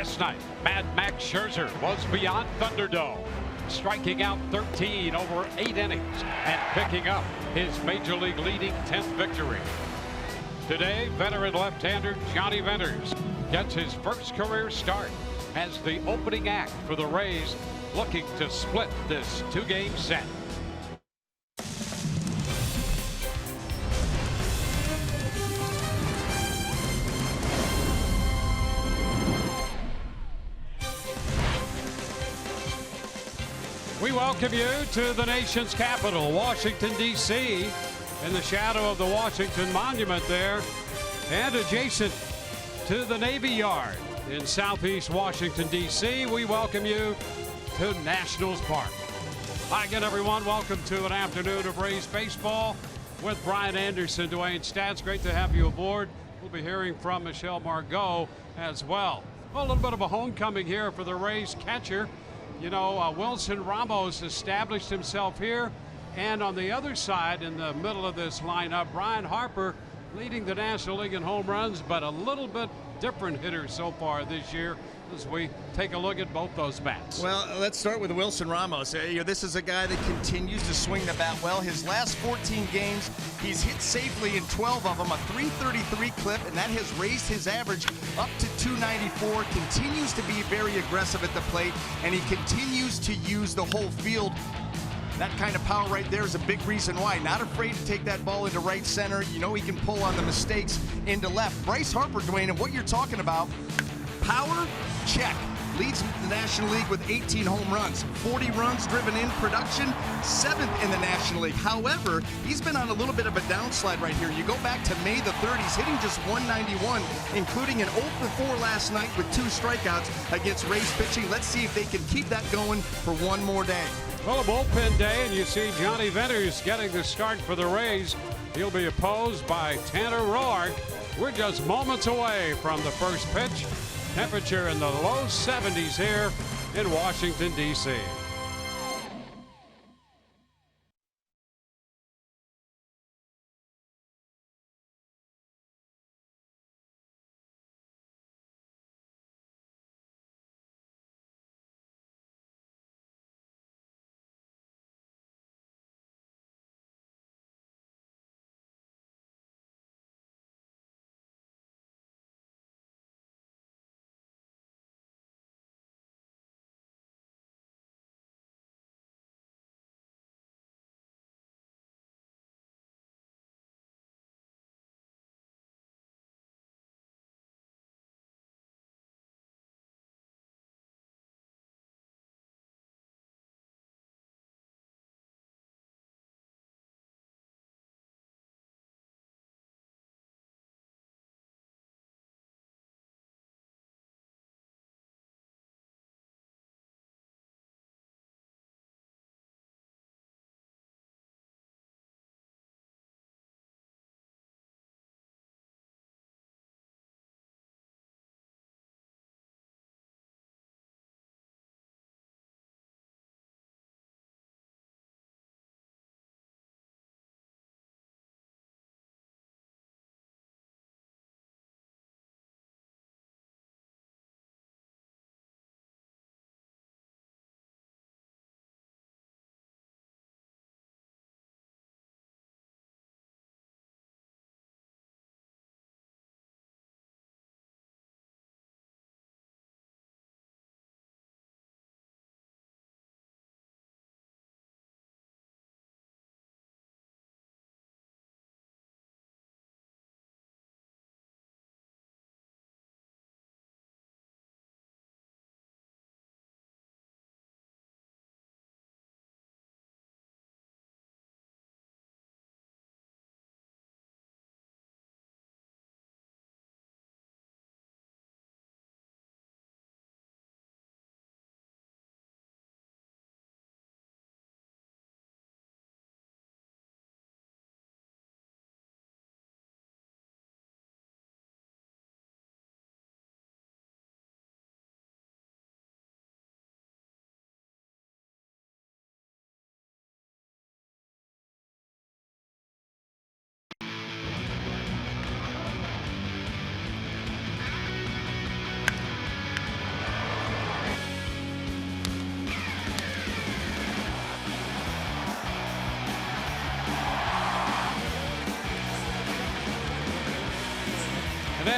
Last night, Mad Max Scherzer was beyond Thunderdome, striking out 13 over 8 innings and picking up his major league leading 10th victory. Today, veteran left-hander Johnny Venters gets his first career start as the opening act for the Rays, looking to split this 2-game set. We welcome you to the nation's capital, Washington, D.C., in the shadow of the Washington Monument there, and adjacent to the Navy Yard in southeast Washington, D.C. We welcome you to Nationals Park. Hi again, everyone. Welcome to an afternoon of Rays baseball with Brian Anderson, Dwayne Stats. Great to have you aboard. We'll be hearing from Michelle Margot as well. Well, a little bit of a homecoming here for the Rays catcher. You know, Wilson Ramos established himself here, and on the other side in the middle of this lineup, Brian Harper leading the National League in home runs, but a little bit different hitter so far this year as we take a look at both those bats. Well, let's start with Wilson Ramos. This is a guy that continues to swing the bat well. His last 14 games, he's hit safely in 12 of them, a .333 clip, and that has raised his average up to .294. Continues to be very aggressive at the plate, and he continues to use the whole field. That kind of power right there is a big reason why. Not afraid to take that ball into right center. You know he can pull on the mistakes into left. Bryce Harper, Dwayne, and what you're talking about, power, check. Leads the National League with 18 home runs, 40 runs driven in production, 7th in the National League. However, he's been on a little bit of a downslide right here. You go back to May the 30s, hitting just .191, including an 0 for 4 last night with 2 strikeouts against Rays pitching. Let's see if they can keep that going for one more day. Well, a bullpen day, and you see Johnny Venters getting the start for the Rays. He'll be opposed by Tanner Roark. We're just moments away from the first pitch. Temperature in the low 70s here in Washington, D.C.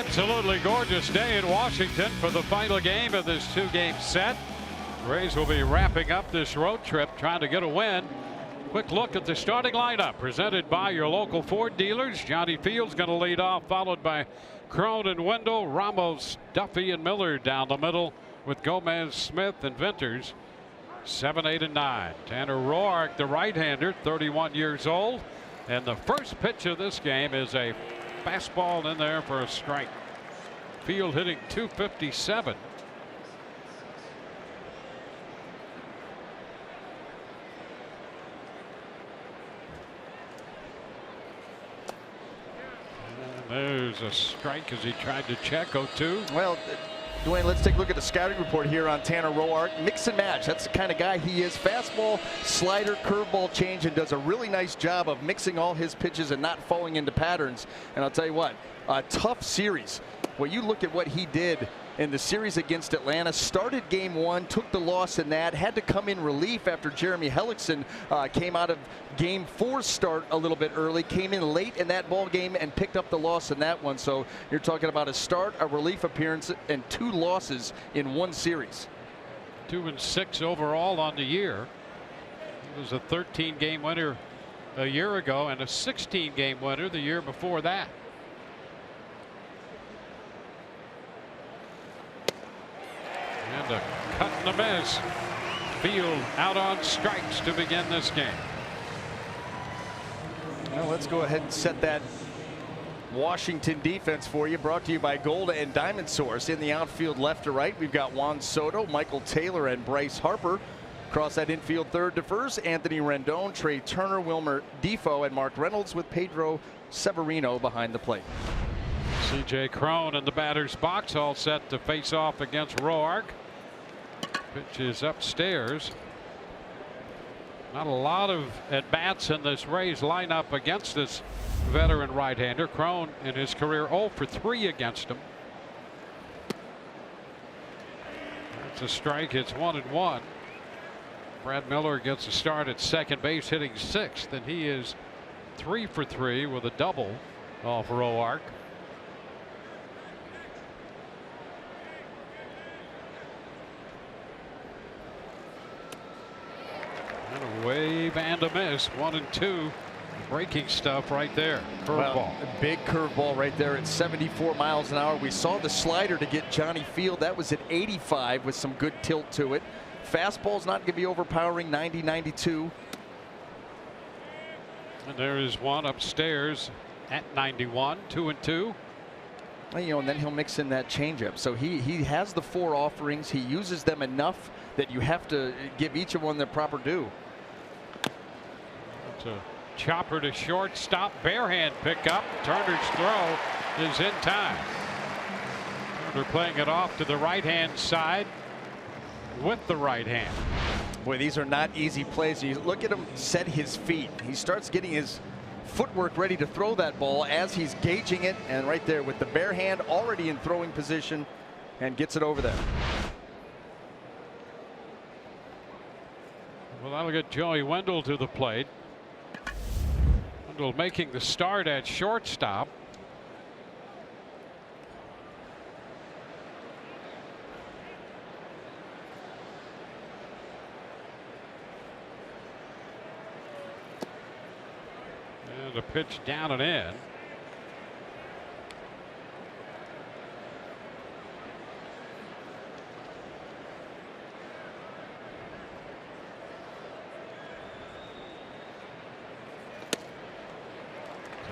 Absolutely gorgeous day in Washington for the final game of this two-game set. Rays will be wrapping up this road trip trying to get a win. Quick look at the starting lineup presented by your local Ford dealers. Johnny Fields going to lead off, followed by Crone and Wendell, Ramos, Duffy, and Miller down the middle with Gomez, Smith, and Venters 7, 8, and 9. Tanner Roark, the right-hander, 31 years old, and the first pitch of this game is a fastball in there for a strike. Field hitting .257. And there's a strike as he tried to check 0-2. Well, Dwayne, let's take a look at the scouting report here on Tanner Roark. Mix and match. That's the kind of guy he is. Fastball, slider, curveball change, and does a really nice job of mixing all his pitches and not falling into patterns. And I'll tell you what, a tough series. Well, you look at what he did in the series against Atlanta. Started game one, took the loss in that, had to come in relief after Jeremy Hellickson came out of game four start a little bit early, came in late in that ball game and picked up the loss in that one. So you're talking about a start, a relief appearance, and 2 losses in one series. 2-6 overall on the year. He was a 13-game winner a year ago and a 16-game winner the year before that. And a cut and a miss. Field out on strikes to begin this game. Well, let's go ahead and set that Washington defense for you. Brought to you by Golda and Diamond Source. In the outfield left to right, we've got Juan Soto, Michael Taylor, and Bryce Harper. Across that infield third to first, Anthony Rendon, Trey Turner, Wilmer Defoe, and Mark Reynolds with Pedro Severino behind the plate. C.J. Crone in the batter's box, all set to face off against Roark. Pitch is upstairs. Not a lot of at-bats in this Rays lineup against this veteran right-hander. Crone in his career 0 for 3 against him. That's a strike. It's 1-1. Brad Miller gets a start at second base, hitting 6th, and he is 3 for 3 with a double off Roark. And a wave and a miss. 1-2. Breaking stuff right there. Curveball. Well, a big curveball right there at 74 miles an hour. We saw the slider to get Johnny Field. That was at 85 with some good tilt to it. Fastball's not going to be overpowering, 90, 92. And there is one upstairs at 91, 2-2. You know, and then he'll mix in that changeup. So he has the 4 offerings. He uses them enough that you have to give each of them their proper due. It's a chopper to shortstop, barehand pickup. Turner's throw is in time. Turner playing it off to the right-hand side with the right hand. Boy, these are not easy plays. You look at him set his feet. He starts getting his footwork ready to throw that ball as he's gauging it, and right there with the bare hand already in throwing position and gets it over there. Well, that'll get Joey Wendell to the plate. Wendell making the start at shortstop. And a pitch down and in.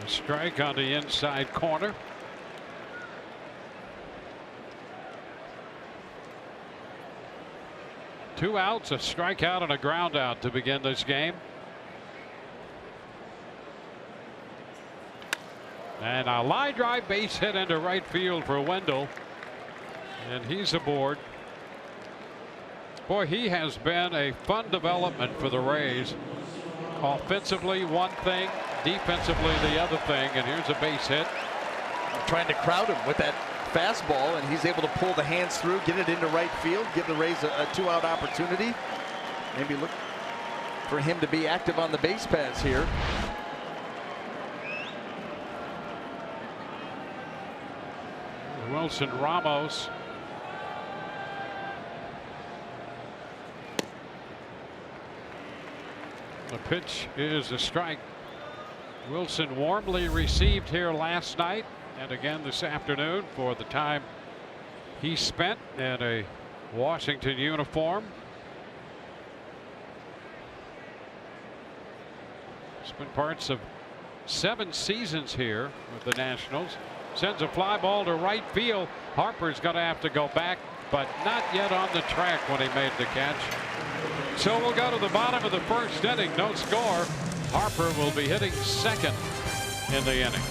A strike on the inside corner. Two outs, a strikeout, and a ground out to begin this game. And a line drive base hit into right field for Wendell. And he's aboard. Boy, he has been a fun development for the Rays. Offensively, one thing. Defensively, the other thing. And here's a base hit. Trying to crowd him with that fastball, and he's able to pull the hands through, get it into right field, give the Rays a 2-out opportunity. Maybe look for him to be active on the base paths here. Wilson Ramos. The pitch is a strike. Wilson warmly received here last night and again this afternoon for the time he spent in a Washington uniform. Spent parts of 7 seasons here with the Nationals. Sends a fly ball to right field. Harper's going to have to go back, but not yet on the track when he made the catch. So we'll go to the bottom of the first inning. No score. Harper will be hitting second in the inning.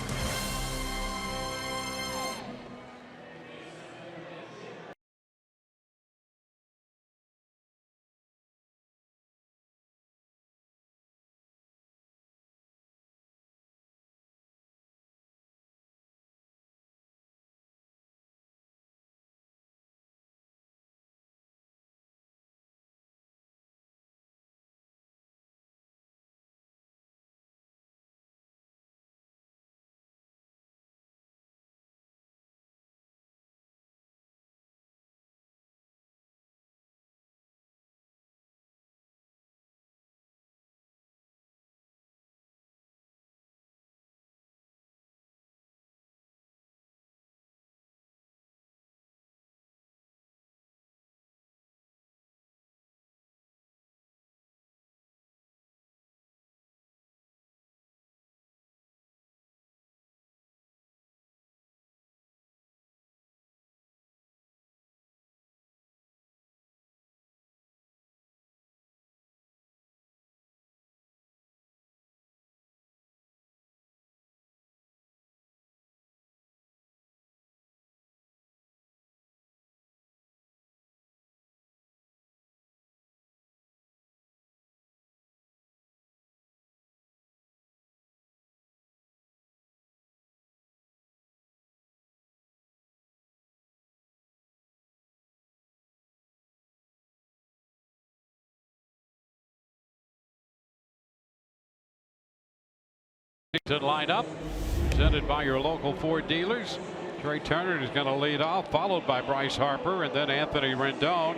To line up, presented by your local Ford dealers. Trey Turner is going to lead off, followed by Bryce Harper, and then Anthony Rendon,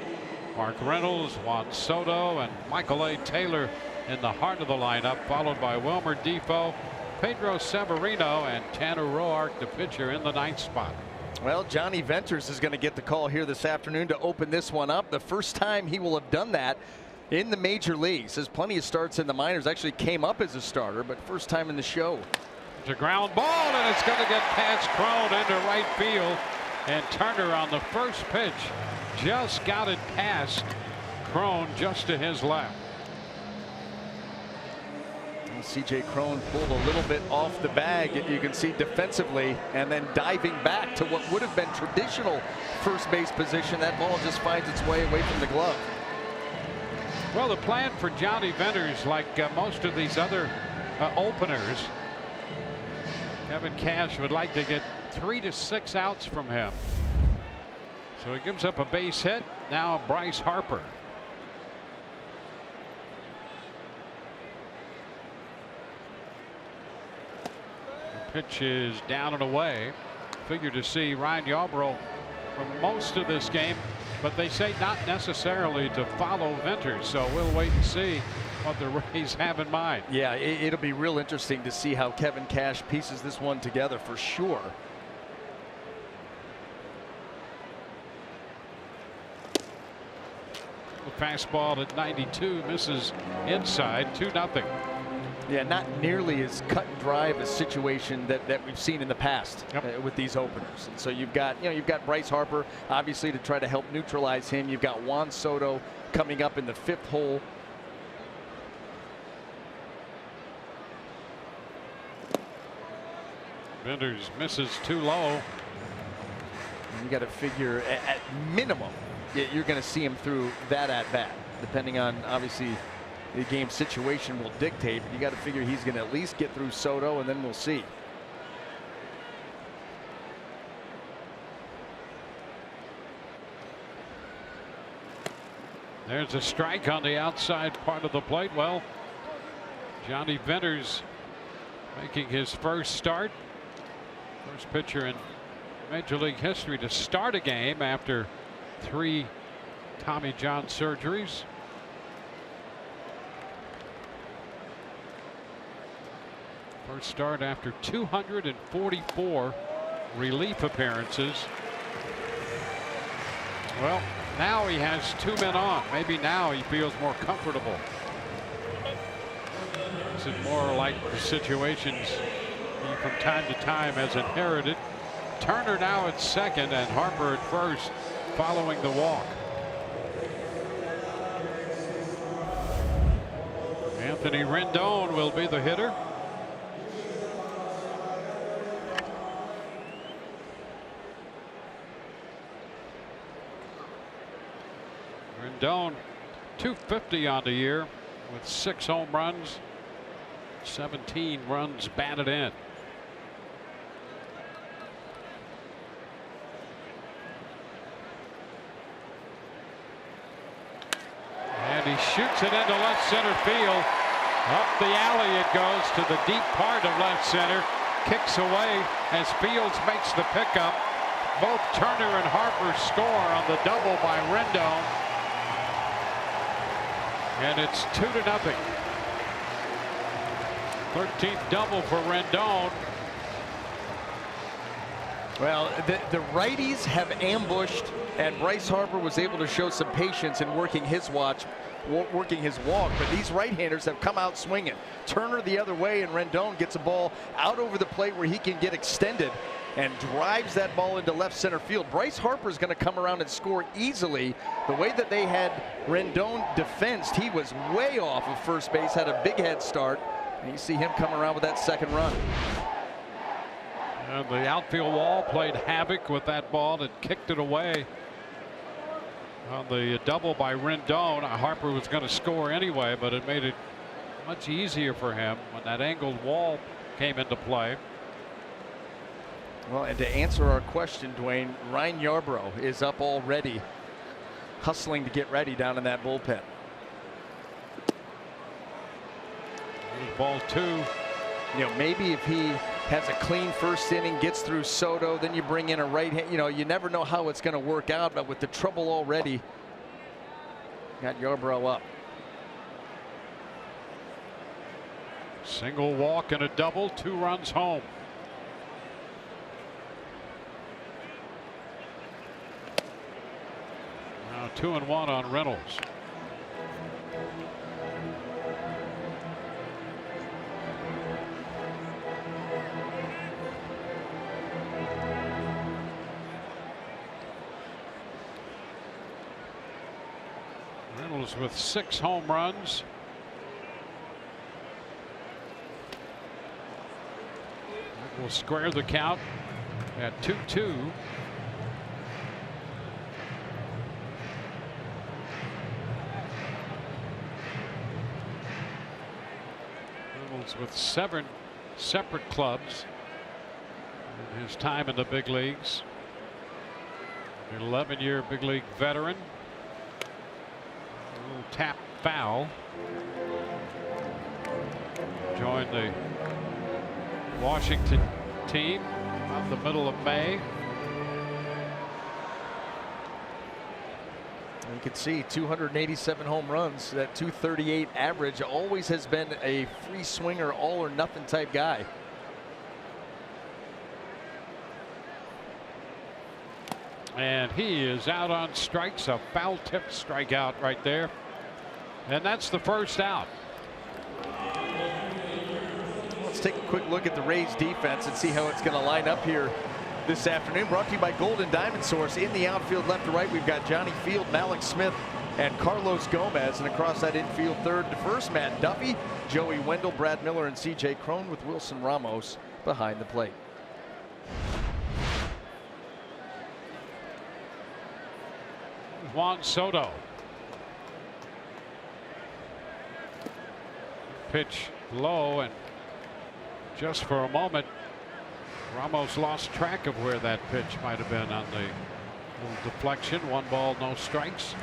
Mark Reynolds, Juan Soto, and Michael A. Taylor in the heart of the lineup, followed by Wilmer Defoe, Pedro Severino, and Tanner Roark, the pitcher, in the 9th spot. Well, Johnny Venters is going to get the call here this afternoon to open this one up. The first time he will have done that in the major leagues. Has plenty of starts in the minors. Actually came up as a starter, but first time in the show. It's a ground ball, and it's going to get past Crone into right field. And Turner on the first pitch just got it past Crone just to his left. C.J. Crone pulled a little bit off the bag, you can see defensively, and then diving back to what would have been traditional first base position. That ball just finds its way away from the glove. Well, the plan for Johnny Venters, like most of these other openers, Kevin Cash would like to get 3 to 6 outs from him. So he gives up a base hit. Now Bryce Harper. The pitch is down and away. Figure to see Ryan Yarbrough for most of this game, but they say not necessarily to follow Venters, so we'll wait and see what the Rays have in mind. Yeah, it'll be real interesting to see how Kevin Cash pieces this one together for sure. The fastball at 92 misses inside, 2-0. Yeah, not nearly as cut and dry of a situation that we've seen in the past with these openers. And so you've got Bryce Harper obviously to try to help neutralize him. You've got Juan Soto coming up in the 5th hole. Venters misses too low. You got to figure at minimum you're going to see him through that at bat, depending on obviously the game situation will dictate. But you got to figure he's going to at least get through Soto, and then we'll see. There's a strike on the outside part of the plate. Well, Johnny Venters making his first start. First pitcher in Major League history to start a game after 3 Tommy John surgeries. First start after 244 relief appearances. Well, now he has 2 men on. Maybe now he feels more comfortable. This is more like the situations he from time to time has inherited. Turner now at second and Harper at first following the walk. Anthony Rendon will be the hitter. Rendon 250 on the year with 6 home runs, 17 runs batted in. And he shoots it into left center field. Up the alley it goes to the deep part of left center. Kicks away as Fields makes the pickup. Both Turner and Harper score on the double by Rendon. And it's 2-0. 13th double for Rendon. Well, the righties have ambushed, and Bryce Harper was able to show some patience in working his walk, but these right-handers have come out swinging. Turner the other way, and Rendon gets a ball out over the plate where he can get extended and drives that ball into left center field. Bryce Harper is going to come around and score easily. The way that they had Rendon defensed, he was way off of first base, had a big head start, and you see him come around with that second run. And the outfield wall played havoc with that ball and kicked it away. On the double by Rendon, Harper was going to score anyway, but it made it much easier for him when that angled wall came into play. Well, and to answer our question, Dwayne, Ryan Yarbrough is up already, hustling to get ready down in that bullpen. Ball 2. You know, maybe if he has a clean first inning, gets through Soto, then you bring in a right hand. You know, you never know how it's going to work out, but with the trouble already, got Yarbrough up. Single walk and a double, 2 runs home. Now 2-1 on Reynolds. Reynolds with 6 home runs. That will square the count at 2-2. Reynolds with 7 separate clubs in his time in the big leagues. An 11-year big league veteran. A little tap foul. Joined the Washington team about the middle of May. You can see 287 home runs. That 238 average always has been a free swinger, all or nothing type guy. And he is out on strikes, a foul tip strikeout right there. And that's the first out. Let's take a quick look at the Rays defense and see how it's going to line up here this afternoon. Brought to you by Golden Diamond Source. In the outfield left to right, we've got Johnny Field, Malik Smith, and Carlos Gomez. And across that infield third to first, Matt Duffy, Joey Wendell, Brad Miller, and C.J. Cron with Wilson Ramos behind the plate. Juan Soto. Pitch low, and just for a moment Ramos lost track of where that pitch might have been on the little deflection. 1 ball, no strikes.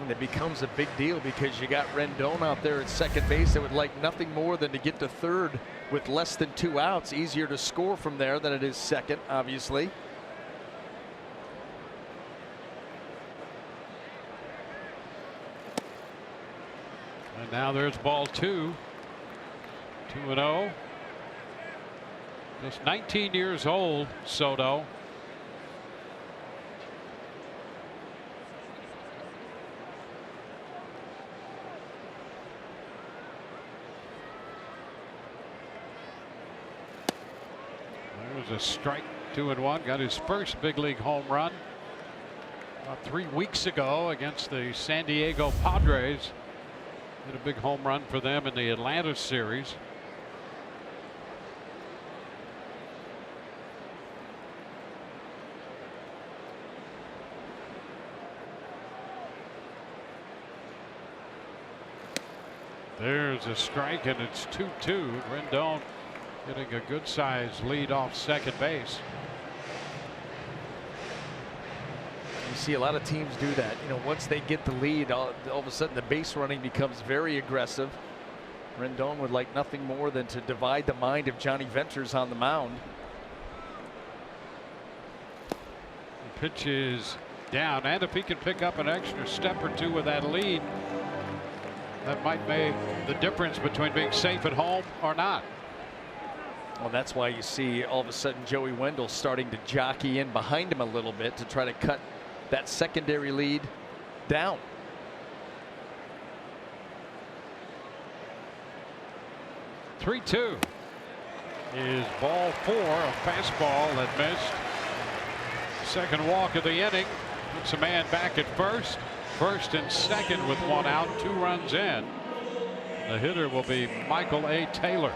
And it becomes a big deal because you got Rendon out there at second base that would like nothing more than to get to third with less than 2 outs. Easier to score from there than it is second, obviously. And now there's ball 2. 2-0. Just 19 years old, Soto. There was a strike, 2-1. Got his first big league home run about 3 weeks ago against the San Diego Padres. Hit a big home run for them in the Atlanta series. There's a strike, and it's 2-2. Rendon getting a good size lead off second base. You see a lot of teams do that. You know, once they get the lead, all of a sudden the base running becomes very aggressive. Rendon would like nothing more than to divide the mind of Johnny Venters on the mound. The pitch is down, and if he can pick up an extra step or two with that lead, that might make the difference between being safe at home or not. Well, that's why you see all of a sudden Joey Wendell starting to jockey in behind him a little bit to try to cut that secondary lead down. Three-two is ball 4, a fastball that missed. Second walk of the inning. Puts a man back at first. First and second with 1 out, 2 runs in. The hitter will be Michael A. Taylor.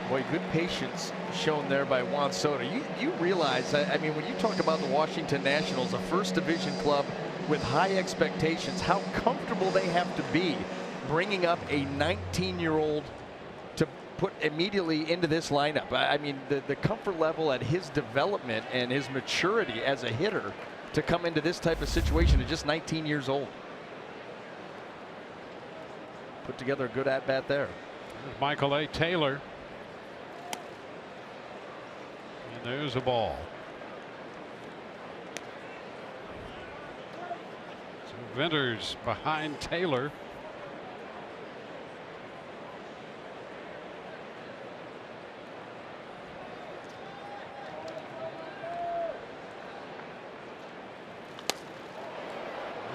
Boy, good patience shown there by Juan Soto. You realize, I mean, when you talk about the Washington Nationals, a first division club with high expectations, how comfortable they have to be bringing up a 19-year-old to put immediately into this lineup. I mean, the comfort level at his development and his maturity as a hitter to come into this type of situation at just 19 years old. Put together a good at-bat there. There's Michael A. Taylor. And there's a ball. So Venters behind Taylor.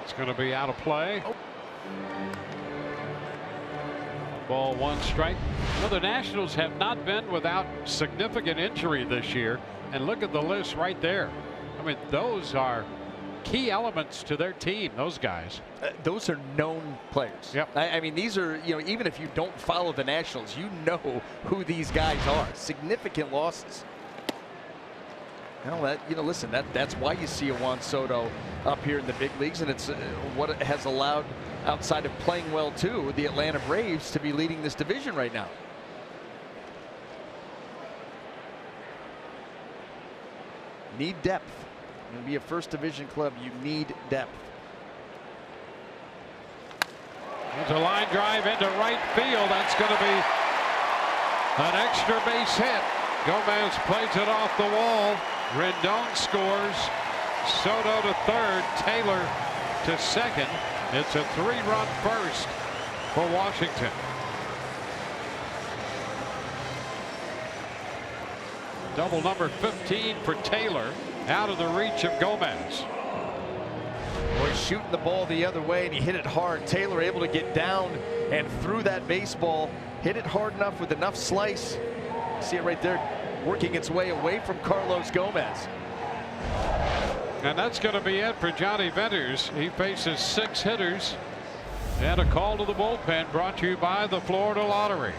It's going to be out of play. Oh. Ball 1 strike. Well, the Nationals have not been without significant injury this year. And look at the list right there. I mean, those are key elements to their team, those guys. Those are known players. Yep. I mean, these are, you know, even if you don't follow the Nationals, you know who these guys are. Significant losses. Well, that, you know, listen, that's why you see a Juan Soto up here in the big leagues, and it's what it has allowed, outside of playing well too, the Atlanta Braves to be leading this division right now. Need depth. To be a first division club, you need depth. There's a line drive into right field. That's going to be an extra base hit. Gomez plays it off the wall. Rendon scores. Soto to third. Taylor to second. It's a 3-run first for Washington. Double number 15 for Taylor, out of the reach of Gomez. Boy, shooting the ball the other way, and he hit it hard. Taylor able to get down and through that baseball, hit it hard enough with enough slice. See it right there, working its way away from Carlos Gomez. And that's going to be it for Johnny Venters. He faces 6 hitters. And a call to the bullpen brought to you by the Florida Lottery.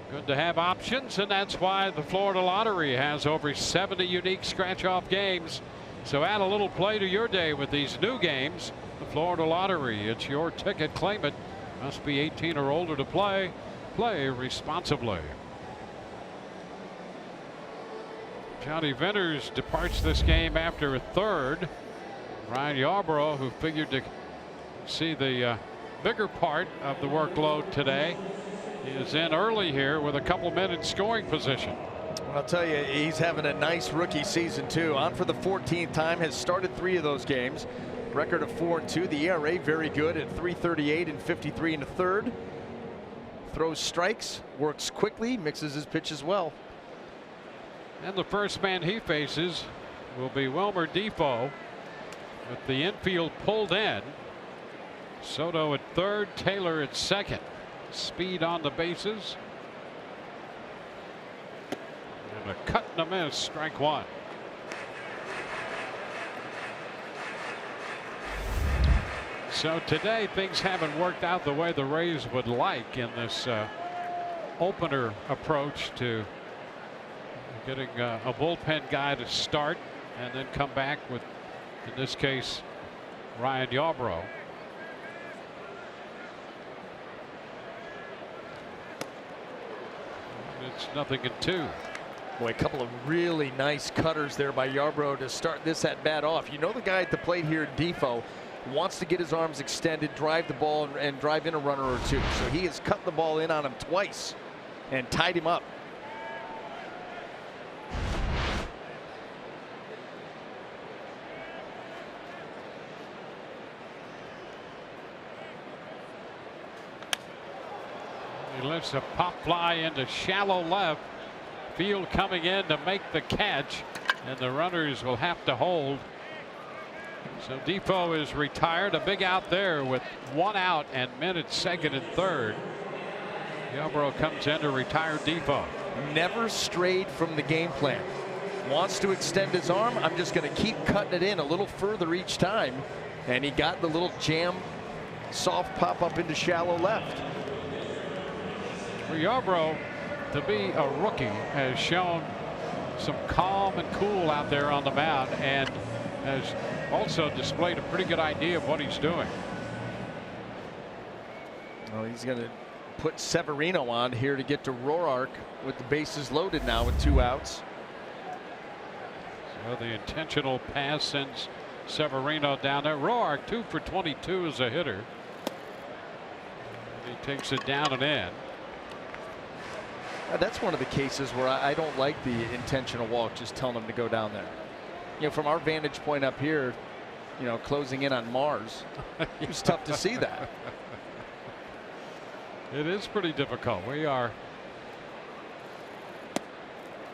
Good to have options, and that's why the Florida Lottery has over 70 unique scratch-off games. So add a little play to your day with these new games. The Florida Lottery, it's your ticket. Claim it. Must be 18 or older to play. Play responsibly. Johnny Venters departs this game after a third. Ryan Yarbrough, who figured to see the bigger part of the workload today, is in early here with a couple men in scoring position. I'll tell you, he's having a nice rookie season too. On for the 14th time, has started 3 of those games. Record of 4-2. The ERA very good at 3.38 and 53 in the third. Throws strikes, works quickly, mixes his pitches well. And the first man he faces will be Wilmer Defoe with the infield pulled in. Soto at third, Taylor at second. Speed on the bases. And a cut and a miss, strike one. So today things haven't worked out the way the Rays would like in this opener approach to getting a bullpen guy to start and then come back with, in this case, Ryan Yarbrough. It's 0-2. Boy, a couple of really nice cutters there by Yarbrough to start this at bat off. You know, the guy at the plate here, Defoe, wants to get his arms extended, drive the ball, and drive in a runner or two. So he has cut the ball in on him twice and tied him up. He lifts a pop fly into shallow left. Field coming in to make the catch, and the runners will have to hold. So Defoe is retired. A big out there with 1 out and men at second and third. Yarbrough comes in to retire Defoe. Never strayed from the game plan. Wants to extend his arm. I'm just going to keep cutting it in a little further each time. And he got the little jam soft pop up into shallow left. For Yarbrough to be a rookie has shown some calm and cool out there on the mound, and has also displayed a pretty good idea of what he's doing. Well, he's going to put Severino on here to get to Roark with the bases loaded now with 2 outs. So the intentional pass sends Severino down there. Roark 2 for 22 as a hitter. He takes it down and in. That's one of the cases where I don't like the intentional walk, just telling him to go down there. You know, from our vantage point up here, you know, closing in on Mars, it was tough to see that. It is pretty difficult. We are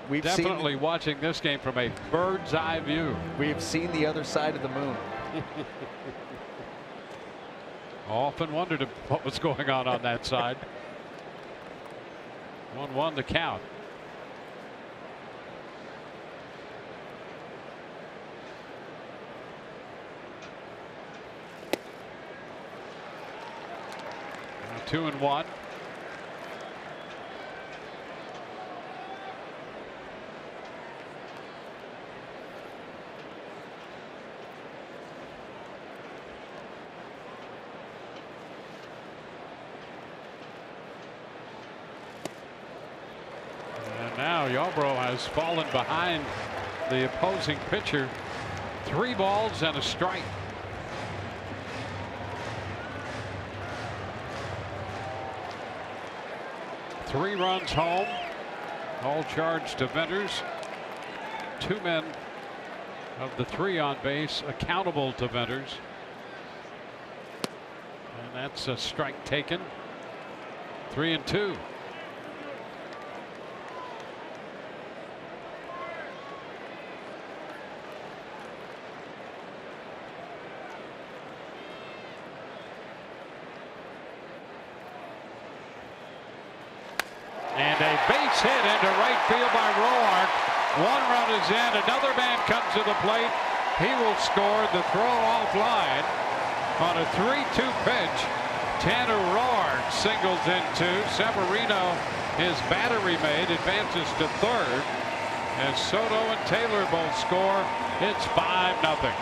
definitely watching this game from a bird's eye view. We've seen the other side of the moon. Often wondered what was going on that side. 1-1 the count. Now 2-1. Now Yarbrough has fallen behind the opposing pitcher. 3 balls and a strike. Three runs home, all charged to Venters. 2 men of the 3 on base accountable to Venters, and that's a strike taken. 3-2. And a base hit into right field by Roark. 1 run is in. Another man comes to the plate. He will score the throw offline on a 3-2 pitch. Tanner Roark singles in 2. Severino his battery mate advances to third. As Soto and Taylor both score, it's 5-0.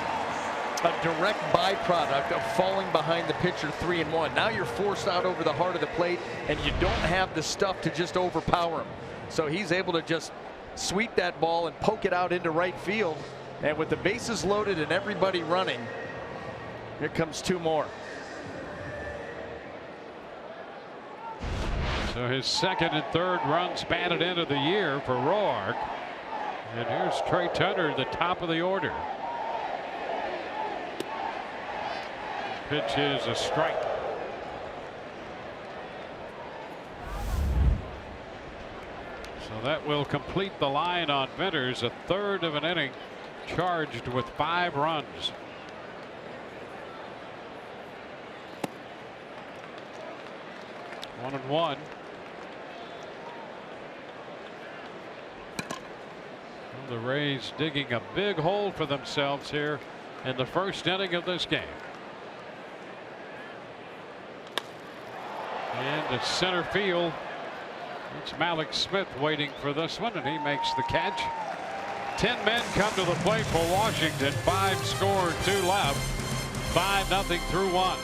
A direct byproduct of falling behind the pitcher 3-1. Now you're forced out over the heart of the plate, and you don't have the stuff to just overpower him. So he's able to just sweep that ball and poke it out into right field. And with the bases loaded and everybody running, here comes two more. So his second and third runs batted into the year for Roark. And here's Trey Turner, the top of the order. Pitch is a strike. So that will complete the line on Venters. A third of an inning charged with 5 runs. One and one. The Rays digging a big hole for themselves here in the first inning of this game. And at center field, it's Malik Smith waiting for this one, and he makes the catch. 10 men come to the plate for Washington. 5 scored, 2 left. 5-0 through 1.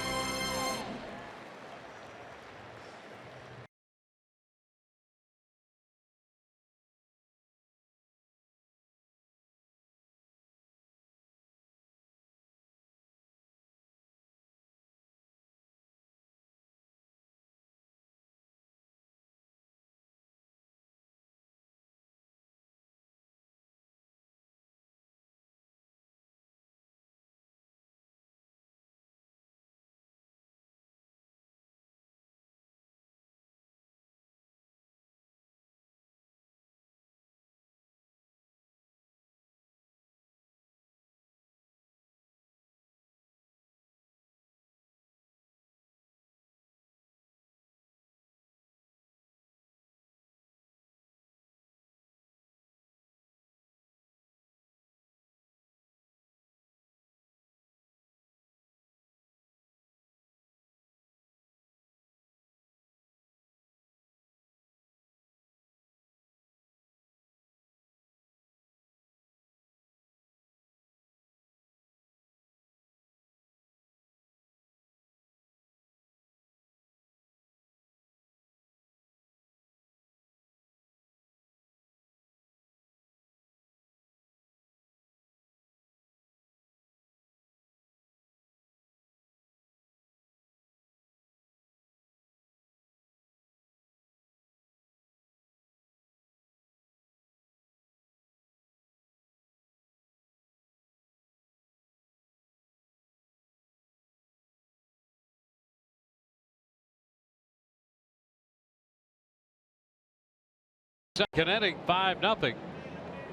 Second inning, 5-0.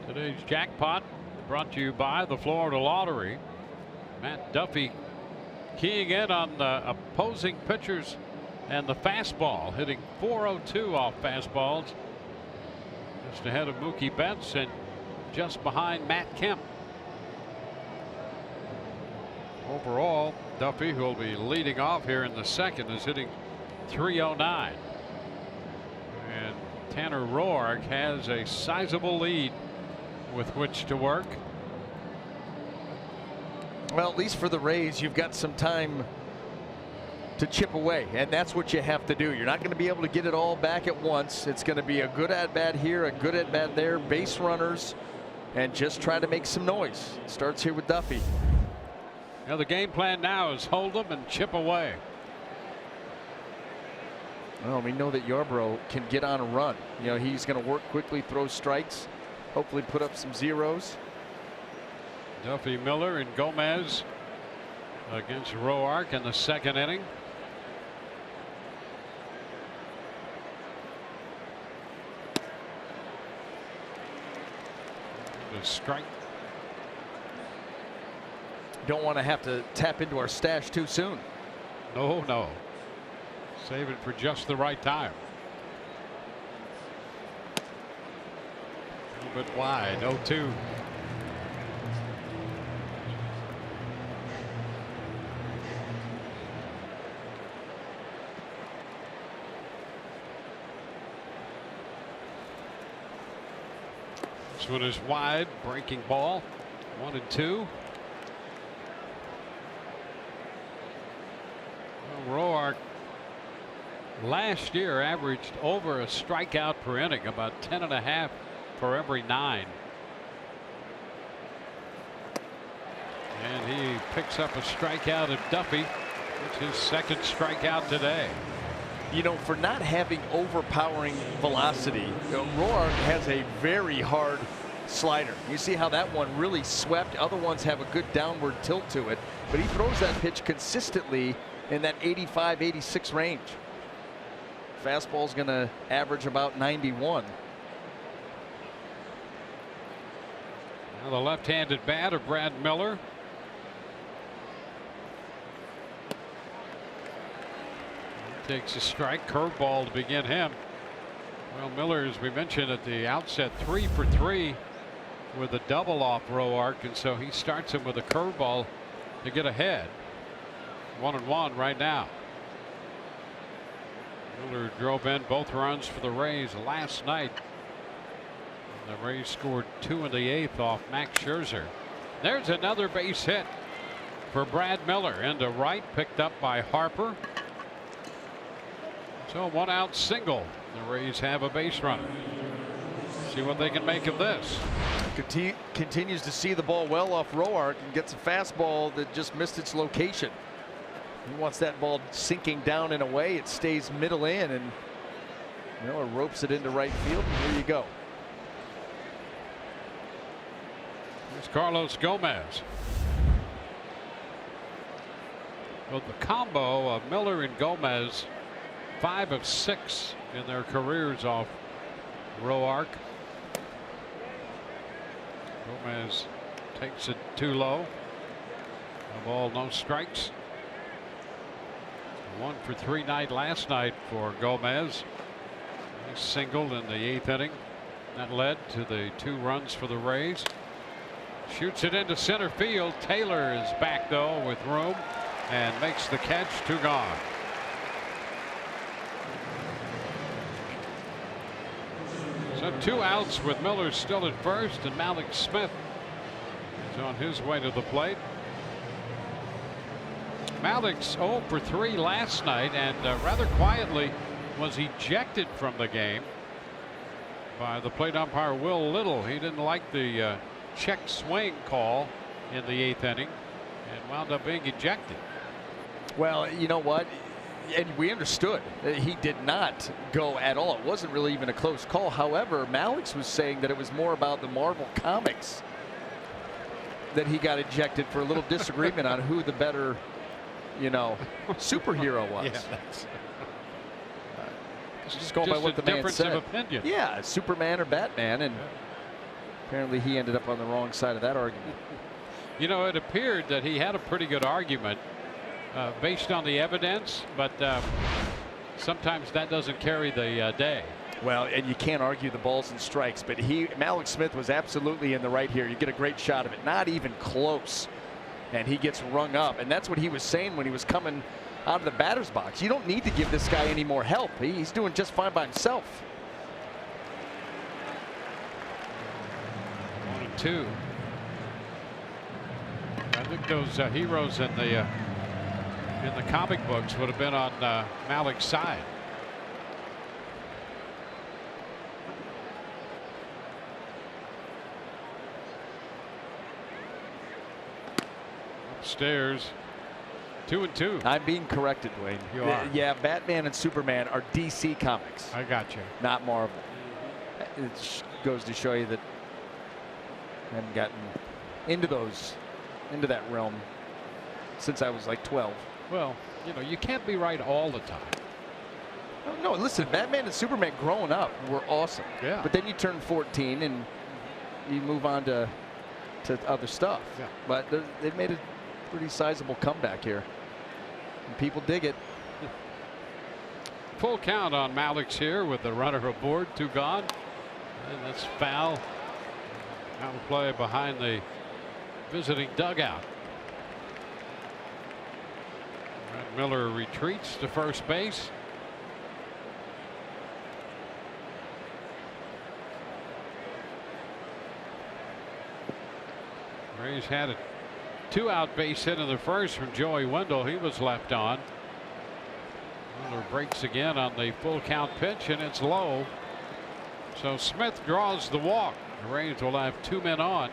Today's jackpot brought to you by the Florida Lottery. Matt Duffy keying in on the opposing pitchers and the fastball, hitting .402 off fastballs. Just ahead of Mookie Betts and just behind Matt Kemp. Overall, Duffy, who will be leading off here in the second, is hitting .309. And Tanner Roark has a sizable lead with which to work. Well, at least for the Rays, you've got some time to chip away, and that's what you have to do. You're not going to be able to get it all back at once. It's going to be a good at-bat here, a good at-bat there, base runners, and just try to make some noise. It starts here with Duffy. Now the game plan now is hold them and chip away. Well, we know that Yarbrough can get on a run. You know, he's going to work quickly, throw strikes, hopefully put up some zeros. Duffy, Miller, and Gomez against Roark in the second inning. The strike. Don't want to have to tap into our stash too soon. No, no. Save it for just the right time. A little bit wide, 0-2. Next one is wide, breaking ball. 1-2. Well, Roark last year averaged over a strikeout per inning, about 10.5 for every 9. And he picks up a strikeout of Duffy. It's his second strikeout today. You know, for not having overpowering velocity, Roark has a very hard slider. You see how that one really swept. Other ones have a good downward tilt to it, but he throws that pitch consistently in that 85, 86 range. Fastball's going to average about 91. Now the left-handed bat of Brad Miller. Takes a strike, curveball to begin him. Well, Miller, as we mentioned at the outset, 3 for 3 with a double off Roark, and so he starts him with a curveball to get ahead. 1-1 right now. Miller drove in both runs for the Rays last night. The Rays scored 2 in the 8th off Max Scherzer. There's another base hit for Brad Miller into right, picked up by Harper. So 1 out single. The Rays have a base runner. See what they can make of this. Continues to see the ball well off Roark and gets a fastball that just missed its location. He wants that ball sinking down in a way it stays middle in, and Miller ropes it into right field, and here you go. Here's Carlos Gomez. Well, the combo of Miller and Gomez, 5 of 6 in their careers off Roark. Gomez takes it too low. No ball, no strikes. 1 for 3 night last night for Gomez. He singled in the 8th inning. That led to the 2 runs for the Rays. Shoots it into center field. Taylor is back though with room and makes the catch. 2 gone. So 2 outs with Miller still at first, and Malik Smith is on his way to the plate. Malik's 0 for 3 last night, and rather quietly was ejected from the game by the plate umpire Will Little. He didn't like the check swing call in the 8th inning and wound up being ejected. Well, you know what? And we understood that he did not go at all. It wasn't really even a close call. However, Malik's was saying that it was more about the Marvel Comics that he got ejected for a little disagreement on who the better, you know, superhero was. Yeah, that's just going by what the man difference said. of opinion. Yeah, Superman or Batman, and apparently he ended up on the wrong side of that argument. You know, it appeared that he had a pretty good argument based on the evidence, but sometimes that doesn't carry the day. Well, and you can't argue the balls and strikes, but Malik Smith was absolutely in the right here. You get a great shot of it, not even close, and he gets rung up, and that's what he was saying when he was coming out of the batter's box. You don't need to give this guy any more help. He's doing just fine by himself. 1-2. I think those heroes in the comic books would have been on Malik's side. Upstairs, 2-2. I'm being corrected, Dwayne. You are. Yeah, Batman and Superman are DC comics. I got you. Not Marvel. It goes to show you that I haven't gotten into that realm since I was like 12. Well, you know, you can't be right all the time. No, listen, Batman and Superman growing up were awesome. Yeah. But then you turn 14 and you move on to other stuff. Yeah. But they've made a pretty sizable comeback here. And people dig it. Full count on Malik's here with the runner aboard, 2 gone. And that's foul. Out of play behind the visiting dugout. Brad Miller retreats to first base. Rays had a 2-out base hit in the first from Joey Wendell. He was left on. Miller breaks again on the full count pitch, and it's low. So Smith draws the walk. The Rays will have 2 men on.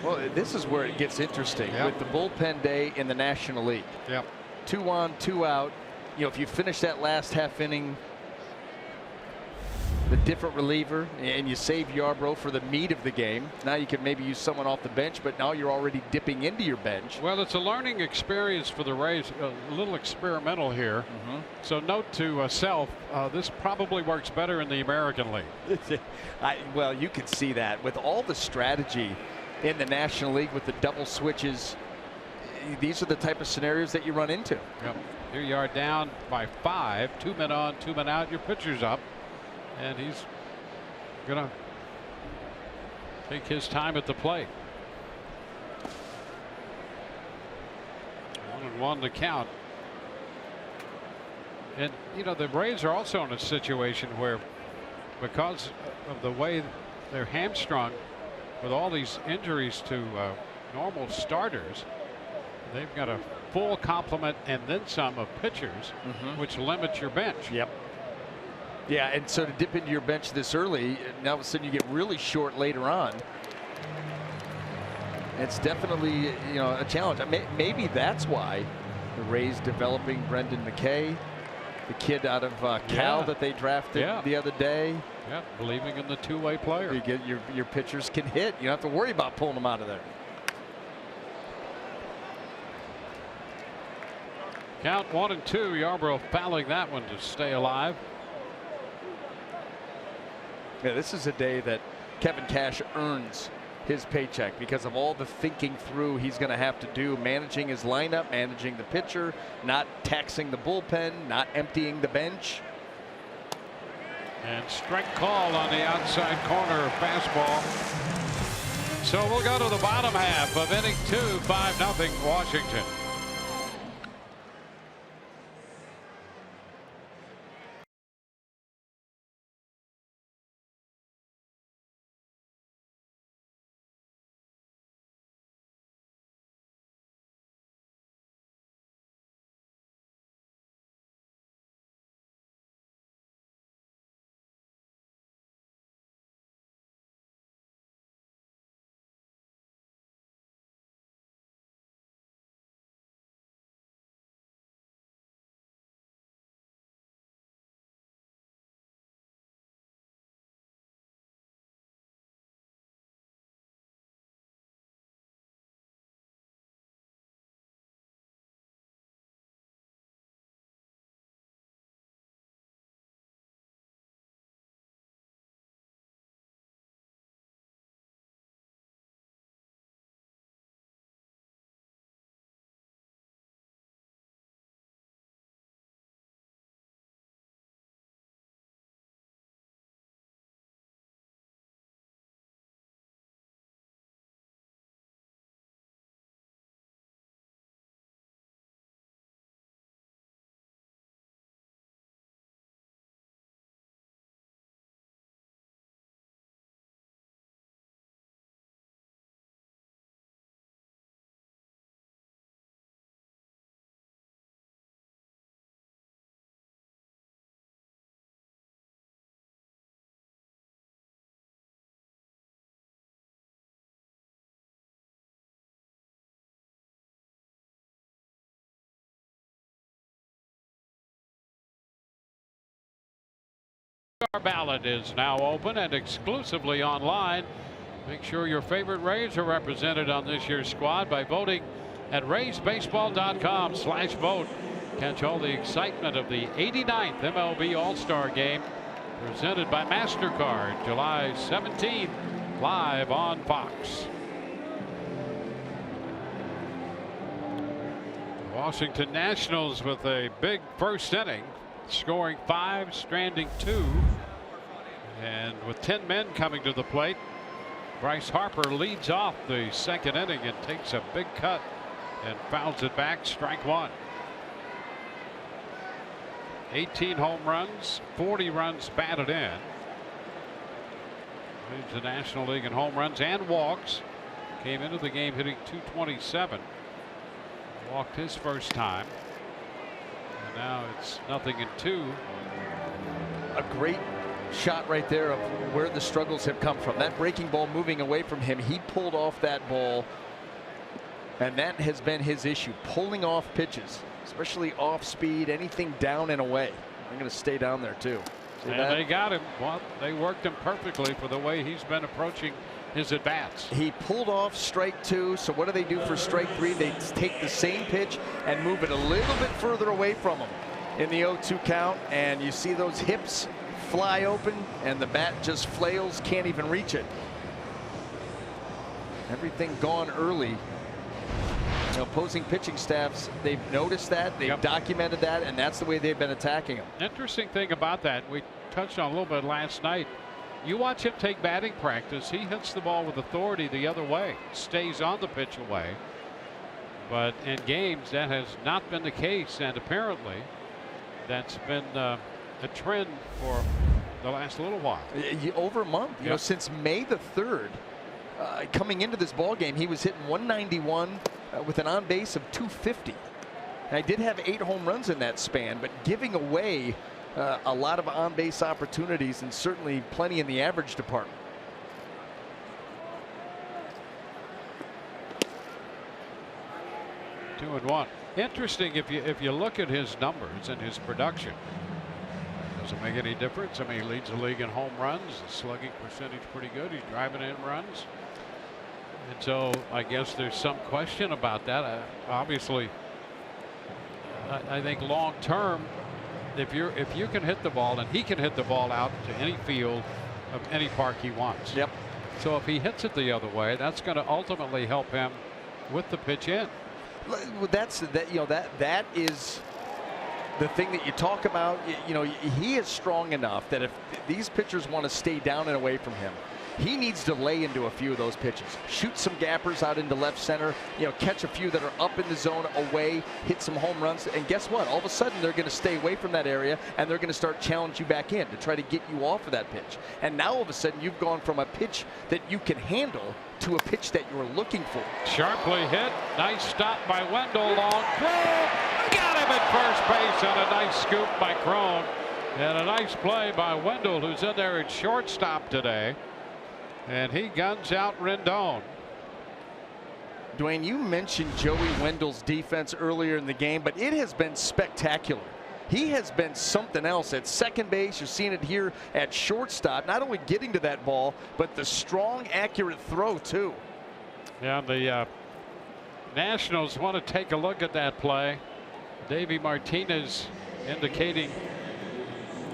Well, this is where it gets interesting with the bullpen day in the National League. Yep. 2 on, 2 out. You know, if you finish that last half inning, the different reliever, and you save Yarbrough for the meat of the game, now you can maybe use someone off the bench, but now you're already dipping into your bench. Well, it's a learning experience for the Rays, a little experimental here. So note to self, this probably works better in the American League. Well, you can see that with all the strategy in the National League with the double switches. These are the type of scenarios that you run into. Yep. Here you are down by 5, 2 men on, 2 men out. Your pitcher's up, and he's gonna take his time at the plate. 1-1 to count. And you know, the Rays are also in a situation where, because of the way they're hamstrung with all these injuries to normal starters, they've got a full complement and then some of pitchers, which limits your bench. Yep. Yeah, and so to dip into your bench this early, now all of a sudden you get really short later on. It's definitely, you know, a challenge. Maybe that's why the Rays developing Brendan McKay, the kid out of Cal that they drafted the other day. Yeah, believing in the two-way player. You get your pitchers can hit. You don't have to worry about pulling them out of there. Count 1-2. Yarbrough fouling that one to stay alive. Yeah, this is a day that Kevin Cash earns his paycheck because of all the thinking through he's going to have to do, managing his lineup, managing the pitcher, not taxing the bullpen, not emptying the bench. And strike call on the outside corner, fastball. So we'll go to the bottom half of inning 2, 5-0 Washington. Our ballot is now open and exclusively online. Make sure your favorite Rays are represented on this year's squad by voting at RaysBaseball.com/vote. Catch all the excitement of the 89th MLB All-Star Game, presented by MasterCard, July 17th, live on Fox. Washington Nationals with a big first inning, scoring 5, stranding 2. And with 10 men coming to the plate, Bryce Harper leads off the second inning and takes a big cut and fouls it back, strike 1. 18 home runs, 40 runs batted in. Leads the National League in home runs and walks. Came into the game hitting .227. Walked his first time. And now it's 0-2. A great shot right there of where the struggles have come from. That breaking ball moving away from him. He pulled off that ball. And that has been his issue, pulling off pitches, especially off speed, anything down and away. I'm going to stay down there too. See and that? they got him. Well, they worked him perfectly for the way he's been approaching his at-bats. He pulled off strike 2. So what do for strike 3? They take the same pitch and move it a little bit further away from him in the 0-2 count. And you see those hips fly open and the bat just flails, can't even reach it. Everything gone early. You know, opposing pitching staffs, they've noticed that, they've documented that, and that's the way they've been attacking him. Interesting thing about that, we touched on a little bit last night. You watch him take batting practice, he hits the ball with authority the other way, stays on the pitch away. But in games, that has not been the case, and apparently that's been a trend for the last little while. Over a month, you know, since May the 3rd. Coming into this ball game, he was hitting 191 with an on base of 250. And I did have 8 home runs in that span, but giving away a lot of on base opportunities and certainly plenty in the average department. Two and one. Interesting if you look at his numbers and his production. Does it make any difference? I mean, he leads the league in home runs. The slugging percentage pretty good. He's driving in runs. And so I guess there's some question about that. Obviously, I think long term, if you can hit the ball and he can hit the ball out to any field of any park he wants. Yep. So if he hits it the other way, that's going to ultimately help him with the pitch in. Well, that is the thing that you talk about. You know, he is strong enough that if these pitchers want to stay down and away from him, he needs to lay into a few of those pitches, shoot some gappers out into left center, you know, catch a few that are up in the zone away, hit some home runs, and guess what? All of a sudden they're going to stay away from that area and they're going to start challenging you back in to try to get you off of that pitch. And now all of a sudden you've gone from a pitch that you can handle to a pitch that you're looking for. Sharply hit. Nice stop by Wendell. Long throw. Got him at first base on a nice scoop by Crone. And a nice play by Wendell, who's in there at shortstop today. And he guns out Rendon. Dwayne, you mentioned Joey Wendell's defense earlier in the game, but it has been spectacular. He has been something else at second base. You're seeing it here at shortstop, not only getting to that ball, but the strong, accurate throw, too. Yeah, the Nationals want to take a look at that play. Davey Martinez indicating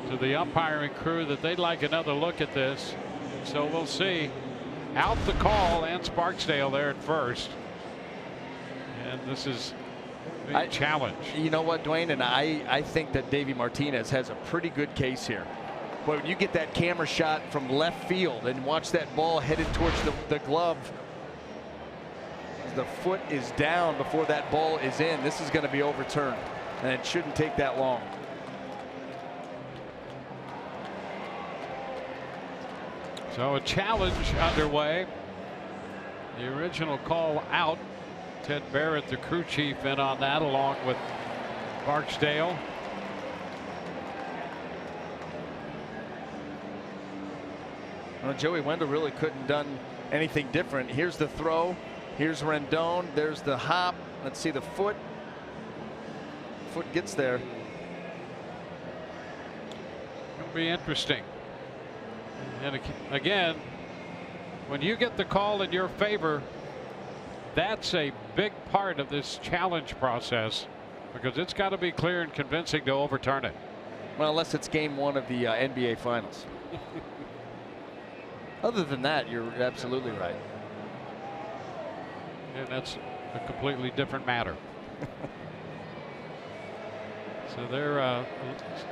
to the umpiring crew that they'd like another look at this. So we'll see. Out the call, and Sparksdale there at first. And this is a challenge. You know what, Dwayne, and I think that Davey Martinez has a pretty good case here. But when you get that camera shot from left field and watch that ball headed towards the glove, the foot is down before that ball is in. This is going to be overturned, and it shouldn't take that long. So a challenge underway. The original call out. Ted Barrett, the crew chief, in on that along with Barksdale. Well, Joey Wendell really couldn't done anything different. Here's the throw. Here's Rendon. There's the hop. Let's see the foot. Foot gets there. It'll be interesting. And again, when you get the call in your favor, that's a big part of this challenge process, because it's got to be clear and convincing to overturn it. Well, unless it's game 1 of the NBA Finals. Other than that, you're absolutely right. And that's a completely different matter. So they're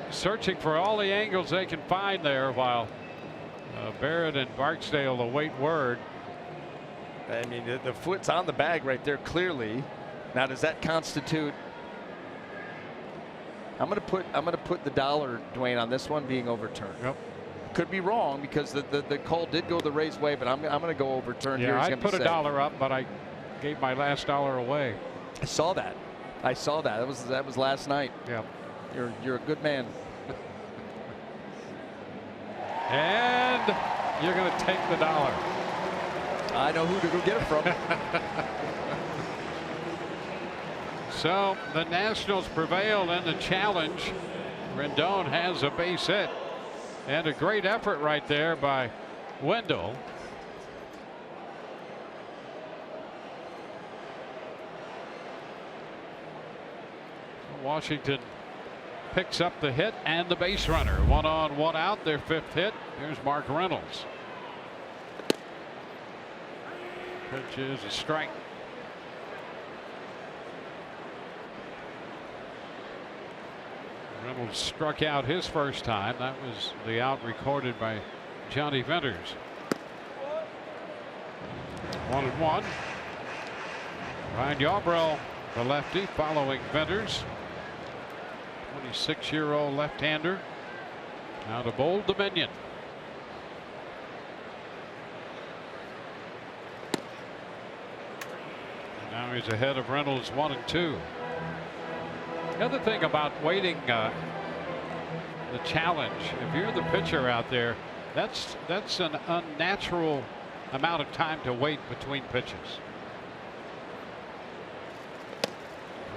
searching for all the angles they can find there, while Barrett and Barksdale await word. I mean, the foot's on the bag right there clearly. Now, does that constitute? I'm going to put the dollar, Dwayne, on this one being overturned. Yep. Could be wrong because the call did go the Rays' way, but I'm going to go overturned here. Yeah, He's I gonna put be a safe. dollar up, but I gave my last dollar away. I saw that. I saw that. That was last night. Yeah. You're a good man. And you're going to take the dollar. I know who to go get it from. So the Nationals prevail in the challenge. Rendon has a base hit. And a great effort right there by Wendell. Washington picks up the hit and the base runner. 1 on, 1 out. Their 5th hit. Here's Mark Reynolds. Pitch is a strike. Reynolds struck out his first time. That was the out recorded by Johnny Venters. 1-1. Ryan Yarbrough, the lefty, following Venters. 26-year-old left-hander out of Old Dominion. And now he's ahead of Reynolds 1-2. The other thing about waiting the challenge, if you're the pitcher out there, that's an unnatural amount of time to wait between pitches.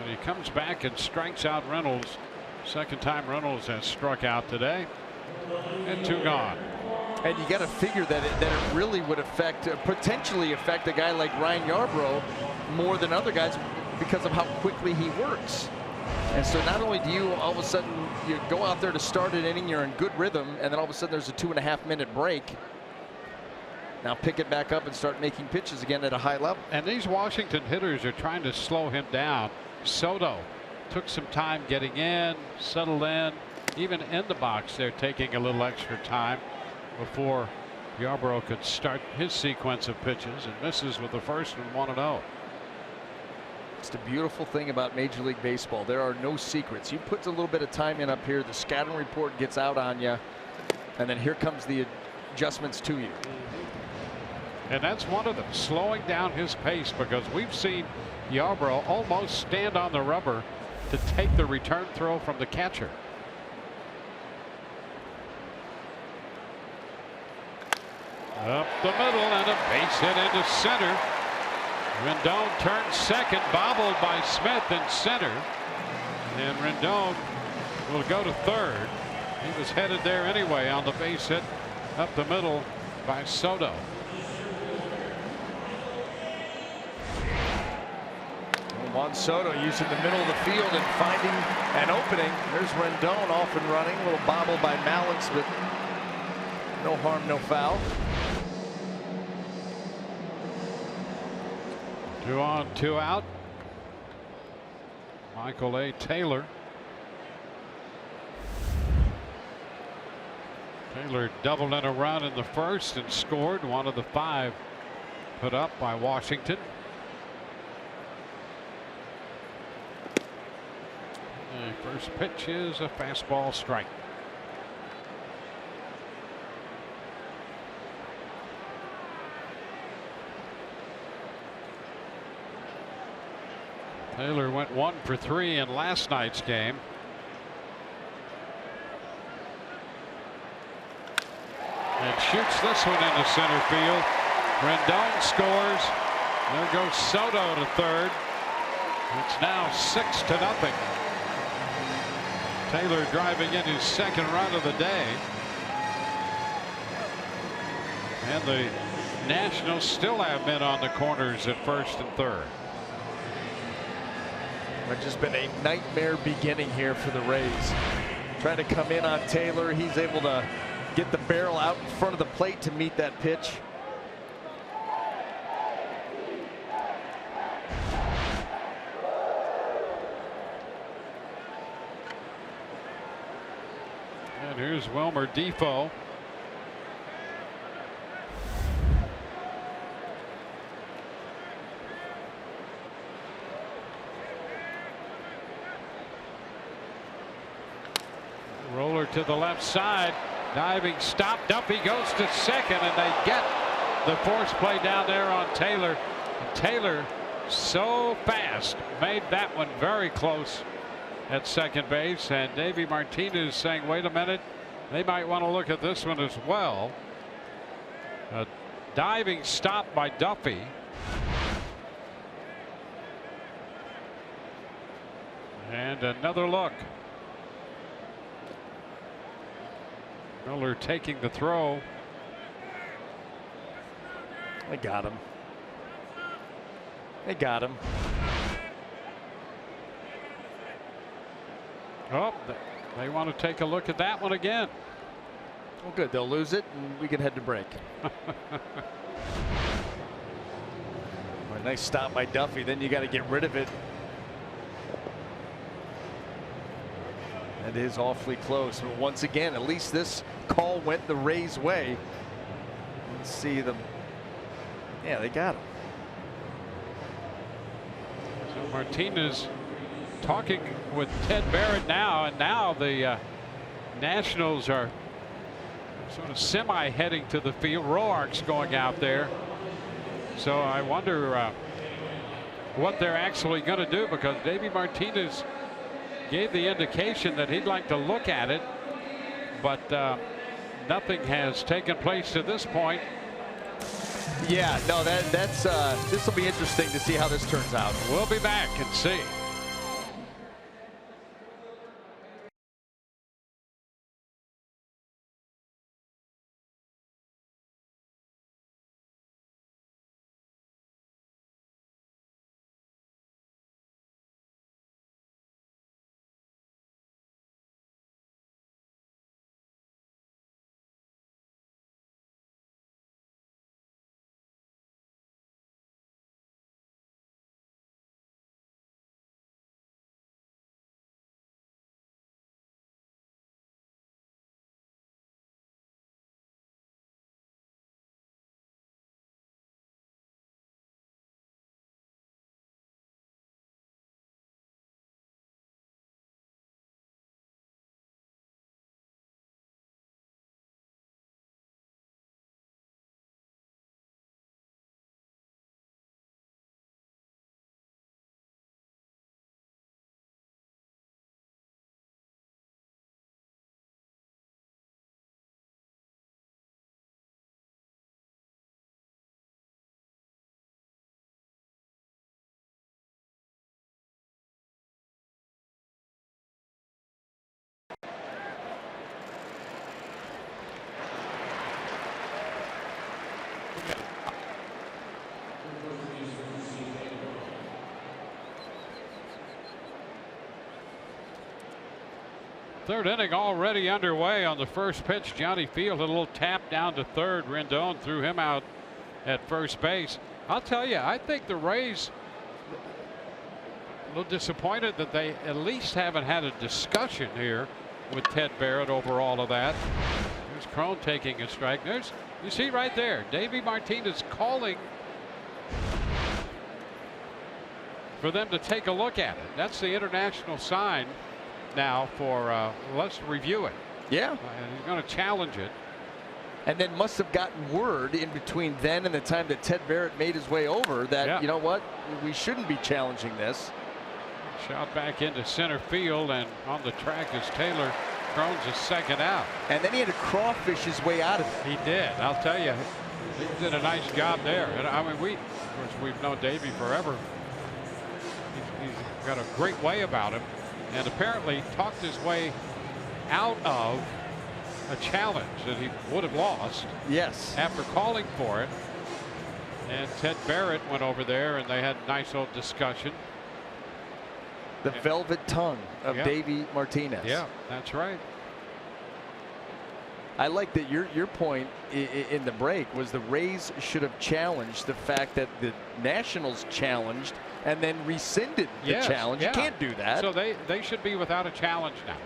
And he comes back and strikes out Reynolds. Second time Reynolds has struck out today. And 2 gone. And you got to figure that it really would affect, potentially affect a guy like Ryan Yarbrough more than other guys because of how quickly he works. And so not only do you all of a sudden you go out there to start an inning, you're in good rhythm, and then all of a sudden there's a 2.5 minute break. Now pick it back up and start making pitches again at a high level. And these Washington hitters are trying to slow him down. Soto took some time getting in, settled in. Even in the box, they're taking a little extra time before Yarbrough could start his sequence of pitches, and misses with the first one 1-0. It's the beautiful thing about Major League Baseball. There are no secrets. You put a little bit of time in up here, the scouting report gets out on you, and then here comes the adjustments to you. And that's one of them, slowing down his pace, because we've seen Yarbrough almost stand on the rubber to take the return throw from the catcher. Up the middle and a base hit into center. Rendon turns second, bobbled by Smith in center. And Rendon will go to third. He was headed there anyway on the base hit up the middle by Soto. Juan Soto using the middle of the field and finding an opening. There's Rendon off and running. A little bobble by Mallins, but no harm, no foul. 2 on, 2 out. Michael A. Taylor. Taylor doubled in a run in the first and scored one of the 5 put up by Washington. The first pitch is a fastball strike. Taylor went 1 for 3 in last night's game. And shoots this one into center field. Rendon scores. There goes Soto to third. It's now 6-0. Taylor driving in his second run of the day. And the Nationals still have men on the corners at first and third. It's just been a nightmare beginning here for the Rays. Trying to come in on Taylor. He's able to get the barrel out in front of the plate to meet that pitch. And here's Wilmer Defoe. Roller to the left side. Diving stop. Duffy goes to second, and they get the force play down there on Taylor. And Taylor, so fast, made that one very close at second base. And Davey Martinez saying, wait a minute, they might want to look at this one as well. A diving stop by Duffy. And another look. Miller taking the throw. They got him. They got him. Oh, they want to take a look at that one again. Well, good. They'll lose it, and we can head to break. A nice stop by Duffy. Then you got to get rid of it. That is awfully close. But once again, at least this call went the Rays' way. Let's see them. Yeah, they got him. So Martinez talking with Ted Barrett now, and now the Nationals are sort of semi heading to the field. Roark's going out there. So I wonder what they're actually going to do, because Davey Martinez gave the indication that he'd like to look at it, but nothing has taken place to this point. Yeah, no, that's this will be interesting to see how this turns out. We'll be back and see. Third inning already underway. On the first pitch, Johnny Field a little tap down to third. Rendon threw him out at first base. I'll tell you, I think the Rays a little disappointed that they at least haven't had a discussion here with Ted Barrett over all of that. There's Cron taking a strike. There's, you see right there, Davey Martinez calling for them to take a look at it. That's the international sign now for let's review it. Yeah. He's going to challenge it. And then must have gotten word in between then and the time that Ted Barrett made his way over that, you know what, we shouldn't be challenging this. Shot back into center field, and on the track is Taylor. Crone's his second out. And then he had to crawfish his way out of it. He did. I'll tell you, he did a nice job there. And I mean, of course, we've known Davey forever. He's got a great way about him, and apparently talked his way out of a challenge that he would have lost. Yes. After calling for it. And Ted Barrett went over there, and they had a nice old discussion. The velvet tongue of Davey Martinez. Yeah, that's right. I like that your point in the break was the Rays should have challenged the fact that the Nationals challenged and then rescinded the challenge. You can't do that. So they should be without a challenge now.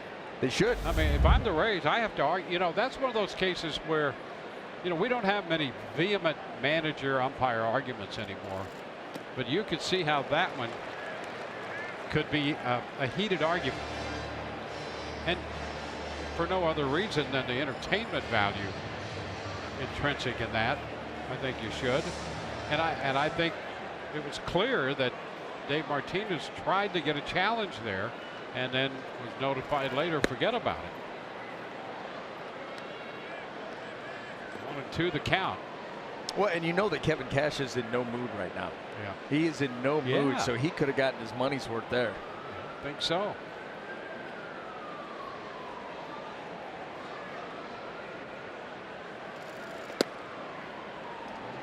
They should. I mean, if I'm the Rays, I have to argue. You know, that's one of those cases where, you know, we don't have many vehement manager umpire arguments anymore. But you could see how that one could be a heated argument. And for no other reason than the entertainment value intrinsic in that. I think you should. And I think it was clear that Dave Martinez tried to get a challenge there and then was notified later, forget about it. 1-2 the count. Well, and you know that Kevin Cash is in no mood right now. Yeah. He is in no mood, so he could have gotten his money's worth there. I think so.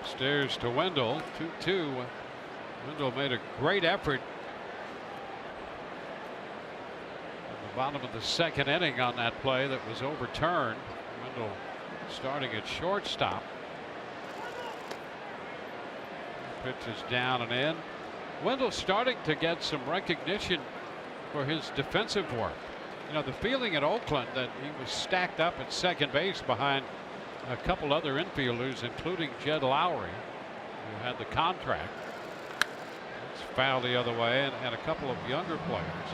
Upstairs to Wendell, 2-2. Wendell made a great effort at the bottom of the second inning on that play that was overturned. Wendell starting at shortstop. Pitch is down and in. Wendell's starting to get some recognition for his defensive work. You know, the feeling at Oakland that he was stacked up at second base behind a couple other infielders, including Jed Lowry, who had the contract. It's fouled the other way, and a couple of younger players.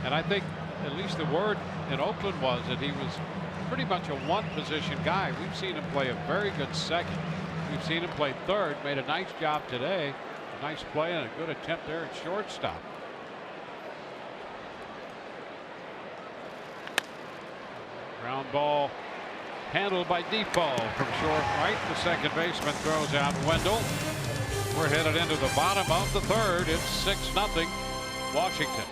And I think at least the word in Oakland was that he was pretty much a one-position guy. We've seen him play a very good second. We've seen him play third. Made a nice job today. A nice play and a good attempt there at shortstop. Ground ball handled by Defoe from short right. The second baseman throws out Wendell. We're headed into the bottom of the third. It's 6-0 Washington.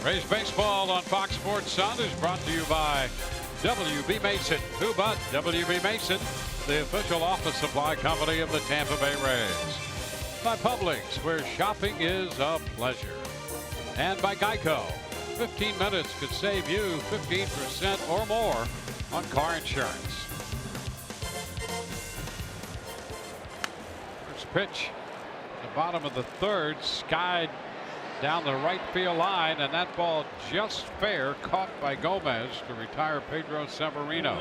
Rays Baseball on Fox Sports Sun is brought to you by WB Mason. Who but WB Mason, the official office supply company of the Tampa Bay Rays. By Publix, where shopping is a pleasure. And by Geico. 15 minutes could save you 15% or more on car insurance. First pitch, the bottom of the third, skied down the right field line, and that ball just fair, caught by Gomez to retire Pedro Severino.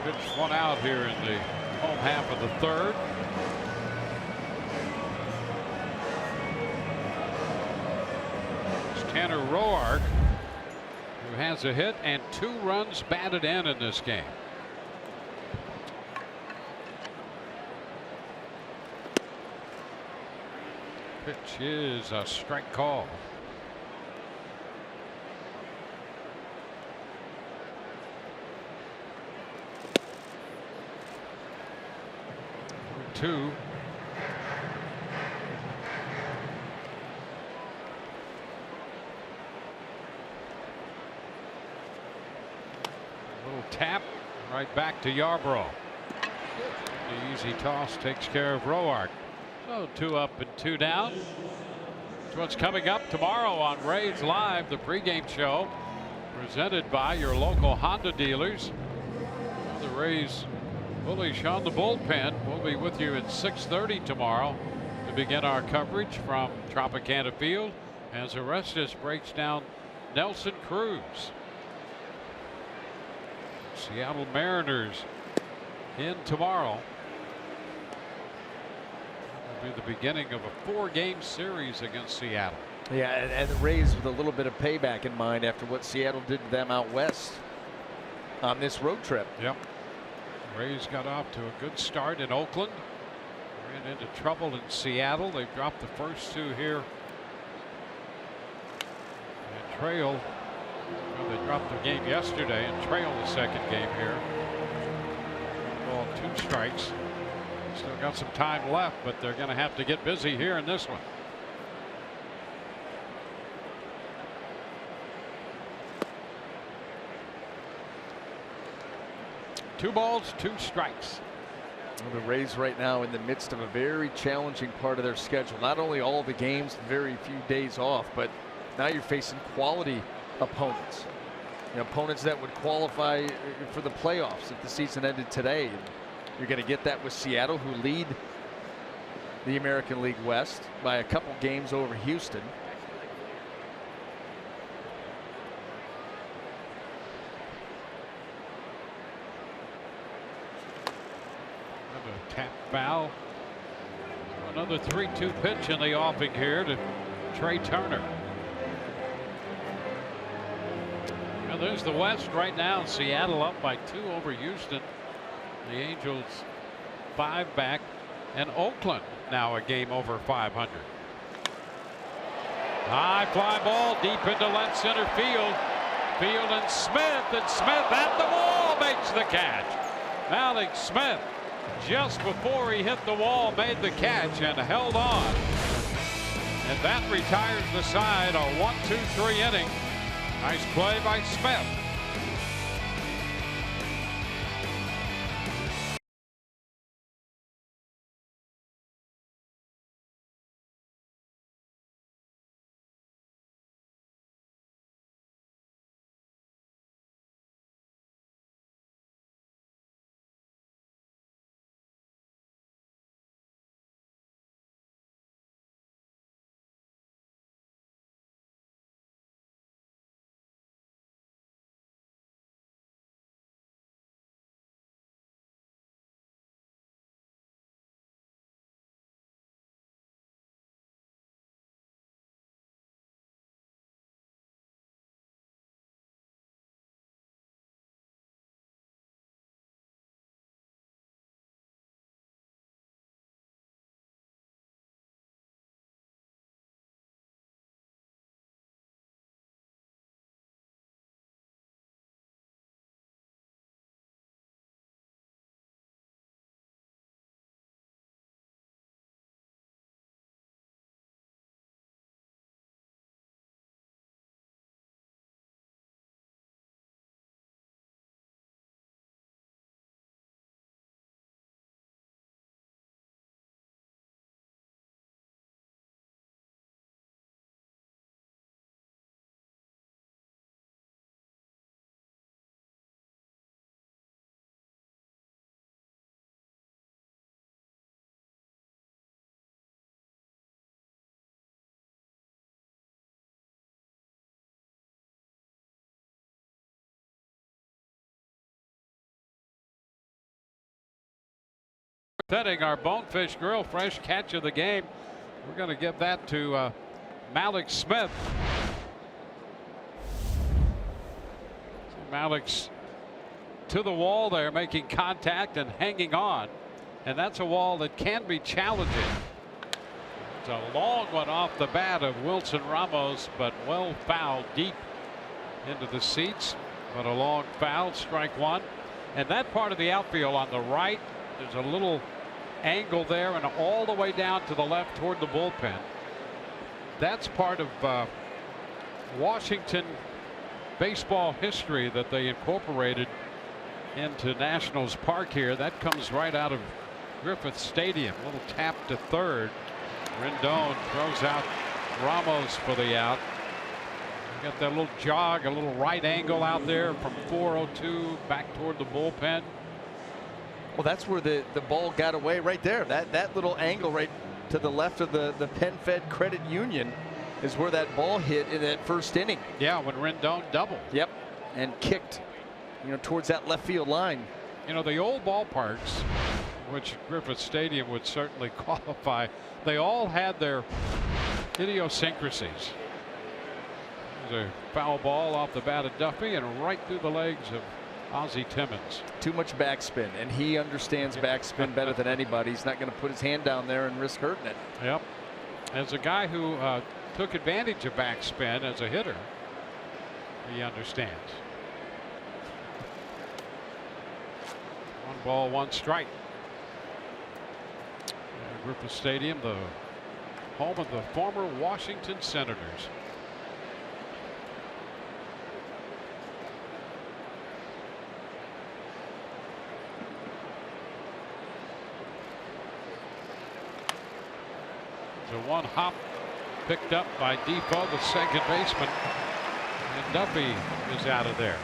Pitch one out here in the home half of the third. It's Tanner Roark, who has a hit and 2 runs batted in this game. Pitch is a strike call. Two. Little tap right back to Yarbrough. The easy toss takes care of Roark. So 2 up and 2 down. That's what's coming up tomorrow on Rays Live, the pregame show presented by your local Honda dealers. The Rays bullish on the bullpen. We'll be with you at 6:30 tomorrow to begin our coverage from Tropicana Field as Orestes breaks down Nelson Cruz. Seattle Mariners in tomorrow. It'll be the beginning of a 4-game series against Seattle. Yeah, and the Rays with a little bit of payback in mind after what Seattle did to them out west on this road trip. Yep. Rays got off to a good start in Oakland. Ran into trouble in Seattle. They've dropped the first 2 here. And trail. Well, they dropped the game yesterday and trail the second game here. Ball 2 strikes. Still got some time left, but they're going to have to get busy here in this one. Two balls, 2 strikes. Well, the Rays right now in the midst of a very challenging part of their schedule. Not only all the games, very few days off, but now you're facing quality opponents. Opponents that would qualify for the playoffs if the season ended today. And you're going to get that with Seattle, who lead the American League West by a couple games over Houston. Tap foul. Another 3-2 pitch in the offing here to Trey Turner. And there's the West right now. Seattle up by 2 over Houston. The Angels 5 back, and Oakland now a game over 500. High fly ball deep into left center field. Field and Smith at the wall makes the catch. Alex Smith, just before he hit the wall, made the catch and held on. And that retires the side. A 1-2-3 inning. Nice play by Smith. Setting our Bonefish Grill fresh catch of the game. We're going to give that to Alex Smith. Alex to the wall there, making contact and hanging on. And that's a wall that can be challenging. It's a long one off the bat of Wilson Ramos, but well fouled deep into the seats. But a long foul, strike 1. And that part of the outfield on the right, there's a little angle there and all the way down to the left toward the bullpen. That's part of Washington baseball history that they incorporated into Nationals Park here. That comes right out of Griffith Stadium. A little tap to third. Rendon throws out Ramos for the out. Got that little jog, a little right angle out there from 402 back toward the bullpen. Well, that's where the ball got away right there. That little angle right to the left of the PenFed Credit Union is where that ball hit in that first inning. Yeah, when Rendon doubled. Yep, and kicked, towards that left field line. The old ballparks, which Griffith Stadium would certainly qualify, they all had their idiosyncrasies. There's a foul ball off the bat of Duffy and right through the legs of Ozzie Timmons. Too much backspin, and he understands backspin better than anybody. He's not going to put his hand down there and risk hurting it. Yep. As a guy who took advantage of backspin as a hitter, he understands. 1 ball, 1 strike. Griffith Stadium, the home of the former Washington Senators. So 1 hop picked up by Defoe, the second baseman, and Duffy is out of there.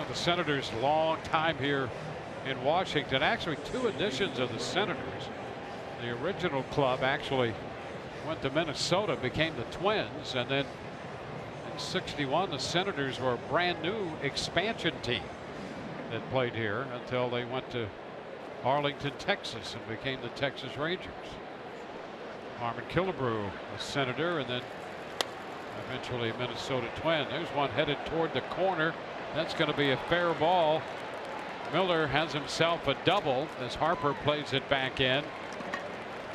The Senators' long time here in Washington. Actually, 2 editions of the Senators. The original club actually went to Minnesota, became the Twins, and then in '61 the Senators were a brand new expansion team that played here until they went to Arlington, Texas, and became the Texas Rangers. Harmon Killebrew, a Senator, and then eventually a Minnesota Twin. There's one headed toward the corner. That's going to be a fair ball. Miller has himself a double as Harper plays it back in.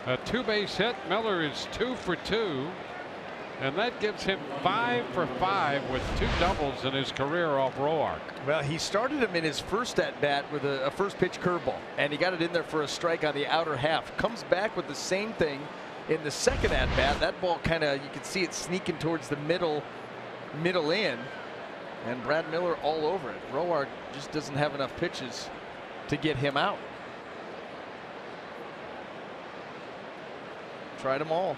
A 2-base hit. Miller is 2 for 2, and that gives him 5 for 5 with 2 doubles in his career off Roark. Well, he started him in his first at bat with a first pitch curveball, and he got it in there for a strike on the outer half. Comes back with the same thing in the second at bat. That ball kind of, you can see it sneaking towards the middle in, and Brad Miller all over it. Roark just doesn't have enough pitches to get him out. Tried them all.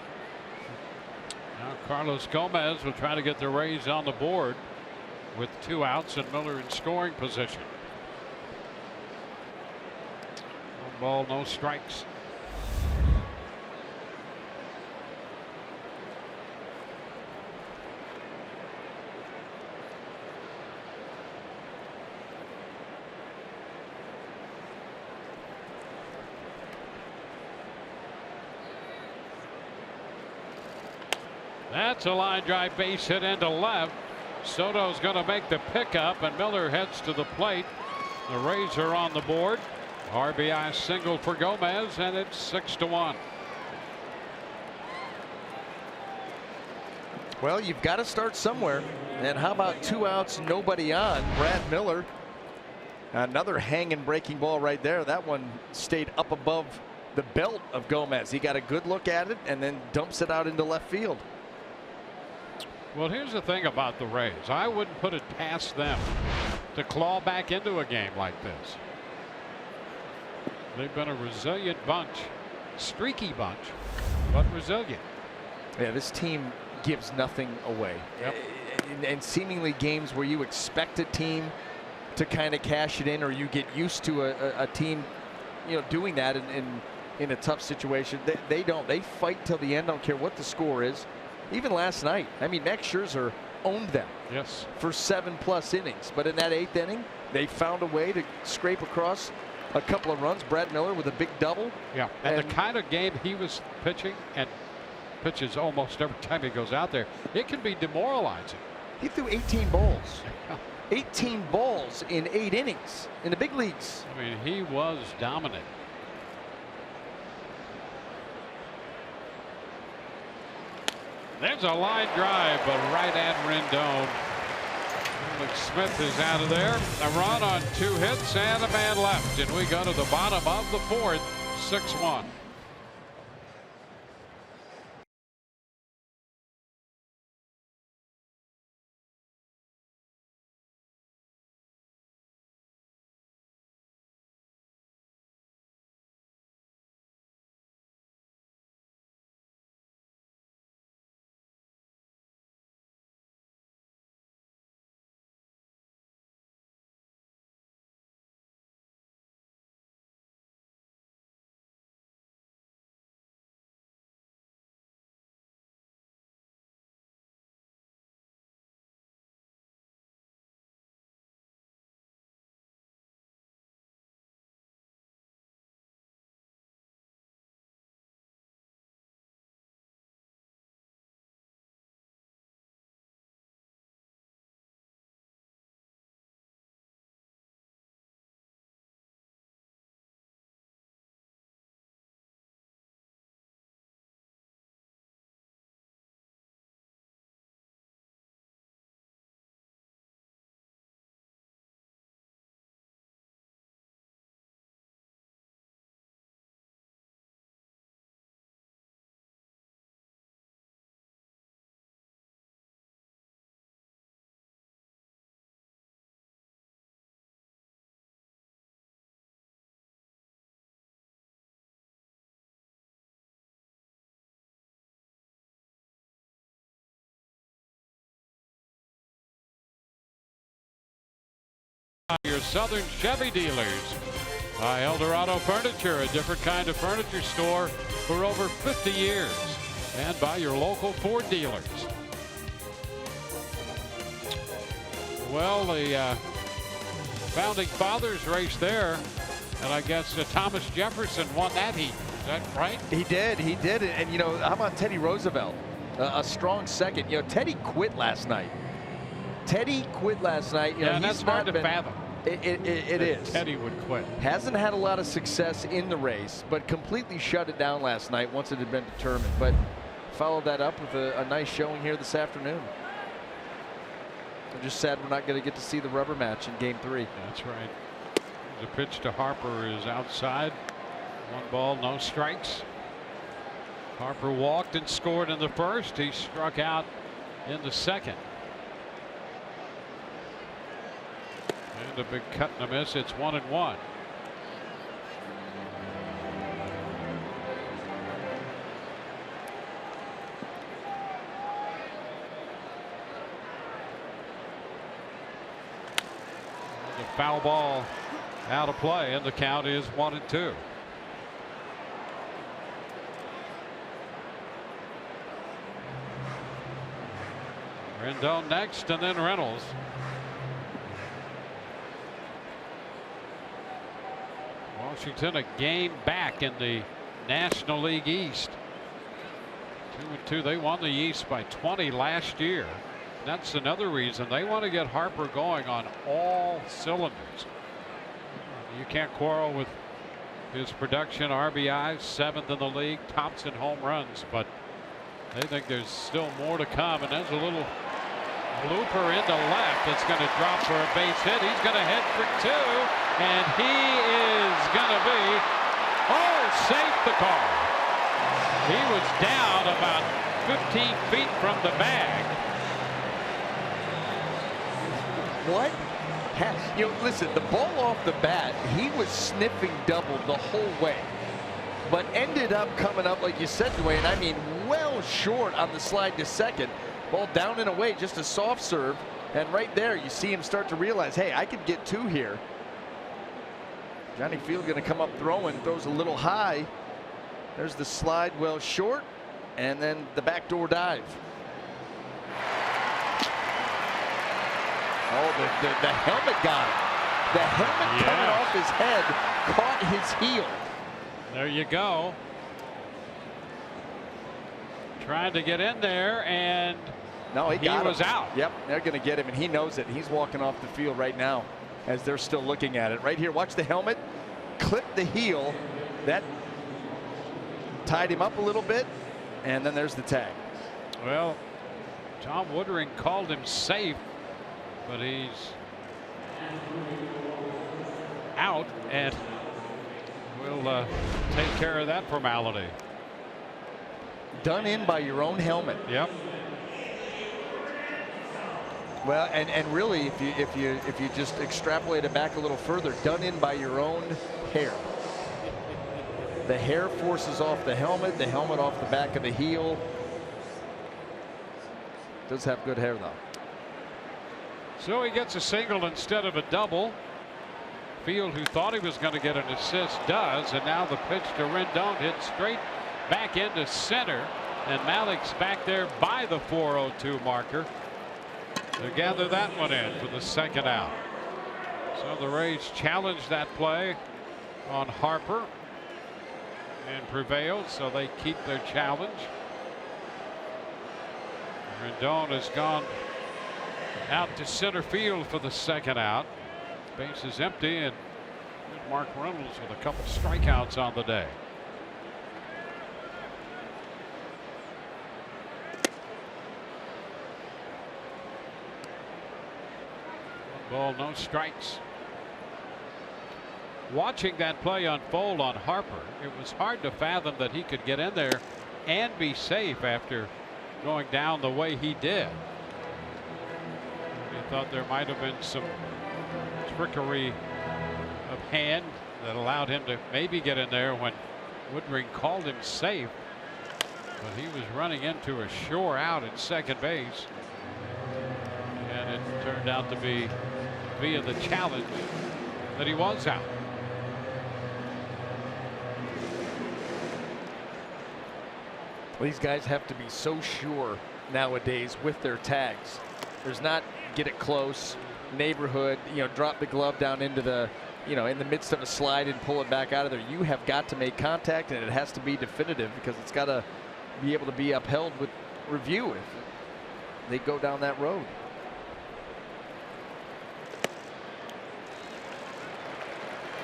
Now Carlos Gomez will try to get the Rays on the board with 2 outs and Miller in scoring position. 1 ball, no strikes. That's a line drive base hit into left. Soto's going to make the pickup, and Miller heads to the plate. The Rays are on the board. RBI single for Gomez, and it's 6-1. Well, you've got to start somewhere. And how about 2 outs, nobody on? Brad Miller. Another hanging breaking ball right there. That one stayed up above the belt of Gomez. He got a good look at it and then dumps it out into left field. Well, here's the thing about the Rays. I wouldn't put it past them to claw back into a game like this. They've been a resilient bunch, streaky bunch, but resilient. Yeah, this team gives nothing away. Yep. And seemingly games where you expect a team to kind of cash it in, or you get used to a team, doing that in a tough situation. They don't. They fight till the end. I don't care what the score is. Even last night, I mean, Max Scherzer owned them. Yes. For 7+ innings, but in that 8th inning, they found a way to scrape across a couple of runs. Brad Miller with a big double. Yeah, and the kind of game he was pitching, and pitches almost every time he goes out there, it can be demoralizing. He threw 18 balls. 18 balls in 8 innings in the big leagues. I mean, he was dominant. There's a line drive, but right at Rendon. Smith is out of there. A run on 2 hits and a man left, and we go to the bottom of the 4th, 6-1. your Southern Chevy dealers. By Eldorado Furniture, a different kind of furniture store for over 50 years. And by your local Ford dealers. Well, the Founding Fathers race there. And I guess Thomas Jefferson won that heat. Is that right? He did. And, you know, how about Teddy Roosevelt? A strong second. You know, Teddy quit last night. You know, and that's hard to fathom. It is. Teddy would quit. Hasn't had a lot of success in the race, but completely shut it down last night once it had been determined. But followed that up with a nice showing here this afternoon. I'm just sad we're not going to get to see the rubber match in Game 3. That's right. The pitch to Harper is outside. 1 ball, no strikes. Harper walked and scored in the first. He struck out in the second. And a big cut and a miss. It's 1-1. The foul ball out of play, and the count is 1-2. Rendon next, and then Reynolds. Washington a game back in the National League East. 2-2. They won the East by 20 last year. That's another reason they want to get Harper going on all cylinders. You can't quarrel with his production. RBIs, 7th in the league, tops in home runs, but they think there's still more to come. And there's a little blooper into left. It's going to drop for a base hit. He's going to head for 2, and he is going to be safe the call. He was down about 15 feet from the bag. What? You know, listen, the ball off the bat, he was sniffing double the whole way, but ended up coming up, like you said, Dwayne, I mean, well short on the slide to second. Ball down and away, just a soft serve, and right there you see him start to realize, hey, I could get 2 here. Johnny Field going to come up throwing, throws a little high. There's the slide well short, and then the backdoor dive. Oh, the helmet got him. The helmet coming off his head caught his heel. There you go. Trying to get in there, and no, he was out. Yep, they're going to get him, and he knows it. He's walking off the field right now as they're still looking at it. Right here, watch the helmet clip the heel. That tied him up a little bit, and then there's the tag. Well, Tom Woodring called him safe, but he's out, and we'll take care of that formality. Done in by your own helmet. Yep. Well, and really, if you just extrapolate it back a little further, done in by your own hair. The hair forces off the helmet off the back of the heel. Does have good hair though. So he gets a single instead of a double. Field, who thought he was going to get an assist, does, and now the pitch to Rendon hits straight back into center, and Malik's back there by the 4:02 marker to gather that one in for the second out. So the Rays challenged that play on Harper and prevailed, so they keep their challenge. Rendon has gone out to center field for the second out. Base is empty, and Mark Reynolds with a couple strikeouts on the day. Ball, no strikes. Watching that play unfold on Harper, it was hard to fathom that he could get in there and be safe after going down the way he did. We thought there might have been some trickery of hand that allowed him to maybe get in there when Woodring called him safe, but he was running into a sure out at second base, and it turned out to be via the challenge that he was out. These guys have to be so sure nowadays with their tags. There's not get it close, neighborhood, drop the glove down into the, in the midst of a slide and pull it back out of there. You have got to make contact, and it has to be definitive because it's got to be able to be upheld with review if they go down that road.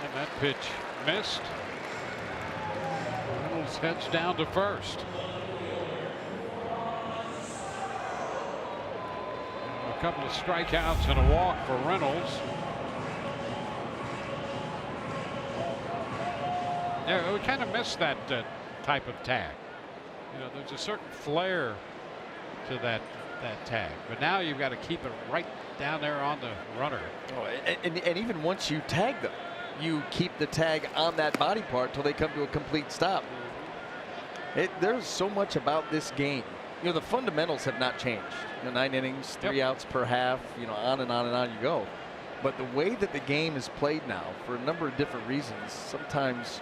And that pitch missed. Reynolds heads down to first. A couple of strikeouts and a walk for Reynolds. Yeah, we kind of missed that type of tag. There's a certain flair to that tag, but now you've got to keep it right down there on the runner. Oh, and even once you tag them, you keep the tag on that body part till they come to a complete stop. There's so much about this game. The fundamentals have not changed. 9 innings, 3 outs per half, on and on and on you go. But the way that the game is played now, for a number of different reasons, sometimes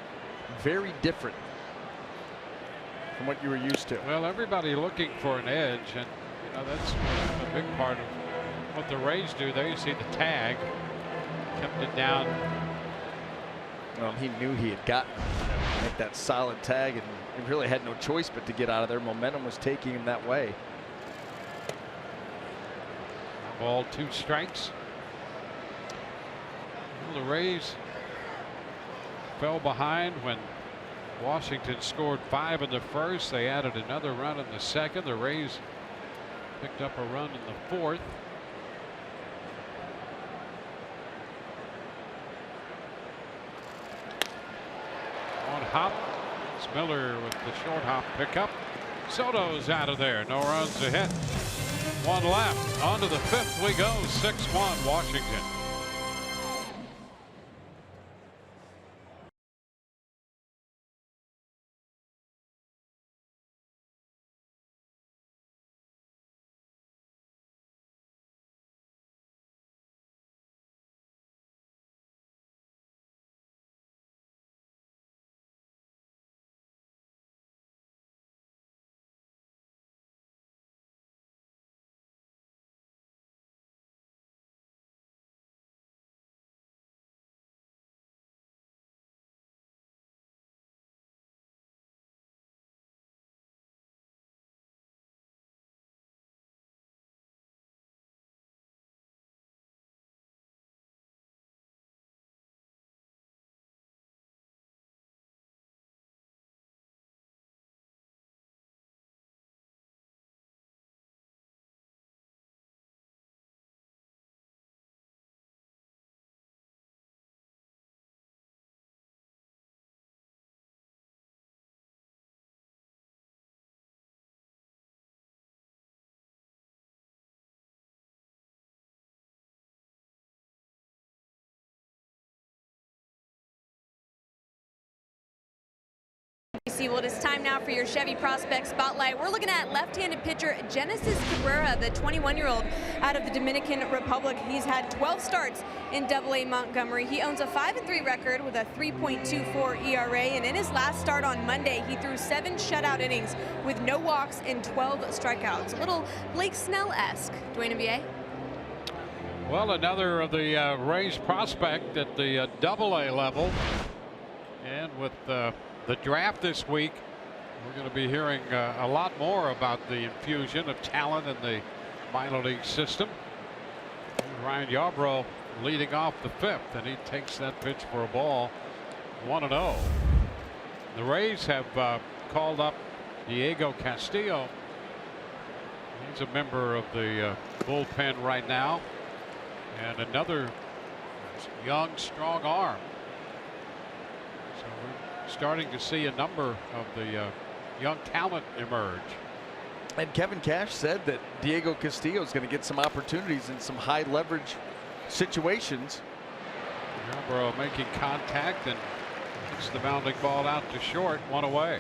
very different from what you were used to. Well, everybody looking for an edge, and that's a big part of what the Rays do. There you see the tag, kept it down. Well, he knew he had gotten make that solid tag, and he really had no choice but to get out of there. Momentum was taking him that way. Ball, 2 strikes. Well, the Rays fell behind when Washington scored 5 in the first. They added another run in the second. The Rays picked up a run in the fourth. On hop, it's Miller with the short hop pickup. Soto's out of there. No runs to hit. 1 left. On to the 5th we go. 6-1 Washington. Well, it is time now for your Chevy Prospect Spotlight. We're looking at left-handed pitcher Genesis Cabrera, the 21-year-old out of the Dominican Republic. He's had 12 starts in AA Montgomery. He owns a 5-3 record with a 3.24 ERA, and in his last start on Monday, he threw 7 shutout innings with no walks and 12 strikeouts. A little Blake Snell-esque. Dwayne NBA. Well, another of the Rays prospect at the AA level, and with the draft this week, we're going to be hearing a lot more about the infusion of talent in the minor league system. Ryan Yarbrough leading off the 5th, and he takes that pitch for a ball. 1-0. The Rays have called up Diego Castillo. He's a member of the bullpen right now, and another young, strong arm. So we're starting to see a number of the young talent emerge. And Kevin Cash said that Diego Castillo is going to get some opportunities in some high leverage situations. Yarbrough making contact and hits the bounding ball out to short. 1 away.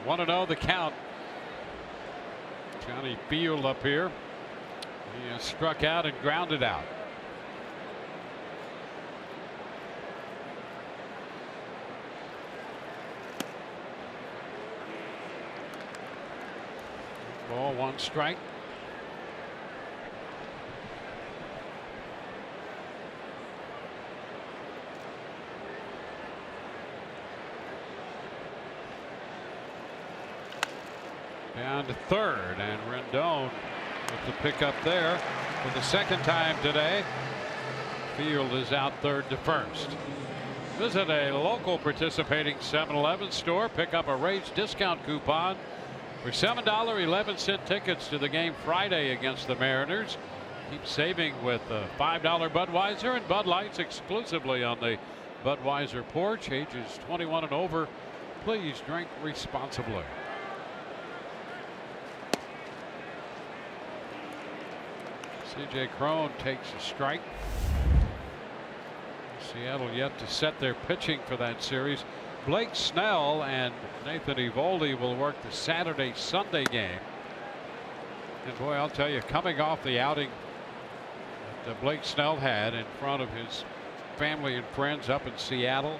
1-0 the count. Johnny Field up here. He struck out and grounded out. Ball, 1 strike. Down to third, and Rendon with the pickup there for the second time today. Field is out third to first. Visit a local participating 7-Eleven store. Pick up a Rays discount coupon for $7.11 tickets to the game Friday against the Mariners. Keep saving with $5 Budweiser and Bud Lights exclusively on the Budweiser porch. Ages 21 and over. Please drink responsibly. C.J. Cron takes a strike. Seattle yet to set their pitching for that series. Blake Snell and Nathan Eovaldi will work the Saturday-Sunday game. And boy, I'll tell you, coming off the outing that Blake Snell had in front of his family and friends up in Seattle,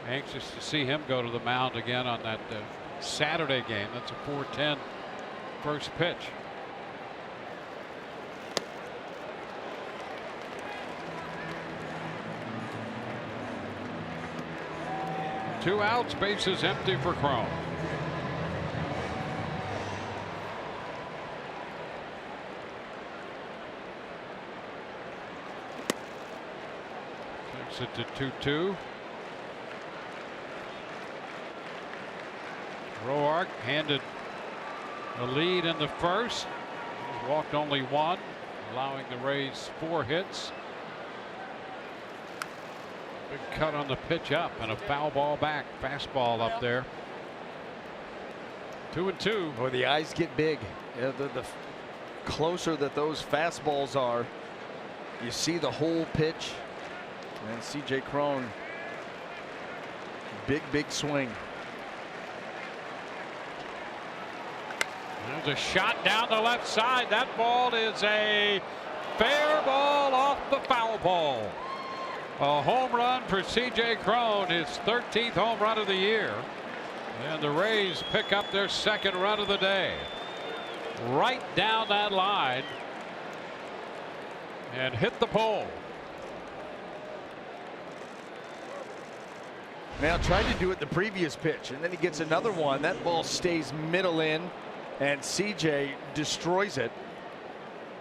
anxious to see him go to the mound again on that Saturday game. That's a 4:10 first pitch. Two outs, bases empty for Cron. Takes it to 2-2. Roark handed a lead in the first. He's walked only 1, allowing the Rays 4 hits. Big cut on the pitch up and a foul ball back. Fastball up there. 2-2. Boy, the eyes get big. Yeah, the closer that those fastballs are, you see the whole pitch. And C.J. Cron, big swing. There's a shot down the left side. That ball is a fair ball off the foul ball. A home run for C.J. Cron, his 13th home run of the year. And the Rays pick up their second run of the day. Right down that line and hit the pole. Now tried to do it the previous pitch, and then he gets another one. That ball stays middle in, and C.J. destroys it.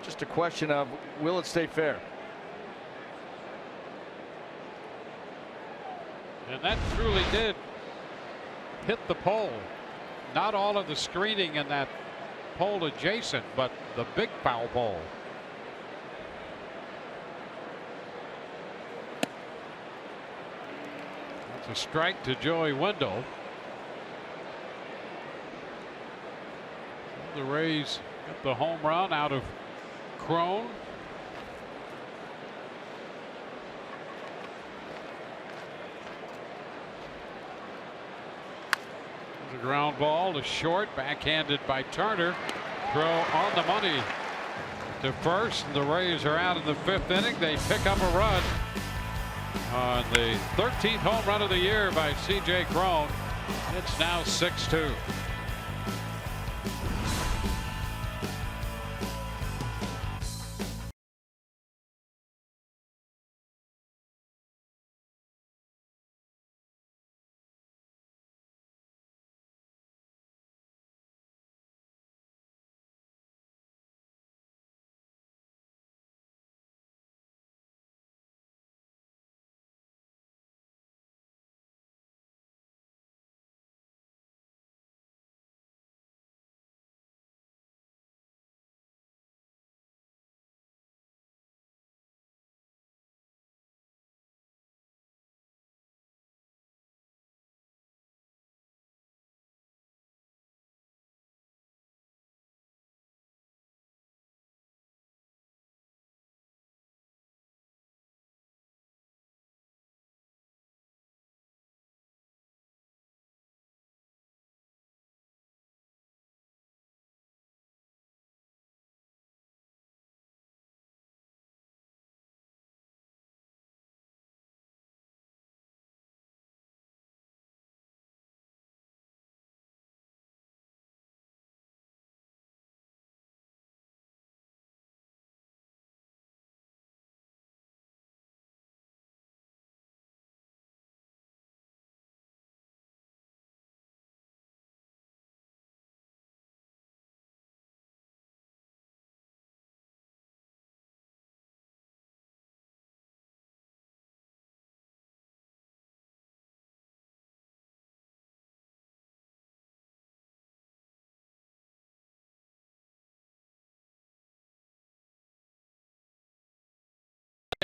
Just a question of, will it stay fair? And that truly did hit the pole. Not all of the screening in that pole adjacent, but the big foul pole. That's a strike to Joey Wendell. The Rays get the home run out of Cron. The ground ball to short, backhanded by Turner. Throw on the money to first. The Rays are out in the 5th inning. They pick up a run on the 13th home run of the year by C.J. Cron. It's now 6-2.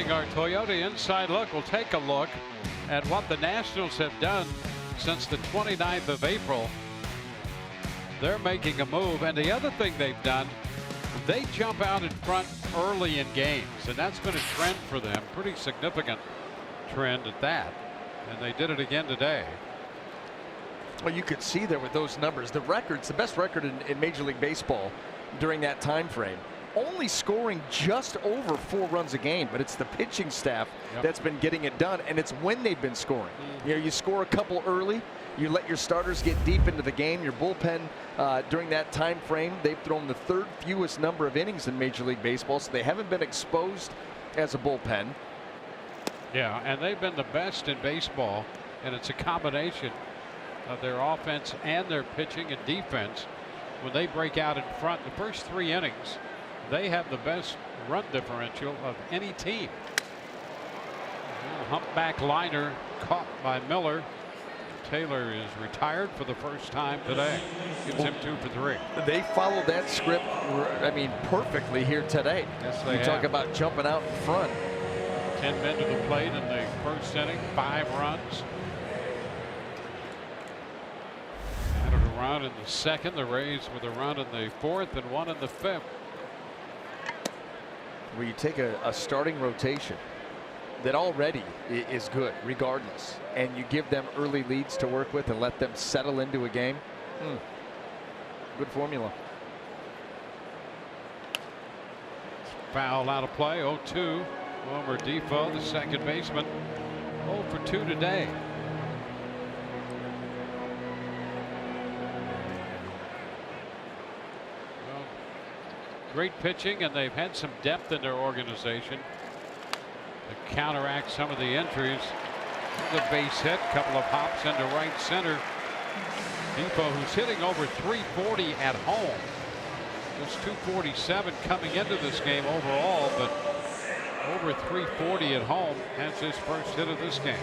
Our Toyota Inside Look will take a look at what the Nationals have done since the 29th of April. They're making a move, and the other thing they've done, they jump out in front early in games, and that's been a trend for them, pretty significant trend at that, and they did it again today. Well, you could see there with those numbers, the records, the best record in Major League Baseball during that time frame. Only scoring just over 4 runs a game, but it's the pitching staff that's been getting it done, and it's when they've been scoring. You know, you score a couple early, you let your starters get deep into the game. Your bullpen during that time frame, they've thrown the 3rd fewest number of innings in Major League Baseball, so they haven't been exposed as a bullpen. Yeah, and they've been the best in baseball, and it's a combination of their offense and their pitching and defense. When they break out in front, the first 3 innings, they have the best run differential of any team. Humpback liner caught by Miller. Taylor is retired for the first time today. Gives him 2 for 3. They followed that script, I mean, perfectly here today. Yes, they You talk about jumping out in front. 10 men to the plate in the first inning, 5 runs. Added a run in the second. The Rays with a run in the 4th and 1 in the 5th. Where you take a starting rotation that already is good regardless, and you give them early leads to work with and let them settle into a game. Good formula. Foul out of play. 0-2. Wilmer Defoe, the second baseman, 0 for 2 today. Well, great pitching, and they've had some depth in their organization to counteract some of the injuries. The base hit, couple of hops into right center. Defoe, who's hitting over 340 at home, just 247 coming into this game overall, but over 340 at home, has his first hit of this game.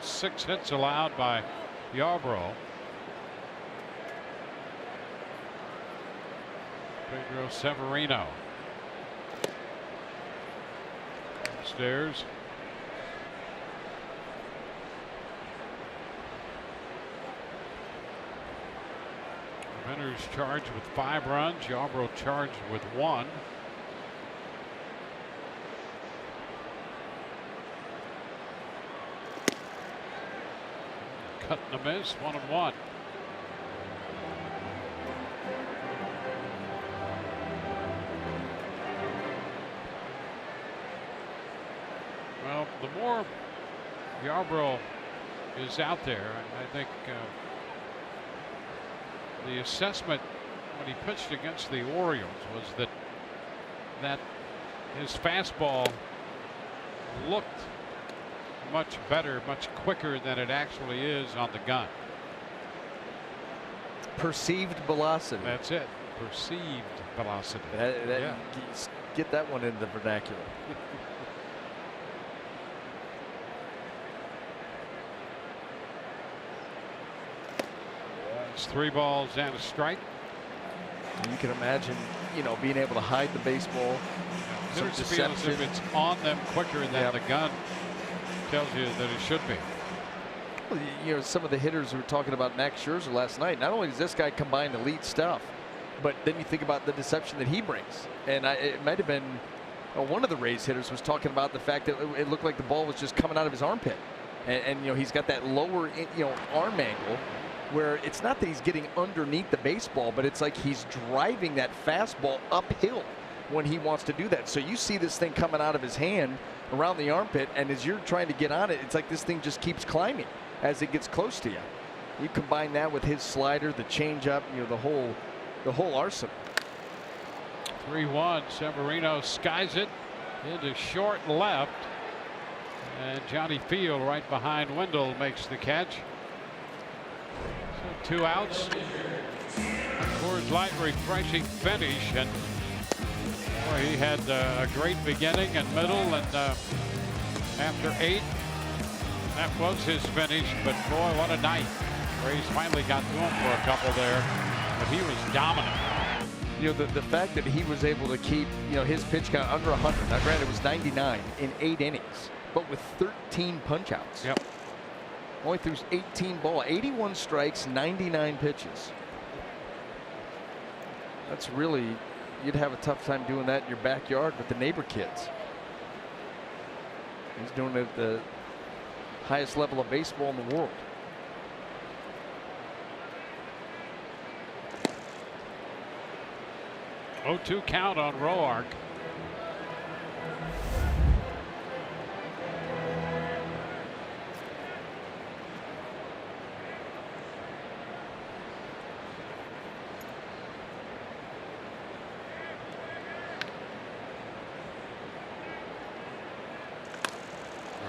Six hits allowed by Yarbrough. Pedro Severino. Upstairs. Venner's charged with 5 runs. Yarbrough charged with 1. Cut and a miss, 1-1. Well, the more Yarbrough is out there, I think the assessment when he pitched against the Orioles was that his fastball looked much better, much quicker than it actually is on the gun. Perceived velocity. That's it. Perceived velocity. Yeah. Get that one into the vernacular. It's 3 balls and a strike. You can imagine, you know, being able to hide the baseball. Some Hitters feel as if it's on them quicker than the gun tells you that it should be. Well, you know, some of the hitters who were talking about Max Scherzer last night, not only does this guy combine elite stuff, but then you think about the deception that he brings. And it might have been one of the Rays hitters was talking about the fact that it looked like the ball was just coming out of his armpit. And you know, he's got that lower, you know, arm angle where it's not that he's getting underneath the baseball, but it's like he's driving that fastball uphill when he wants to do that. So you see this thing coming out of his hand around the armpit, and as you're trying to get on it, it's like this thing just keeps climbing as it gets close to you. You combine that with his slider, the changeup, you know, the whole arsenal. 3-1. Severino skies it into short left, and Johnny Field right behind Wendell makes the catch. So 2 outs. Coors Light refreshing finish, and Boy, he had a great beginning and middle, and after 8, that was his finish. But boy, what a night. Rays finally got to him for a couple there, but he was dominant. You know, the fact that he was able to keep, you know, his pitch count under 100. Now, granted, it was 99 in 8 innings, but with 13 punch-outs. Yep. Only threw 18 balls, 81 strikes, 99 pitches. That's really, you'd have a tough time doing that in your backyard with the neighbor kids. He's doing it at the highest level of baseball in the world. Oh, 2 count on Roark.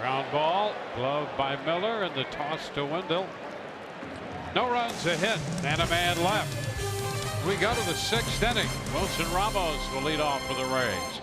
Ground ball, gloved by Miller, and the toss to Wendell. No runs, a hit, and a man left. We go to the 6th inning. Wilson Ramos will lead off for the Rays.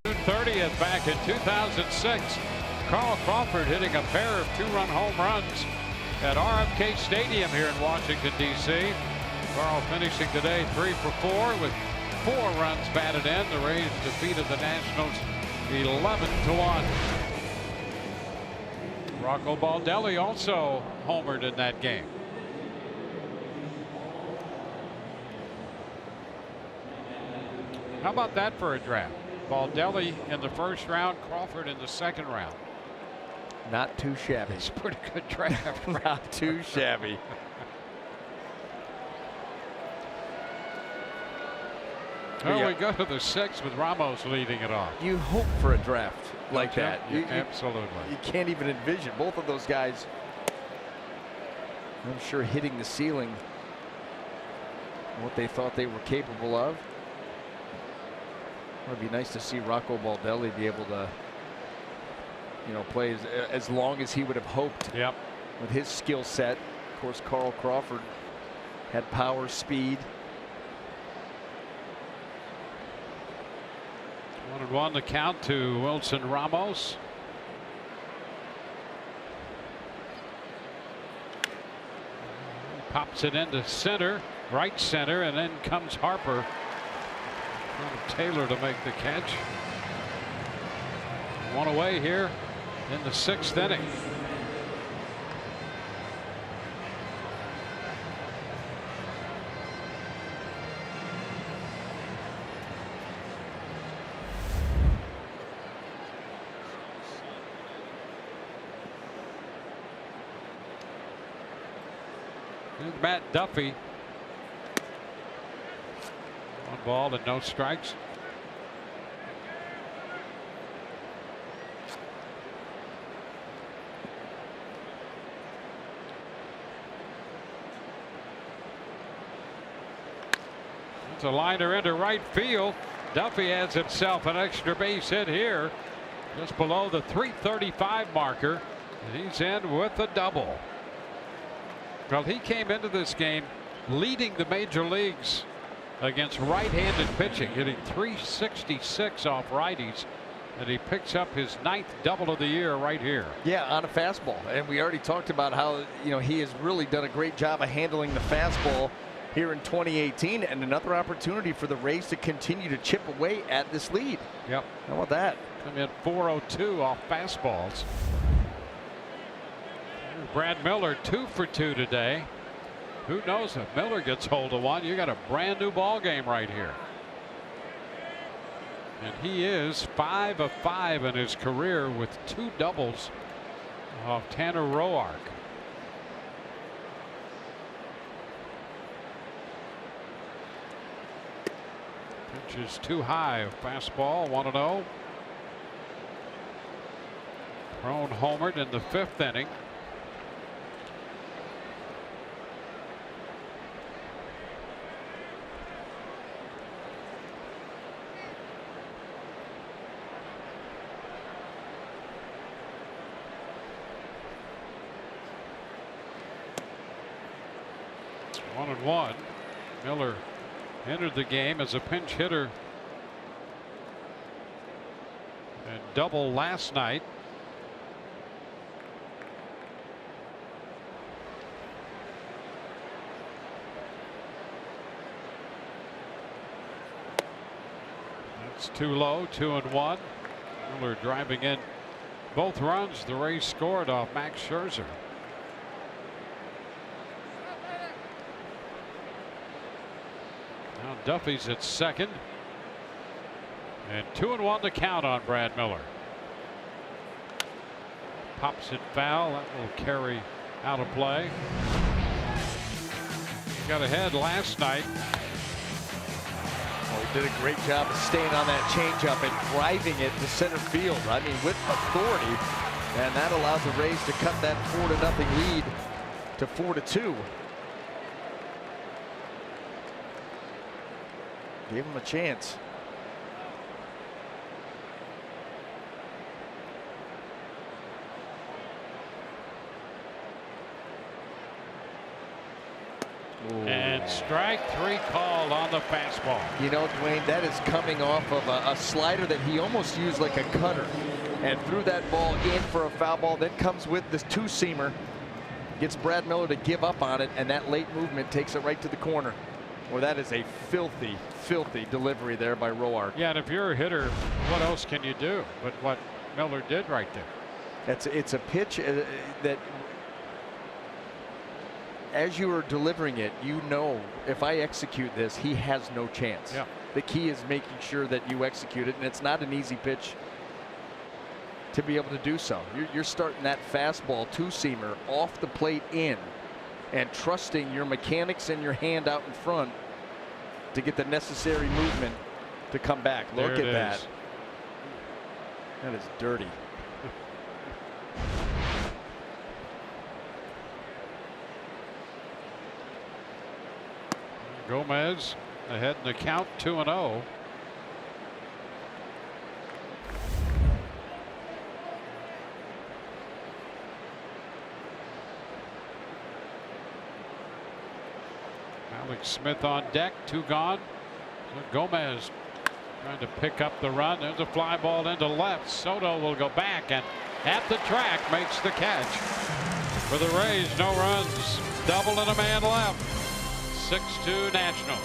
June 30th back in 2006. Carl Crawford hitting a pair of 2-run home runs at RFK Stadium here in Washington, D.C. Carl finishing today 3 for 4 with 4 runs batted in. The Rays defeated the Nationals 11-1. Rocco Baldelli also homered in that game. How about that for a draft? Baldelli in the 1st round, Crawford in the 2nd round. Not too shabby. It's a pretty good draft. Not too shabby. Well, we go to the 6th with Ramos leading it off. You hope for a draft like that. Absolutely. You can't even envision both of those guys, I'm sure, hitting the ceiling, what they thought they were capable of. It would be nice to see Rocco Baldelli be able to, you know, play as long as he would have hoped. Yep. With his skill set. Of course, Carl Crawford had power, speed. 1-1 the count to Wilson Ramos. Pops it into center, right center, and then comes Harper. Taylor to make the catch. 1 away here in the 6th inning. Here's Matt Duffy. 1 ball and no strikes. a liner into right field. Duffy adds himself an extra base hit here, just below the 335 marker, and he's in with a double. Well, he came into this game leading the major leagues against right-handed pitching, hitting 366 off righties, and he picks up his 9th double of the year right here. Yeah, on a fastball. And we already talked about how, he has really done a great job of handling the fastball here in 2018, and another opportunity for the Rays to continue to chip away at this lead. Yep. How about that? Come in 402 off fastballs. Brad Miller 2 for 2 today. Who knows if Miller gets hold of one, you got a brand new ball game right here. And he is 5 of 5 in his career with 2 doubles off Tanner Roark. Pitch is too high. Fastball 1-0. Crone homered in the 5th inning. One and one. Miller entered the game as a pinch hitter and double last night. That's too low. 2-1. Miller driving in both runs the Rays scored off Max Scherzer. Now Duffy's at second. And 2-1 to count on Brad Miller. Pops it foul. That will carry out of play. He got ahead last night. Well, he did a great job of staying on that changeup and driving it to center field. I mean, with authority. And that allowed the Rays to cut that 4-0 lead to 4-2. Gave him a chance. And strike 3 called on the fastball. You know, Dwayne, that is coming off of a slider that he almost used like a cutter and threw that ball in for a foul ball. Then comes with this 2-seamer, gets Brad Miller to give up on it, and that late movement takes it right to the corner. Well, that is a filthy, filthy delivery there by Roark. Yeah, and if you're a hitter, what else can you do but what Miller did right there? It's a pitch that, as you are delivering it, you know, if I execute this, he has no chance. Yeah. The key is making sure that you execute it, and it's not an easy pitch to be able to do so. You're starting that fastball 2-seamer off the plate in, and trusting your mechanics and your hand out in front to get the necessary movement to come back. Look at that. That is dirty. Gomez ahead in the count, 2-0. Alex Smith on deck, 2 gone. So Gomez trying to pick up the run. There's a fly ball into left. Soto will go back and at the track makes the catch. For the Rays, no runs. Double and a man left. 6-2 Nationals.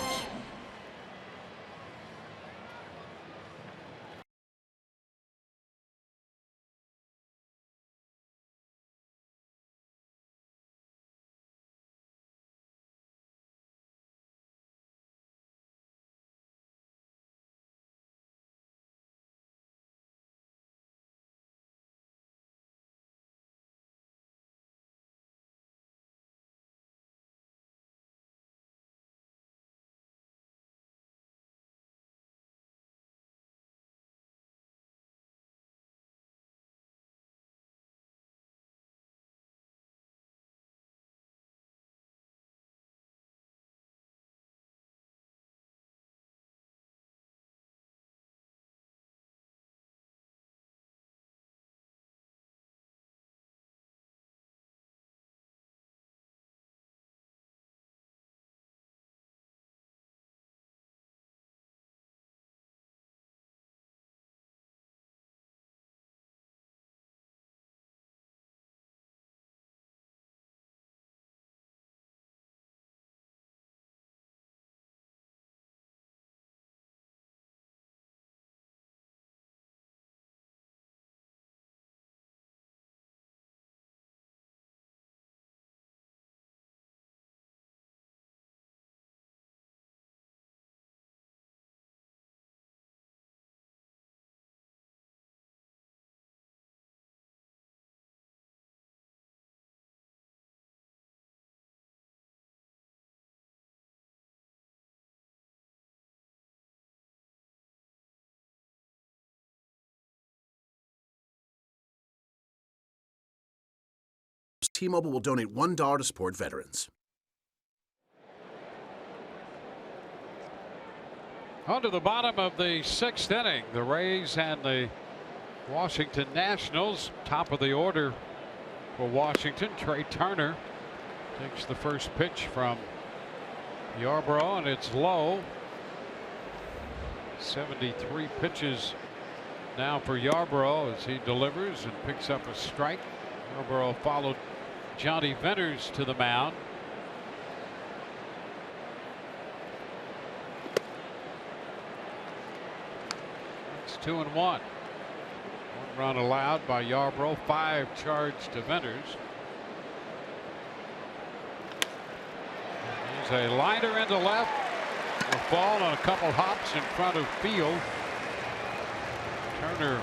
T-Mobile will donate $1 to support veterans. On to the bottom of the 6th inning. The Rays and the Washington Nationals. Top of the order for Washington. Trey Turner takes the first pitch from Yarbrough, and it's low. 73 pitches now for Yarbrough as he delivers and picks up a strike. Yarbrough followed Johnny Venters to the mound. It's 2-1. One run allowed by Yarbrough, 5 charged to Venters. There's a liner into left. Will fall on a couple hops in front of field. Turner,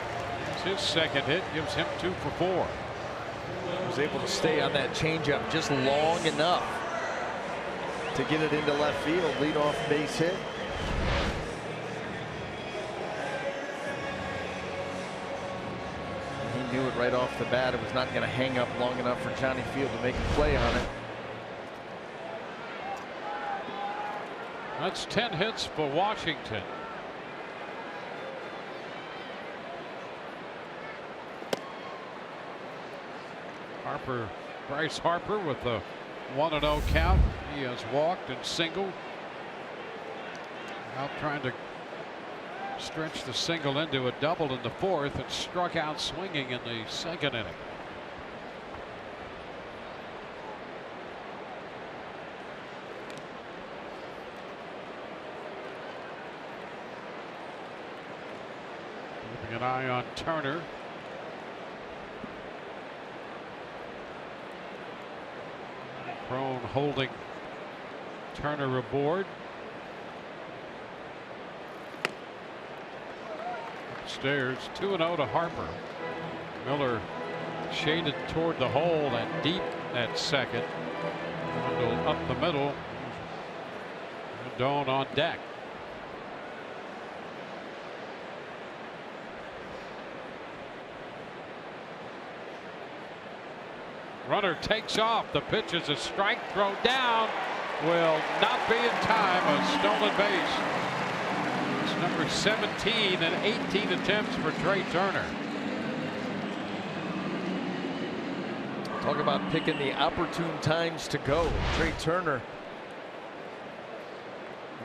his second hit, gives him 2 for 4. He was able to stay on that changeup just long enough to get it into left field. Leadoff base hit. He knew it right off the bat. It was not going to hang up long enough for Johnny Field to make a play on it. That's 10 hits for Washington. Bryce Harper with a 1-0 count. He has walked and singled. Out trying to stretch the single into a double in the 4th and struck out swinging in the 2nd inning. Keeping an eye on Turner. Crone holding Turner aboard. Upstairs, 2-0 to Harper. Miller shaded toward the hole and deep at second. Wendell up the middle. Rendon on deck. Runner takes off. The pitch is a strike. Throw down. Will not be in time. A stolen base. It's number 17 and 18 attempts for Trey Turner. Talk about picking the opportune times to go. Trey Turner.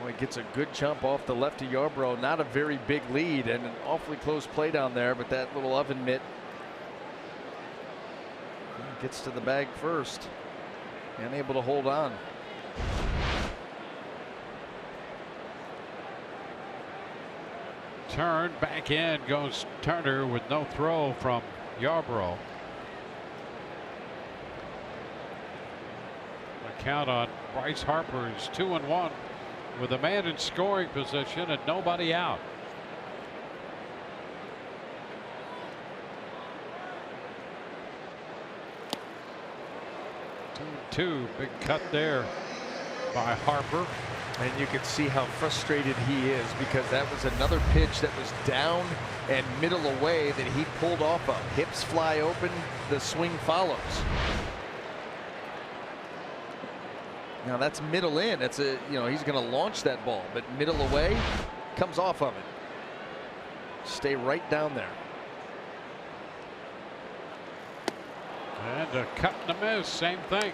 Boy, gets a good jump off the lefty Yarbrough. Not a very big lead and an awfully close play down there, but that little oven mitt gets to the bag first and able to hold on. Turn back in goes Turner with no throw from Yarbrough. The count on Bryce Harper is 2-1 with a man in scoring position and nobody out. 2-2, big cut there by Harper. And you can see how frustrated he is because that was another pitch that was down and middle away that he pulled off of. Hips fly open, the swing follows. Now that's middle in. That's a, you know, he's going to launch that ball, but middle away comes off of it. Stay right down there. And a cut and a miss, same thing.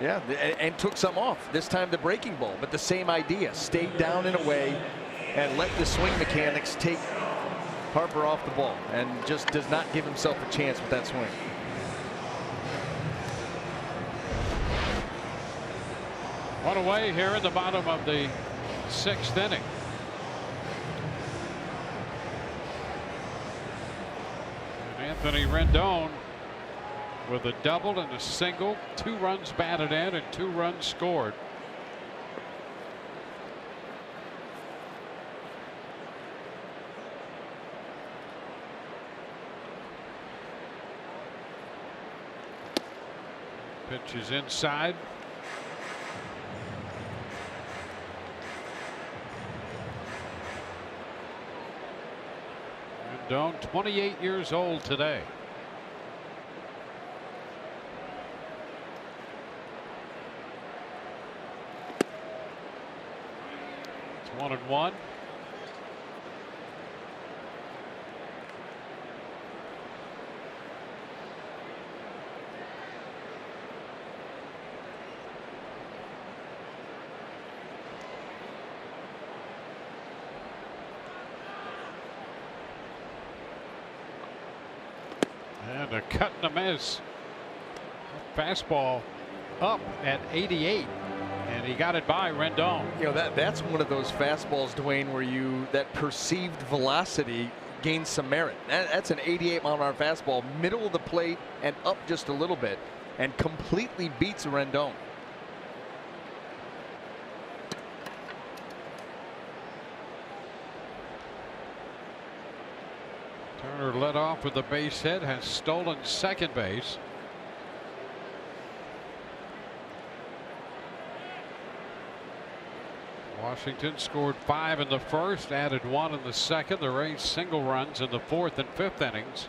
Yeah, and took some off. This time the breaking ball, but the same idea. Stayed down and away and let the swing mechanics take Harper off the ball and just does not give himself a chance with that swing. One away here in the bottom of the 6th inning. And Anthony Rendon with a double and a single, 2 runs batted in and 2 runs scored. Pitch is inside. Rendon, 28 years old today. 1-1. And a cut and a miss. Fastball up at 88, and he got it by Rendon. You know, that's one of those fastballs, Dwayne, where that perceived velocity gains some merit. That's an 88-mile-an-hour fastball, middle of the plate and up just a little bit, and completely beats Rendon. Turner led off with the base hit, has stolen second base. Washington scored 5 in the first, added 1 in the second. The Rays single runs in the 4th and 5th innings.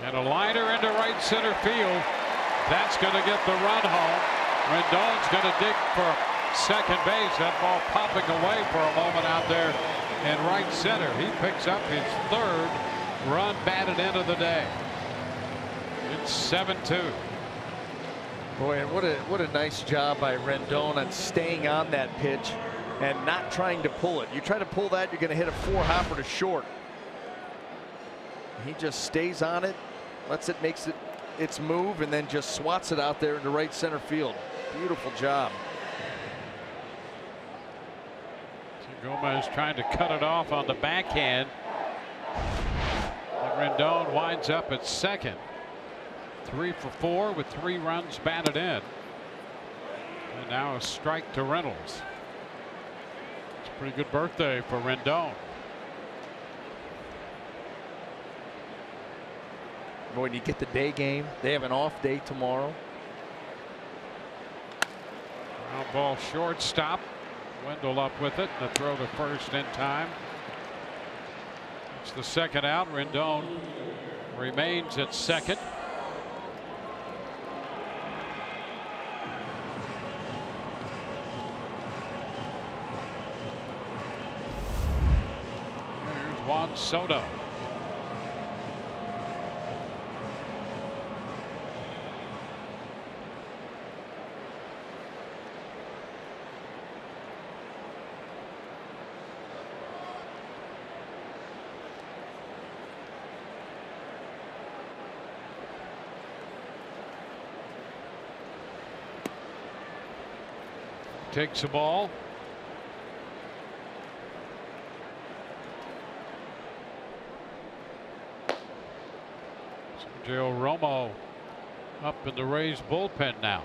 And a liner into right center field. That's going to get the run home. Rendon's going to dig for second base. That ball popping away for a moment out there in right center. He picks up his 3rd run batted in of the day. It's 7-2. Boy, and what a nice job by Rendon on staying on that pitch and not trying to pull it. You try to pull that, you're going to hit a 4-hopper to short. He just stays on it, lets it makes its move, and then just swats it out there into right center field. Beautiful job. Gomez trying to cut it off on the backhand. And Rendon winds up at second. 3 for 4 with 3 runs batted in. And now a strike to Reynolds. It's a pretty good birthday for Rendon. Boy, do you get the day game? They have an off day tomorrow. Ground ball shortstop. Wendell up with it. The throw to first in time. It's the second out. Rendon remains at second. Here's Juan Soto. Takes the ball. Sergio Romo up in the Rays bullpen now.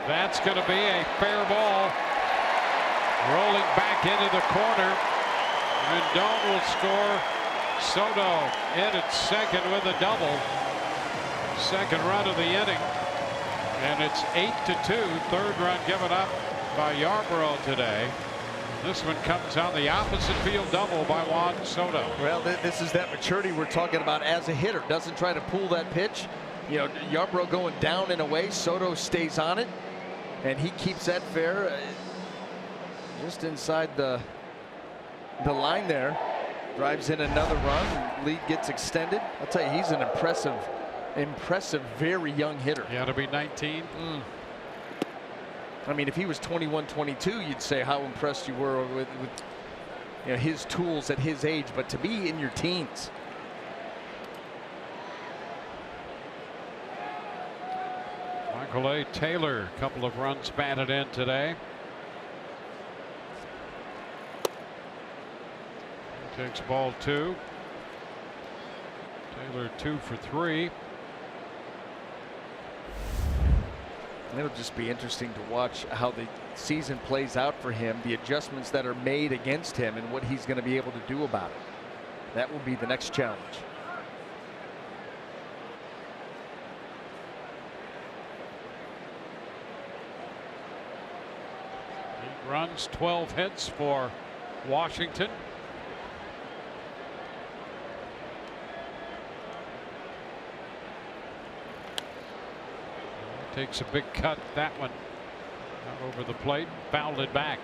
That's going to be a fair ball. Rolling back into the corner. Rendon will score. Soto in at second with a double. Second run of the inning, and it's 8-2. 3rd run given up by Yarbrough today. This one comes on the opposite field double by Juan Soto. Well, this is that maturity we're talking about as a hitter. Doesn't try to pull that pitch. You know, Yarbrough going down and away. Soto stays on it, and he keeps that fair, just inside the line there. Drives in another run. Lead gets extended. I'll tell you, he's an impressive, very young hitter. Yeah, to be 19. I mean, if he was 21, 22, you'd say how impressed you were with you know, his tools at his age. But to be in your teens. Michael A. Taylor, a couple of runs batted in today. He takes ball 2. Taylor 2 for 3. It'll just be interesting to watch how the season plays out for him, the adjustments that are made against him, and what he's going to be able to do about it. That will be the next challenge. 8 runs, 12 hits for Washington. takes a big cut. That one out over the plate, fouled it back.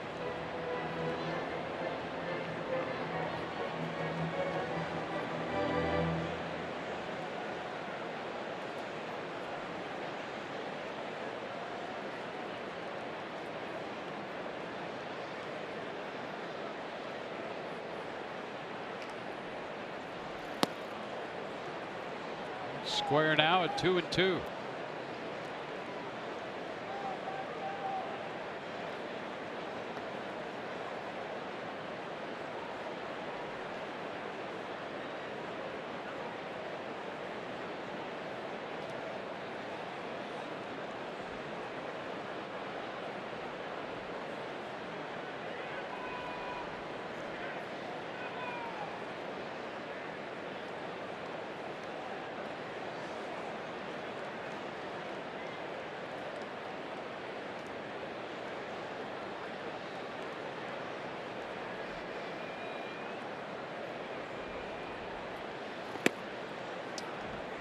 Square now at 2-2.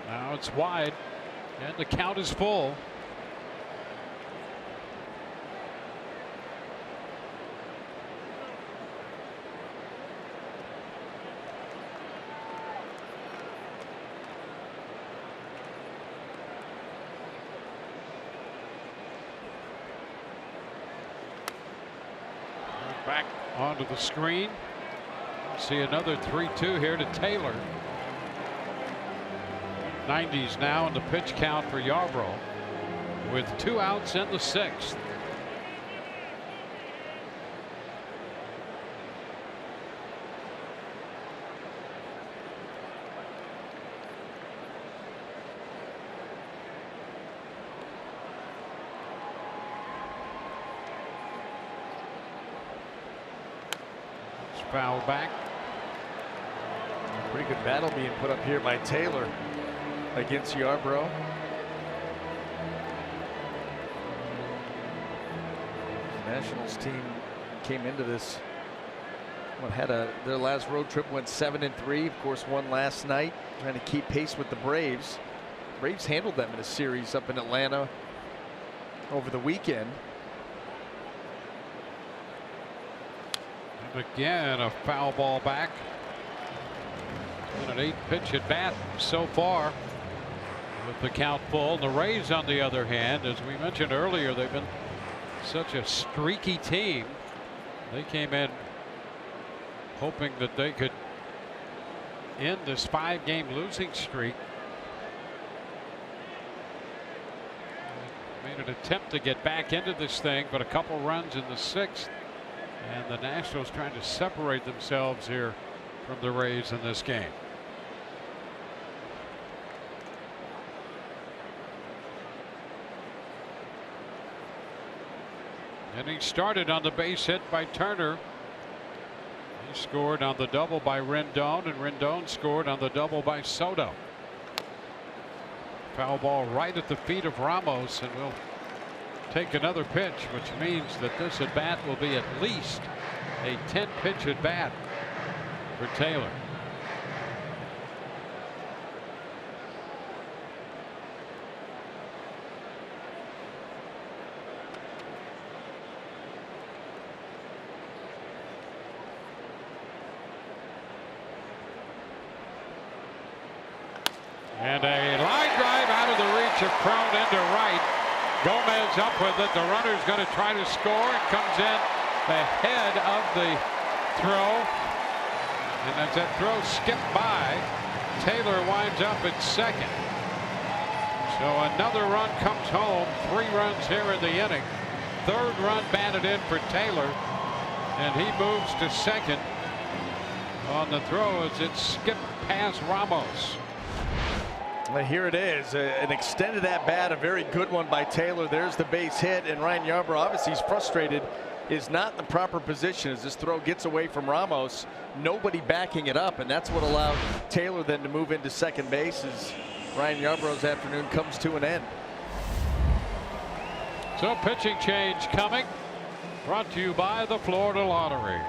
Now it's wide, and the count is full. Back onto the screen. See another 3-2 here to Taylor. 90s now in the pitch count for Yarbrough with 2 outs in the 6th. It's foul back. Pretty good battle being put up here by Taylor against Yarbrough. The Nationals team came into this, their last road trip went 7-3. Of course, won last night, trying to keep pace with the Braves. Braves handled them in a series up in Atlanta over the weekend. And again, a foul ball back. It's been an 8-pitch at bat so far, with the count full. The Rays, on the other hand, as we mentioned earlier, they've been such a streaky team. They came in hoping that they could end this 5-game losing streak. Made an attempt to get back into this thing, but a couple runs in the 6th, and the Nationals trying to separate themselves here from the Rays in this game. And he started on the base hit by Turner. He scored on the double by Rendon, and Rendon scored on the double by Soto. Foul ball right at the feet of Ramos, and we'll take another pitch, which means that this at bat will be at least a 10-pitch at bat for Taylor. And a line drive out of the reach of Crone into right. Gomez up with it. The runner's going to try to score. It comes in ahead of the throw. And as that throw skipped by, Taylor winds up at second. So another run comes home. 3 runs here in the inning. 3rd run batted in for Taylor. And he moves to second on the throw as it skipped past Ramos. Well, here it is, an extended at bat, a very good one by Taylor. There's the base hit, and Ryan Yarbrough, obviously he's frustrated, is not in the proper position as this throw gets away from Ramos. Nobody backing it up, and that's what allowed Taylor then to move into second base as Ryan Yarbrough's afternoon comes to an end. So pitching change coming, brought to you by the Florida Lottery.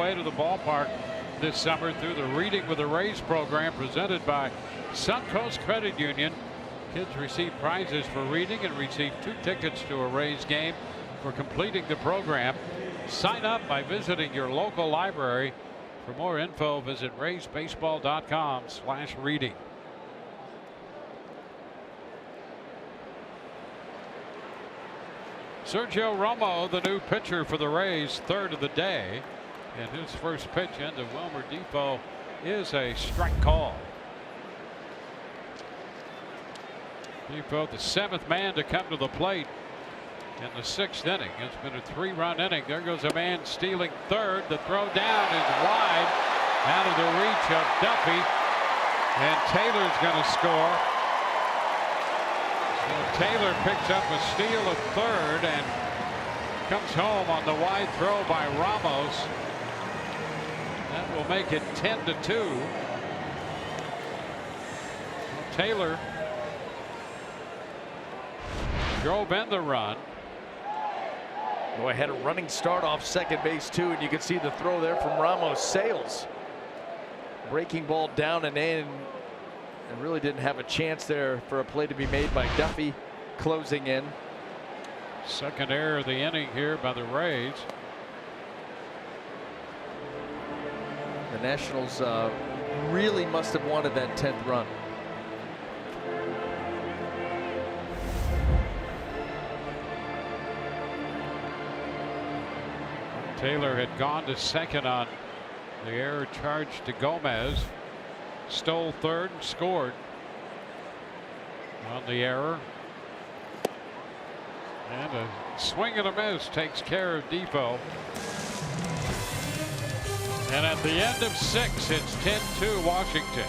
way to the ballpark this summer through the Reading with the Rays program presented by Suncoast Credit Union. Kids receive prizes for reading and receive 2 tickets to a Rays game for completing the program. Sign up by visiting your local library. For more info, visit raysbaseball.com/reading. Sergio Romo, the new pitcher for the Rays, 3rd of the day. And his first pitch into Wilmer Depot is a strike call. Depot, the 7th man to come to the plate in the 6th inning. It's been a 3-run inning. There goes a man stealing 3rd. The throw down is wide, out of the reach of Duffy. And Taylor's going to score. So Taylor picks up a steal of 3rd and comes home on the wide throw by Ramos. That will make it 10-2. Taylor drove in the run. Boy, had a running start off second base too, and you can see the throw there from Ramos. Sales breaking ball down and in, and really didn't have a chance there for a play to be made by Duffy closing in. Second error of the inning here by the Rays. The Nationals really must have wanted that 10th run. Taylor had gone to second on the error charge to Gomez. Stole 3rd and scored on the error. And a swing and a miss takes care of Depot. And at the end of 6, it's 10-2 Washington.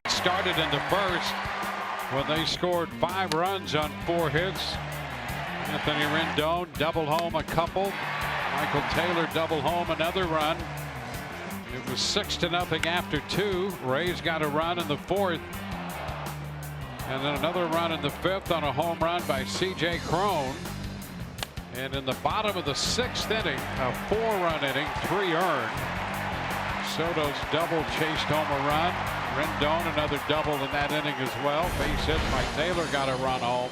Started in the first when they scored 5 runs on 4 hits. Anthony Rendon double home a couple. Michael Taylor double home another run. It was 6-0 after 2. Rays got a run in the 4th. And then another run in the 5th on a home run by C.J. Cron. And in the bottom of the 6th inning, a 4-run inning, 3 earned. Soto's double chased home a run. Rendon another double in that inning as well. Base hit by Taylor got a run home.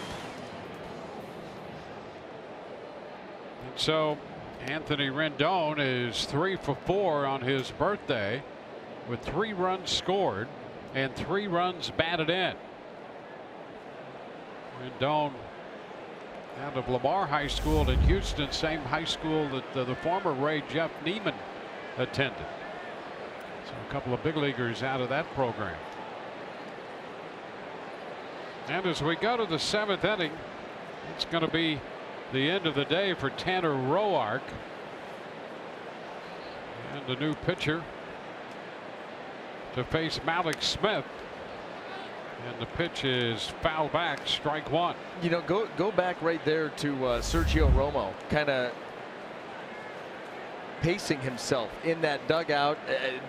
And so Anthony Rendon is 3 for 4 on his birthday with 3 runs scored and 3 runs batted in. Rendon out of Lamar High School in Houston, same high school that the former Ray Jeff Neiman attended. So a couple of big leaguers out of that program. And as we go to the 7th inning, it's going to be the end of the day for Tanner Roark. And the new pitcher to face Malik Smith. And the pitch is foul back, strike one. You know, go back right there to Sergio Romo, kind of pacing himself in that dugout.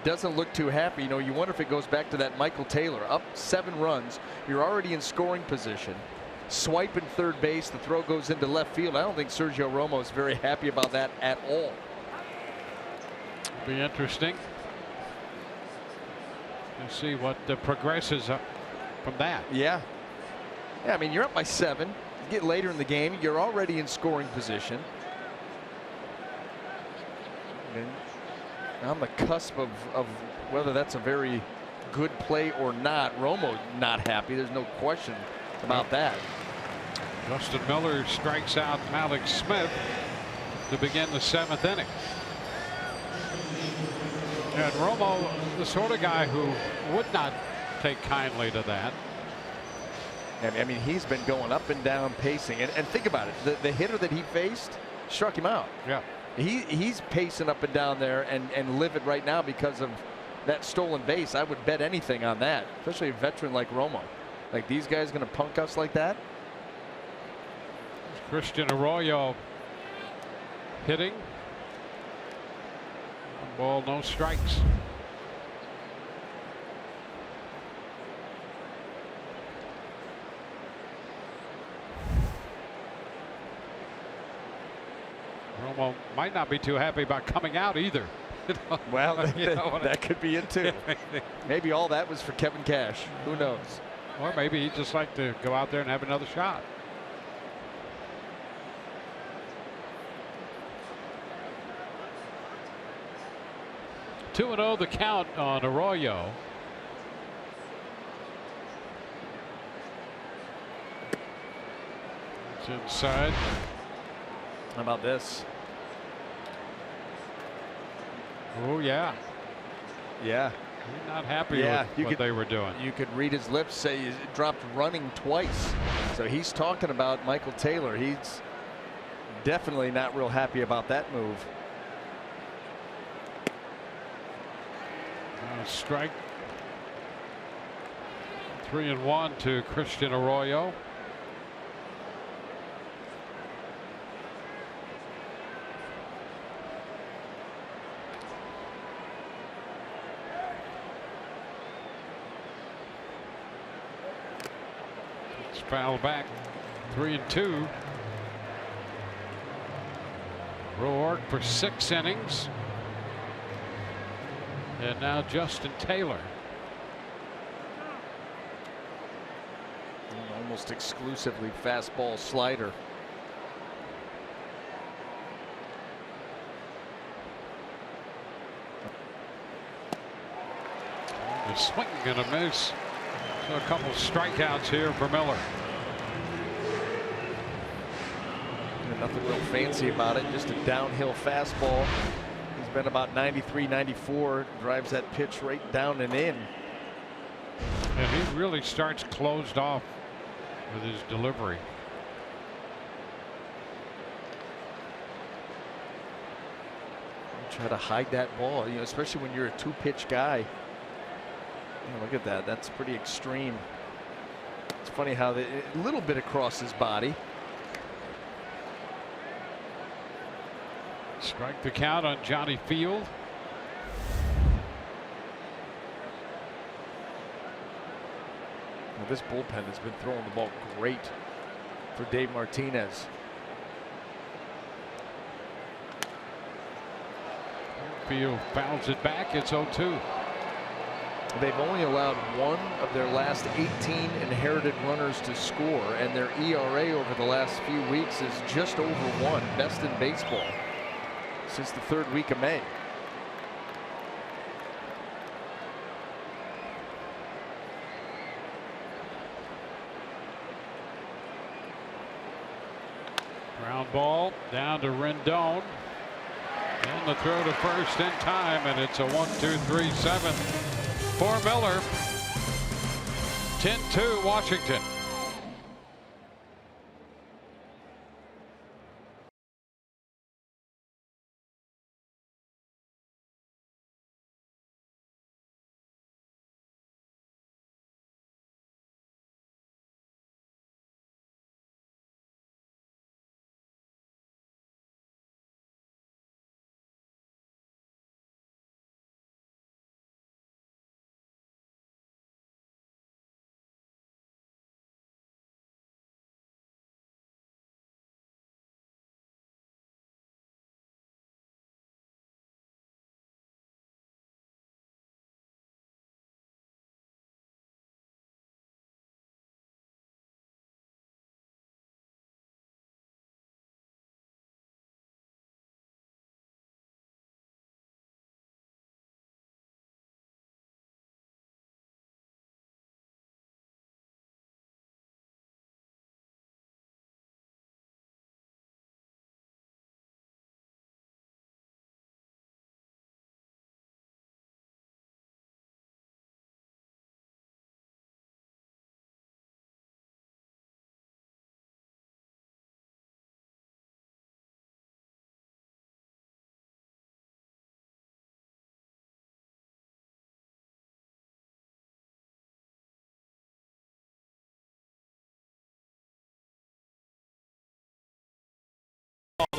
Doesn't look too happy. You know, you wonder if it goes back to that Michael Taylor. Up 7 runs, you're already in scoring position. Swiping third base, the throw goes into left field. I don't think Sergio Romo is very happy about that at all. Be interesting to see what progresses from that. Yeah. I mean, you're up by 7. You get later in the game, you're already in scoring position. And on the cusp of whether that's a very good play or not. Romo not happy. There's no question about that. Justin Miller strikes out Malik Smith to begin the 7th inning. And Romo, the sort of guy who would not take kindly to that. I mean, he's been going up and down pacing. And think about it. The hitter that he faced struck him out. Yeah. He's pacing up and down there and livid right now because of that stolen base. I would bet anything on that, especially a veteran like Romo. Like, these guys going to punk us like that? Christian Arroyo hitting. 1 ball, no strikes. Romo might not be too happy about coming out either. Well, that could be it too. Maybe all that was for Kevin Cash. Who knows? Or maybe he'd just like to go out there and have another shot. Two and 0 the count on Arroyo. It's inside. How about this? Oh yeah. Yeah. He's not happy with what they were doing. You could read his lips say he dropped running twice. So he's talking about Michael Taylor. He's definitely not real happy about that move. Strike 3-1 to Christian Arroyo. It's foul back. 3-2. Roark for 6 innings. And now Justin Taylor. Almost exclusively fastball slider. A swing and a miss. So a couple strikeouts here for Miller. Nothing real fancy about it. Just a downhill fastball. He's been about 93, 94. Drives that pitch right down and in. And he really starts closed off with his delivery. Try to hide that ball, you know, especially when you're a 2-pitch guy. Yeah, look at that. That's pretty extreme. It's funny how a little bit across his body. Strike the count on Johnny Field. Well, this bullpen has been throwing the ball great for Dave Martinez. Field fouls it back. It's 0-2. They've only allowed 1 of their last 18 inherited runners to score, and their ERA over the last few weeks is just over 1, best in baseball since the 3rd week of May. Ground ball down to Rendon. And the throw to first in time, and it's a 1-2-3-7 for Miller. 10-2 Washington.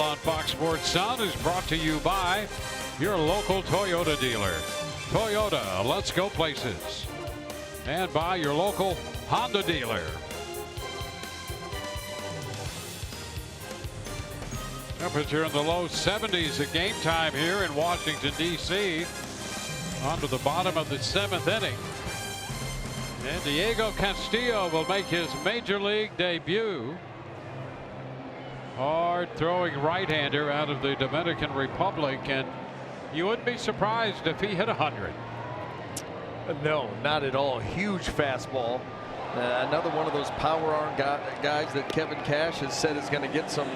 On Fox Sports Sun is brought to you by your local Toyota dealer. Toyota, let's go places. And by your local Honda dealer. Temperature in the low 70s at game time here in Washington, D.C. On to the bottom of the 7th inning. And Diego Castillo will make his major league debut. Hard throwing right-hander out of the Dominican Republic, and you wouldn't be surprised if he hit 100. No, not at all. Huge fastball. Another one of those power arm guys that Kevin Cash has said is going to get some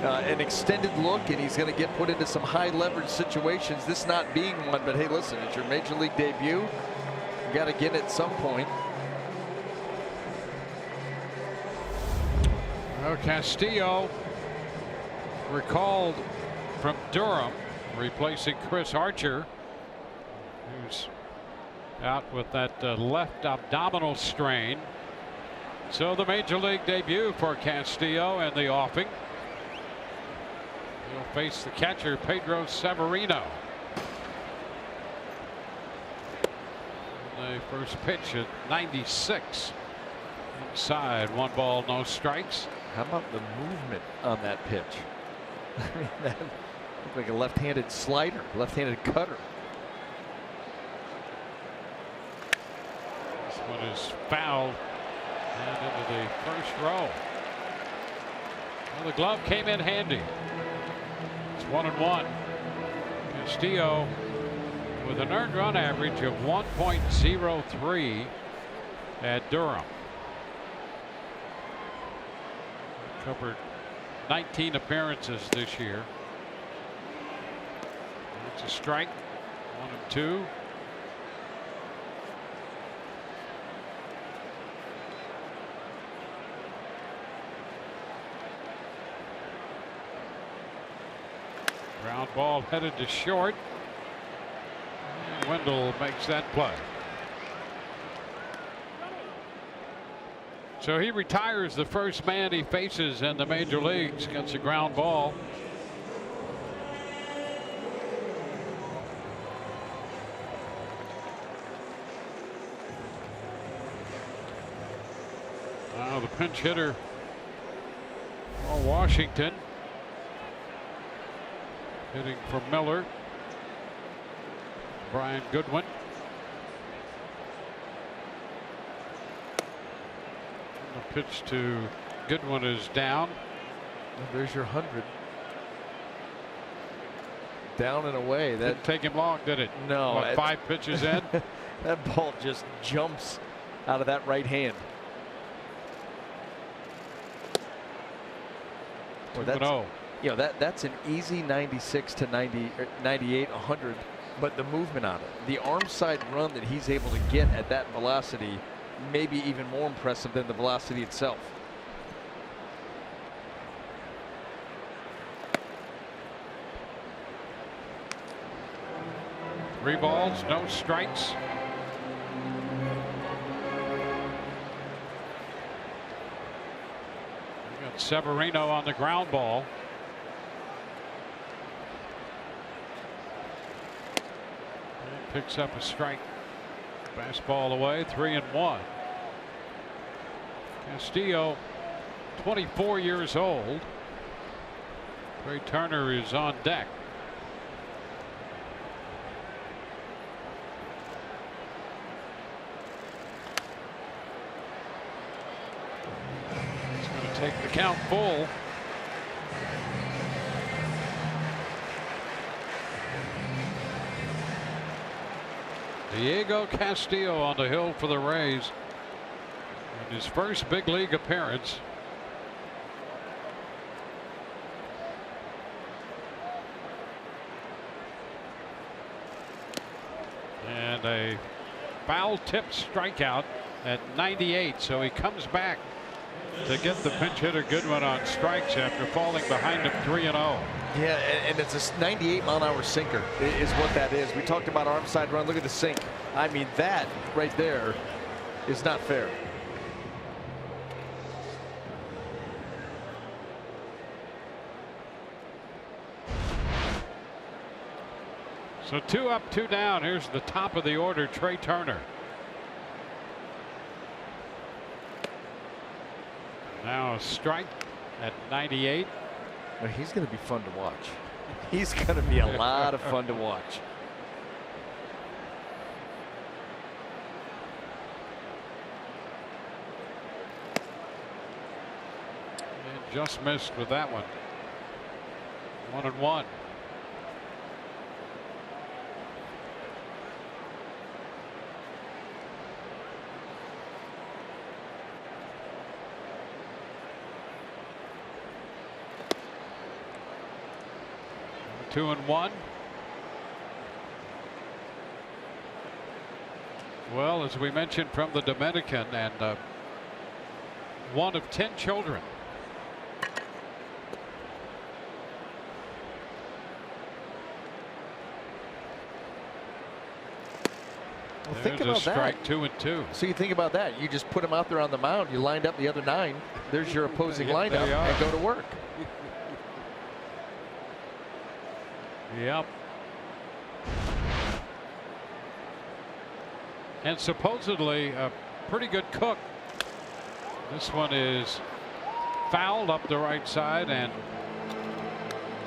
an extended look, and he's going to get put into some high leverage situations. This not being one, but hey, listen, it's your major league debut. You got to get it at some point. Well, Castillo recalled from Durham, replacing Chris Archer, who's out with that left abdominal strain. So the major league debut for Castillo in the offing. He'll face the catcher Pedro Severino. The first pitch at 96. Inside, 1 ball, no strikes. How about the movement on that pitch? I mean, that looked like a left-handed slider, left-handed cutter. This one is fouled and into the first row. Well, the glove came in handy. It's 1-1. Castillo with an earned run average of 1.03 at Durham. Covered 19 appearances this year. It's a strike. 1-2. Ground ball headed to short. And Wendell makes that play. So he retires the first man he faces in the major leagues. Gets a ground ball. Now the pinch hitter for Washington, hitting for Miller, Brian Goodwin. The pitch to Goodwin is down. Well, there's your 100. Down and away. That didn't take him long, did it? No. What, 5 pitches in? That ball just jumps out of that right hand. Well, that's, you know, that's an easy 96 to 90, 98, 100, but the movement on it, the arm side run that he's able to get at that velocity, maybe even more impressive than the velocity itself. Three balls, no strikes. We got Severino on the ground ball. And picks up a strike. Fastball away, 3-1. Castillo, 24 years old. Trey Turner is on deck. He's going to take the count full. Diego Castillo on the hill for the Rays in his first big league appearance. And a foul tip strikeout at 98, so he comes back to get the pinch hitter Goodwin on strikes after falling behind him 3-0. Yeah, and it's a 98-mile-an-hour sinker is what that is. We talked about arm side run. Look at the sink. I mean, that right there is not fair. So 2 up, 2 down. Here's the top of the order, Trey Turner. Now a strike at 98. Well, he's going to be fun to watch. He's going to be a lot of fun to watch. And just missed with that one. 1-1. Two and one. Well, as we mentioned, from the Dominican, and one of 10 children. Well, think about strike, that. 2 and 2. So you think about that. You just put him out there on the mound. You lined up the other 9. There's your opposing lineup, and go to work. Yep. And supposedly a pretty good cook. This one is fouled up the right side and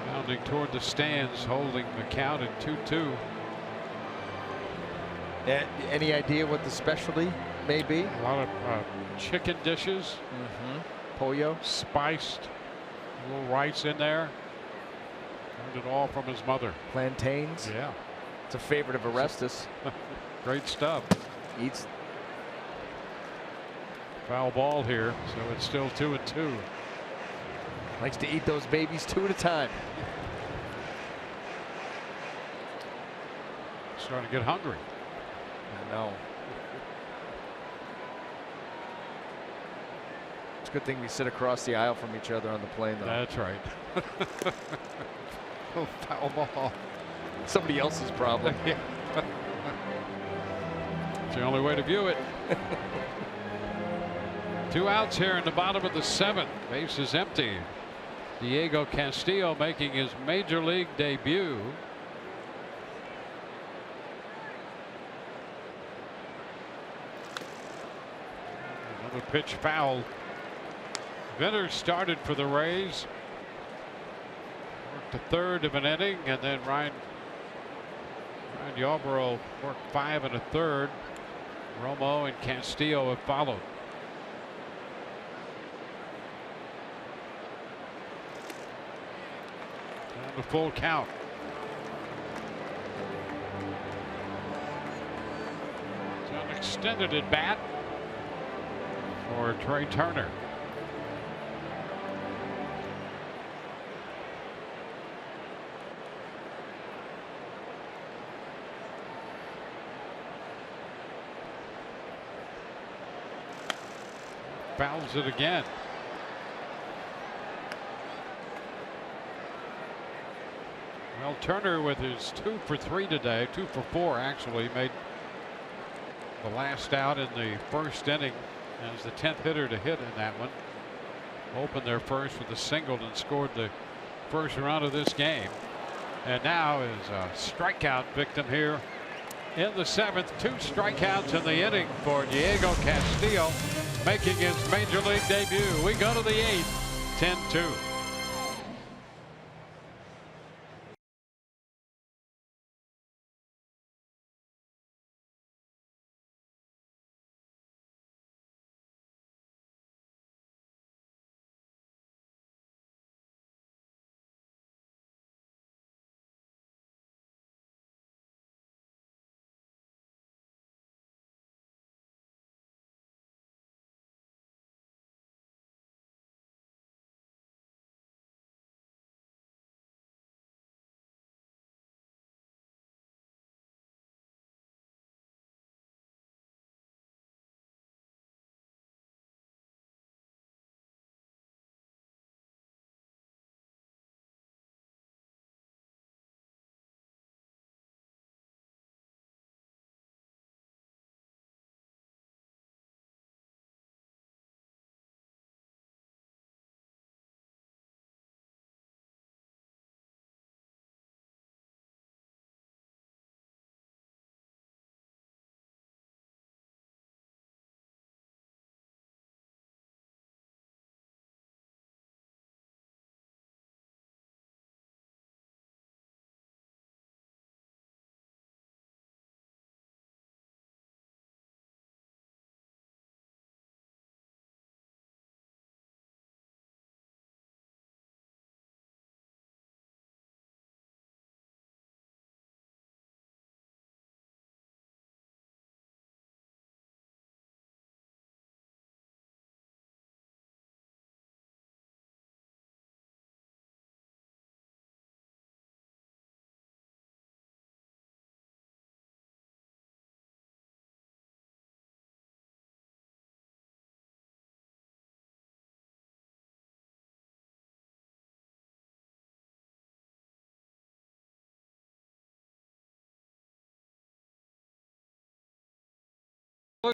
bounding toward the stands, holding the count at 2-2. Any idea what the specialty may be? A lot of chicken dishes. Pollo. Spiced. A little rice in there. Learned it all from his mother. Plantains. Yeah. It's a favorite of Orestes. Great stuff. Eats. Foul ball here, so it's still 2 and 2. Likes to eat those babies 2 at a time. Starting to get hungry. I know. It's a good thing we sit across the aisle from each other on the plane, though. That's right. Oh, foul ball. Somebody else's problem. Yeah. It's the only way to view it. 2 outs here in the bottom of the 7th. Base is empty. Diego Castillo making his major league debut. Another pitch foul. Venters started for the Rays. Worked a third of an inning, and then Ryan Yarborough worked 5 1/3. Romo and Castillo have followed. Down to full count. It's an extended at bat for Trey Turner. Fouls it again. Well, Turner with his 2 for 3 today, 2 for 4 actually, made the last out in the first inning as the 10th hitter to hit in that one. Opened their first with a single and scored the first run of this game. And now is a strikeout victim here in the 7th. 2 strikeouts in the inning for Diego Castillo, making his major league debut. We go to the 8th, 10-2.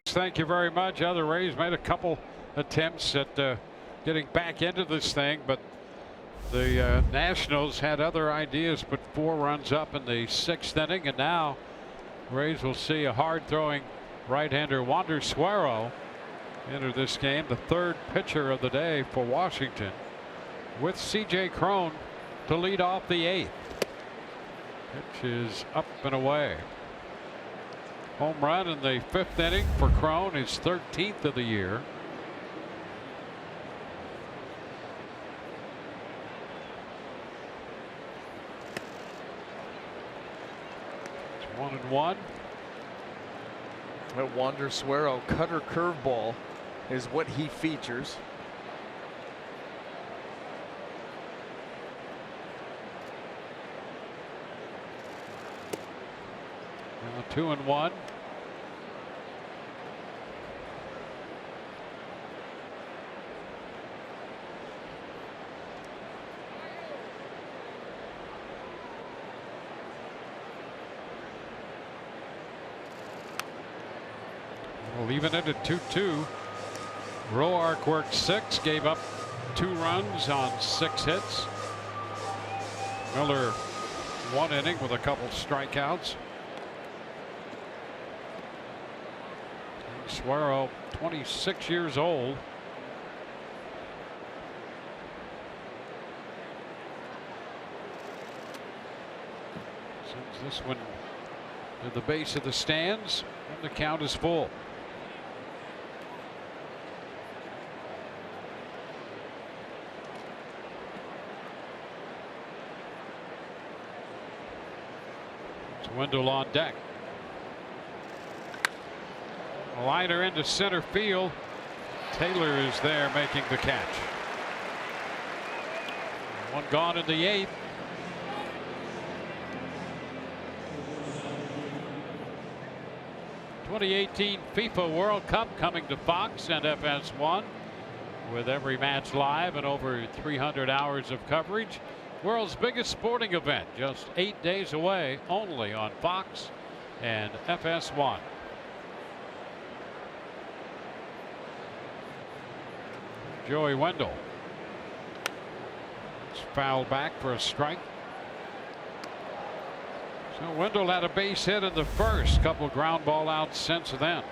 Thank you very much. Other Rays made a couple attempts at getting back into this thing, but the Nationals had other ideas, put 4 runs up in the 6th inning, and now Rays will see a hard-throwing right-hander Wander Suero enter this game, the 3rd pitcher of the day for Washington, with C.J. Cron to lead off the 8th. Pitch is up and away. Home run in the 5th inning for Cron, his 13th of the year. It's 1-1. Well, Wander Suero, cutter curveball is what he features. Now 2-1. We'll even it at 2-2. Roark worked 6, gave up 2 runs on 6 hits. Miller 1 inning with a couple strikeouts. Suero, 26 years old. Sends this one to the base of the stands, and the count is full. Wendell on deck. A liner into center field. Taylor is there making the catch. 1 gone in the 8th. '18 FIFA World Cup coming to Fox and FS1 with every match live and over 300 hours of coverage. World's biggest sporting event, just 8 days away, only on Fox and FS1. Joey Wendell. It's fouled back for a strike. So Wendell had a base hit in the 1st, couple ground ball outs since then.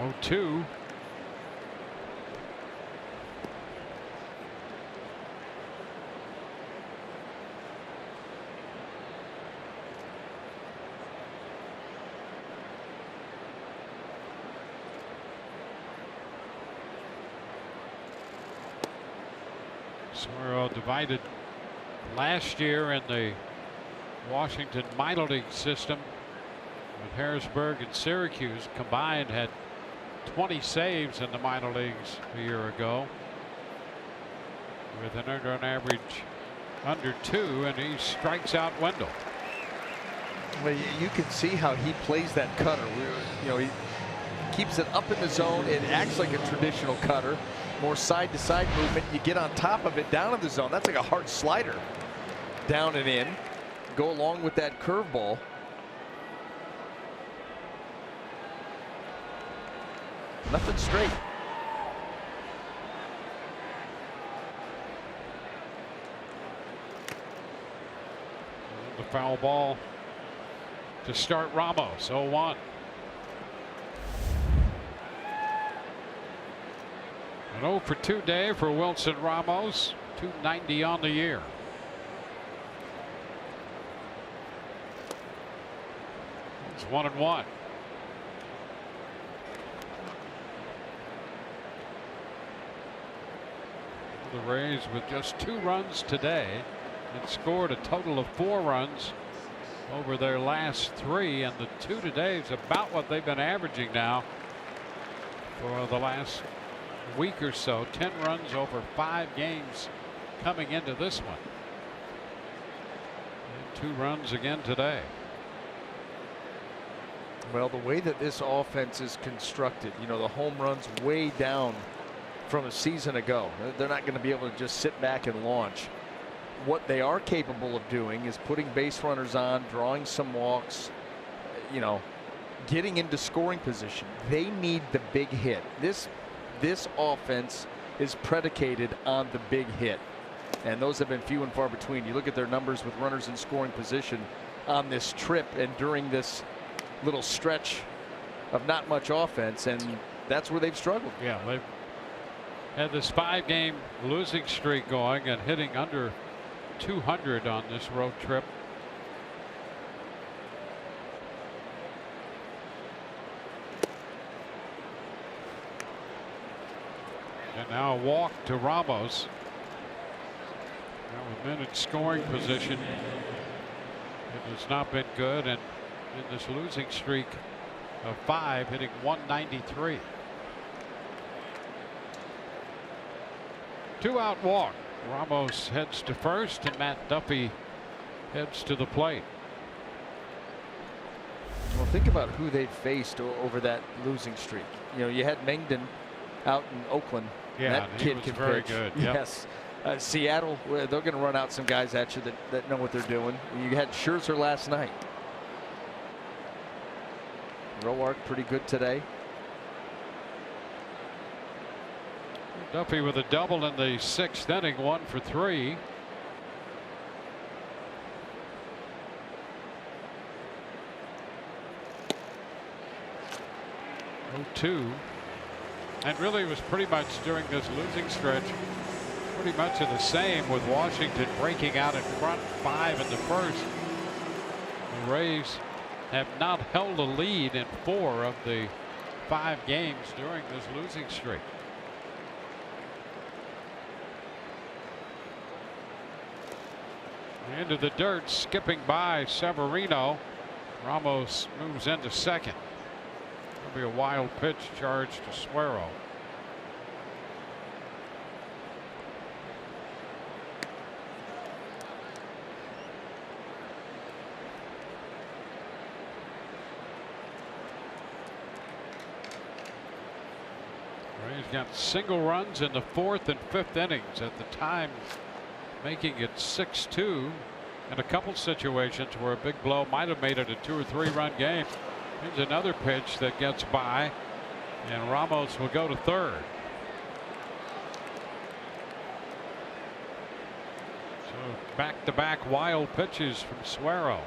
Oh, 2. Suero divided last year in the Washington minor league system with Harrisburg and Syracuse combined had 20 saves in the minor leagues a year ago, with an earned run average under 2, and he strikes out Wendell. Well, you can see how he plays that cutter. You know, he keeps it up in the zone. It acts like a traditional cutter, more side-to-side movement. You get on top of it down in the zone. That's like a hard slider, down and in. Go along with that curveball. Nothing straight. The foul ball to start Ramos. 0-1. An 0 for 2 day for Wilson Ramos. .290 on the year. It's 1-1. The Rays with just 2 runs today and scored a total of 4 runs over their last 3, and the 2 today is about what they've been averaging now for the last week or so. 10 runs over 5 games coming into this one, and 2 runs again today. Well, the way that this offense is constructed, you know, the home runs way down from a season ago. They're not going to be able to just sit back and launch. What they are capable of doing is putting base runners on, drawing some walks, you know, getting into scoring position. They need the big hit. This offense is predicated on the big hit, and those have been few and far between. You look at their numbers with runners in scoring position on this trip and during this little stretch of not much offense, and that's where they've struggled. Yeah, they've had this 5-game losing streak going and hitting under 200 on this road trip. And now a walk to Ramos. Now with men in scoring position, it has not been good, and in this losing streak of 5, hitting 193. 2-out walk. Ramos heads to first, and Matt Duffy heads to the plate. Well, think about who they've faced over that losing streak. You know, you had Mengden out in Oakland. Yeah, that he kid was can very pitch. good. Yep. Yes. Seattle, they're going to run out some guys at you that know what they're doing. You had Scherzer last night. Roark pretty good today. Duffy with a double in the 6th inning, 1 for 3. Oh, 2. And really was pretty much during this losing stretch pretty much of the same, with Washington breaking out in front 5 in the first. The Rays have not held a lead in 4 of the 5 games during this losing streak. Into the dirt, skipping by Severino. Ramos moves into second. There'll be a wild pitch charged to Suero. Rays got single runs in the 4th and 5th innings, at the time making it 6-2 in a couple situations where a big blow might have made it a 2 or 3 run game. Here's another pitch that gets by, and Ramos will go to third. So back-to-back wild pitches from Suero.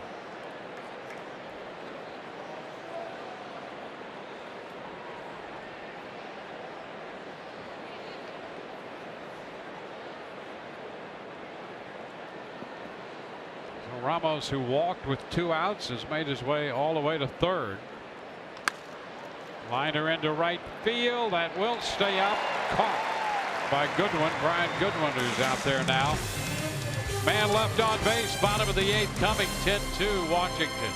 Ramos, who walked with 2 outs, has made his way all the way to third. Liner into right field. That will stay up. Caught by Goodwin. Brian Goodwin, who's out there now. Man left on base. Bottom of the 8th coming. 10-2 Washington.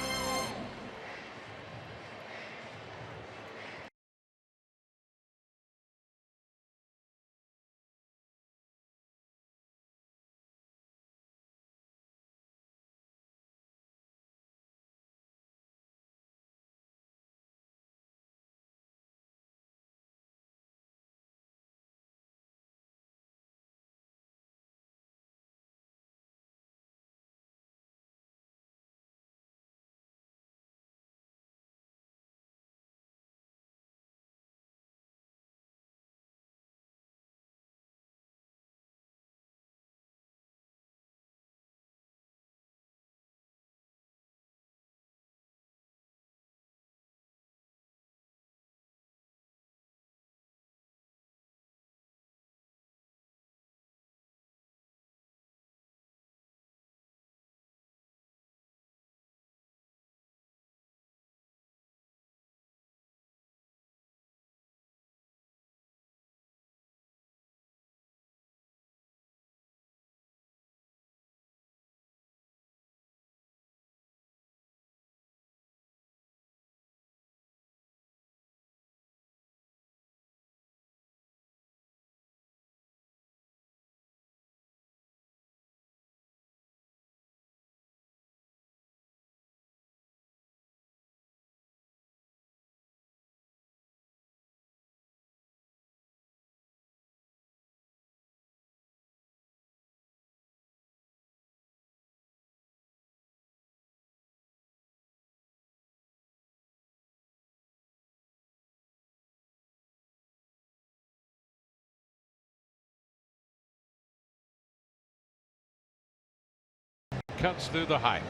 cuts through the hype.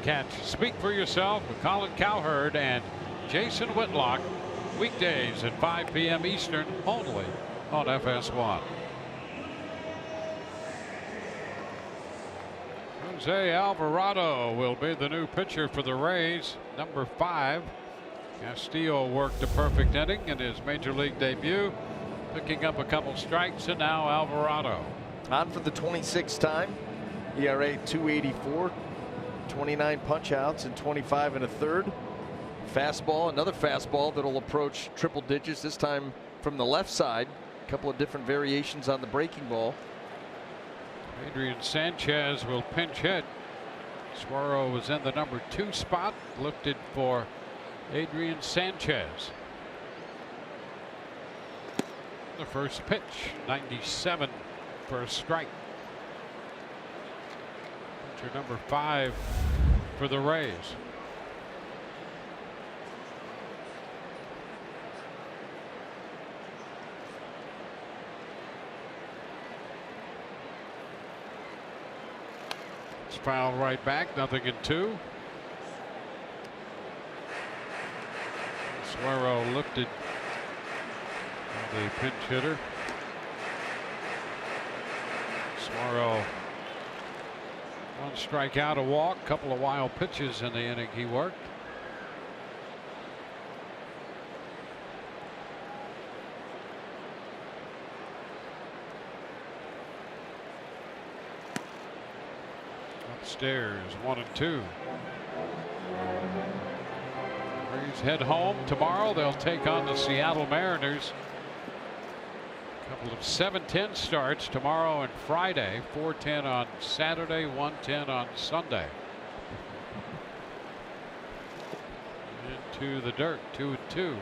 Catch Speak for Yourself with Colin Cowherd and Jason Whitlock weekdays at 5 p.m. Eastern only on FS1. Jose Alvarado will be the new pitcher for the Rays, number 5. Castillo worked a perfect inning in his major league debut, picking up a couple strikes, and now Alvarado. On for the 26th time. ERA 2.84, 29 punch outs and 25 1/3. Fastball, another fastball that'll approach triple digits, this time from the left side. A couple of different variations on the breaking ball. Adrian Sanchez will pinch hit. Suero was in the number 2 spot, lifted for Adrian Sanchez. The first pitch, 97 for a strike. Pitcher number 5 for the Rays. It's fouled right back, 0-2. Suero lifted the pinch hitter. Suero, 1 strikeout, a walk, couple of wild pitches in the inning he worked. Upstairs, 1-2. Rays head home tomorrow. They'll take on the Seattle Mariners. A couple of 7:10 starts tomorrow and Friday. 4:10 on Saturday, 1:10 on Sunday. Into the dirt, 2-2.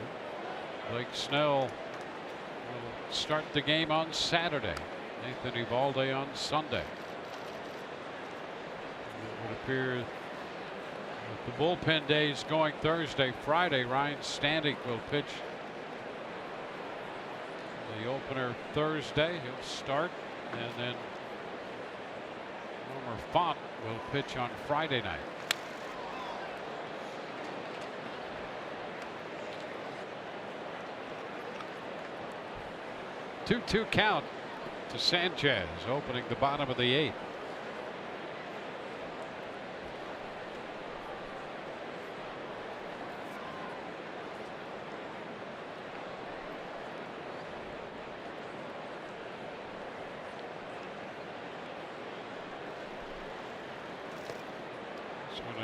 Blake Snell will start the game on Saturday. Nathan Eovaldi on Sunday. It would appear the bullpen days going Thursday, Friday. Ryan Stanek will pitch the opener Thursday. He'll start, and then Homer Font will pitch on Friday night. Two count to Sanchez, opening the bottom of the 8th.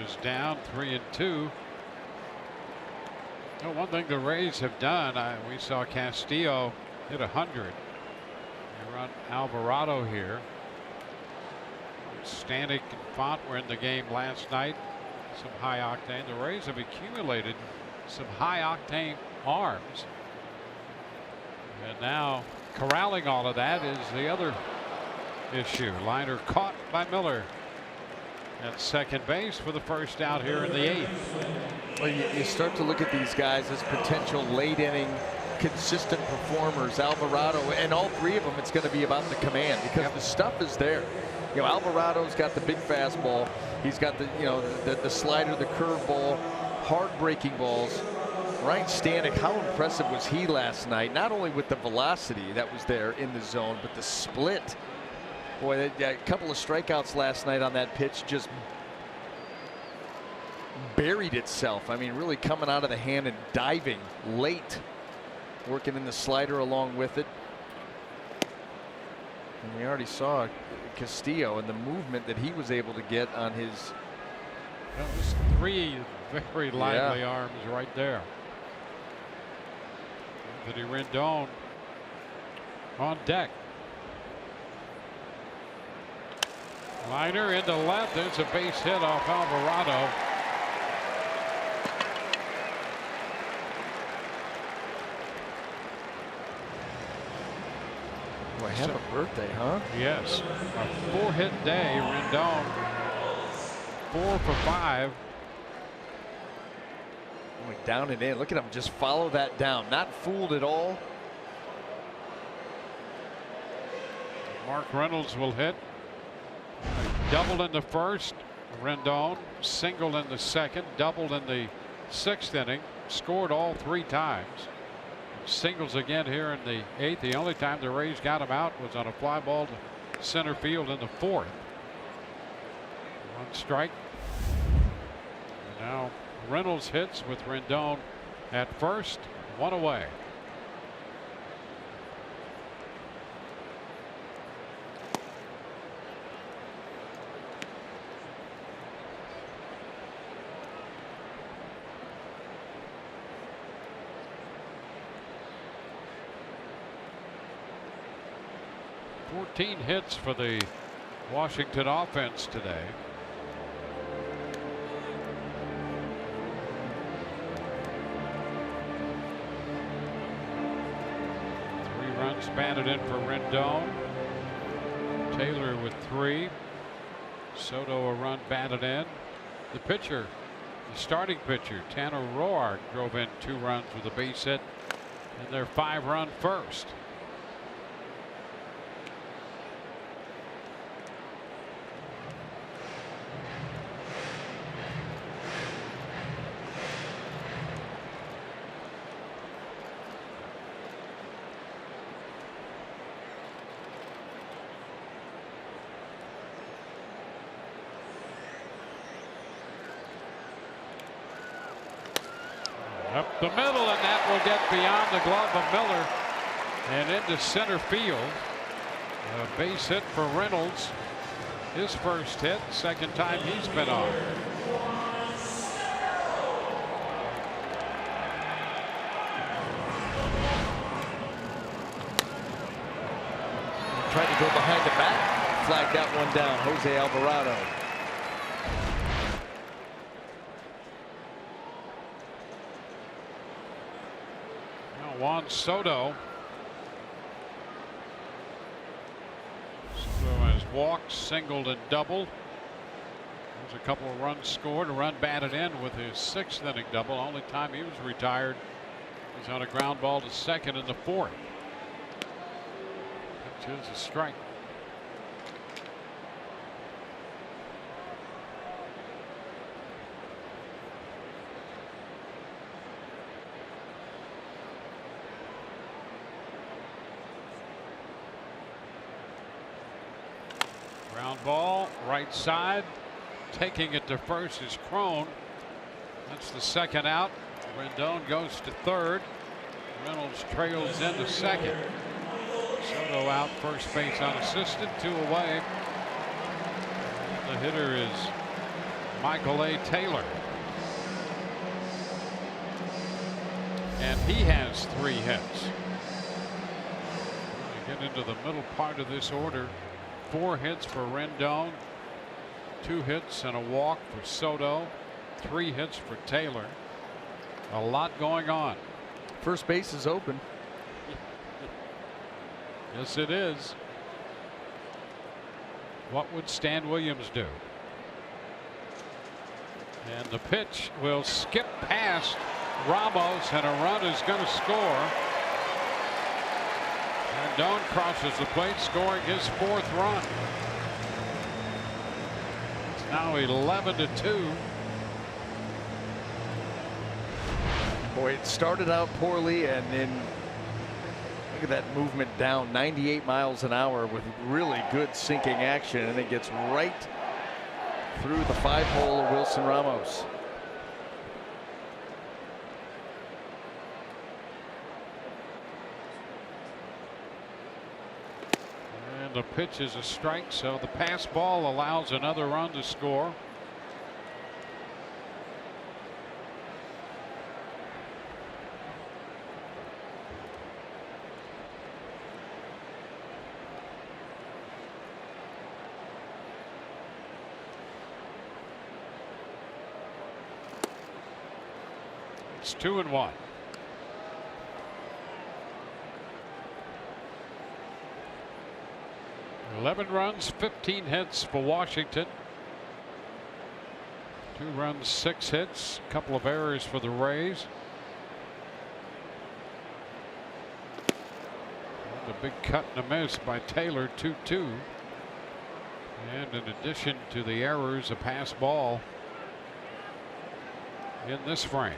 Is down 3-2. Well, one thing the Rays have done, we saw Castillo hit 100. They run Alvarado here. Stanek and Font were in the game last night. Some high octane. The Rays have accumulated some high octane arms. And now corralling all of that is the other issue. Liner caught by Miller at second base for the first out here in the 8th. Well, you start to look at these guys as potential late inning consistent performers. Alvarado, and all 3 of them, it's going to be about the command, because the stuff is there. You know, Alvarado's got the big fastball. He's got the, you know, the slider, the curveball, hard breaking balls. Ryan Stanek, how impressive was he last night? Not only with the velocity that was there in the zone, but the split. Boy, a couple of strikeouts last night on that pitch just buried itself. I mean, really coming out of the hand and diving late, working in the slider along with it. And we already saw Castillo and the movement that he was able to get on his. That was 3 very lively arms right there. Anthony Rendon on deck. Liner into left. There's a base hit off Alvarado. Boy, have a birthday, huh? Yes. A 4-hit day. Rendon 4 for 5. Going down and in. Look at him just follow that down. Not fooled at all. Mark Reynolds will hit. Doubled in the first, Rendon singled in the second, doubled in the sixth inning, scored all 3 times. Singles again here in the 8th. The only time the Rays got him out was on a fly ball to center field in the 4th. 1 strike. And now Reynolds hits with Rendon at first, 1 away. Fourteen hits for the Washington offense today. Runs batted in for Rendon. Taylor with 3. Soto a run batted in. The pitcher, the starting pitcher, Tanner Roark, drove in 2 runs with a base hit in their 5-run first. Up the middle, and that will get beyond the glove of Miller and into center field. A base hit for Reynolds. His first hit, second time he's been on. Tried to go behind the bat. Flag that one down. Jose Alvarado. Juan Soto. Soto has walked, singled, and doubled. There's a couple of runs scored, a run batted in with his 6th inning double. Only time he was retired was on a ground ball to second in the 4th. Which is a strike. Ground ball, right side. Taking it to first is Crone. That's the second out. Rendon goes to third. Reynolds trails into second. Soto out first base unassisted, 2 away. The hitter is Michael A. Taylor. And he has 3 hits. We get into the middle part of this order. 4 hits for Rendon, 2 hits and a walk for Soto, 3 hits for Taylor. A lot going on. First base is open. Yes, it is. What would Stan Williams do? And the pitch will skip past Ramos, and a run is going to score. Rendon crosses the plate, scoring his 4th run. It's now 11-2. Boy, it started out poorly, and then look at that movement down 98 miles an hour with really good sinking action, and it gets right through the 5-hole of Wilson Ramos. The pitch is a strike, so the pass ball allows another run to score. It's 2-1. 11 runs, 15 hits for Washington. 2 runs, 6 hits, a couple of errors for the Rays. And a big cut and a miss by Taylor, 2-2. And in addition to the errors, a pass ball in this frame.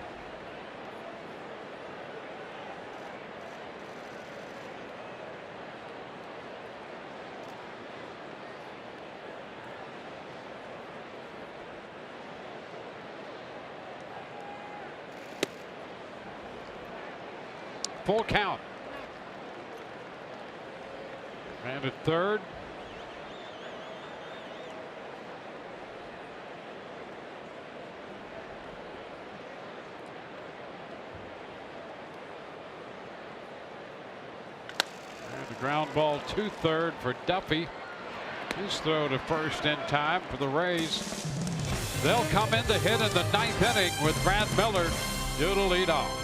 Full count. And at third. And the ground ball to third for Duffy. His throw to first in time for the Rays. They'll come in to hit in the 9th inning with Brad Miller due to lead off.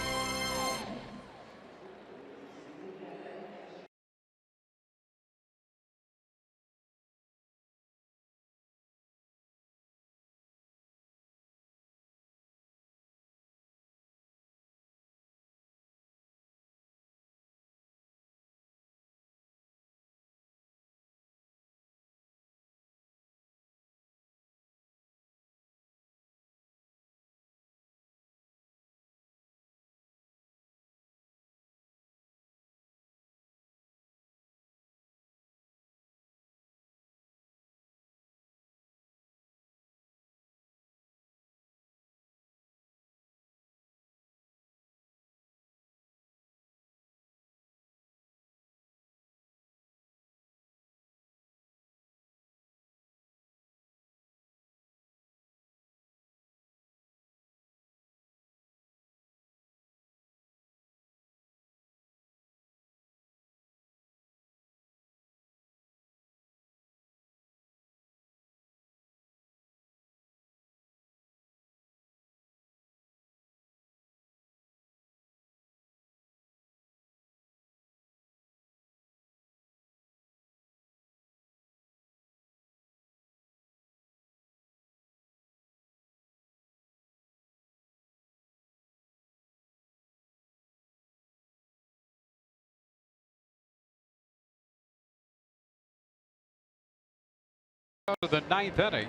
To the 9th inning.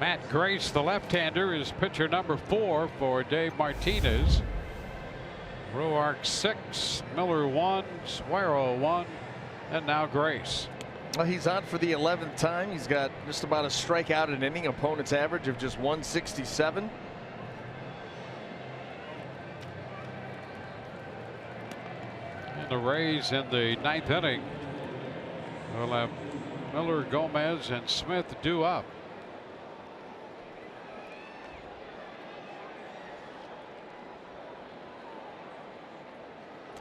Matt Grace, the left-hander, is pitcher number 4 for Dave Martinez. Roark 6, Miller 1, Suero 1, and now Grace. Well, he's on for the 11th time. He's got just about a strikeout an inning. Opponent's average of just 167. And the Rays in the 9th inning will have Miller, Gomez, and Smith due up.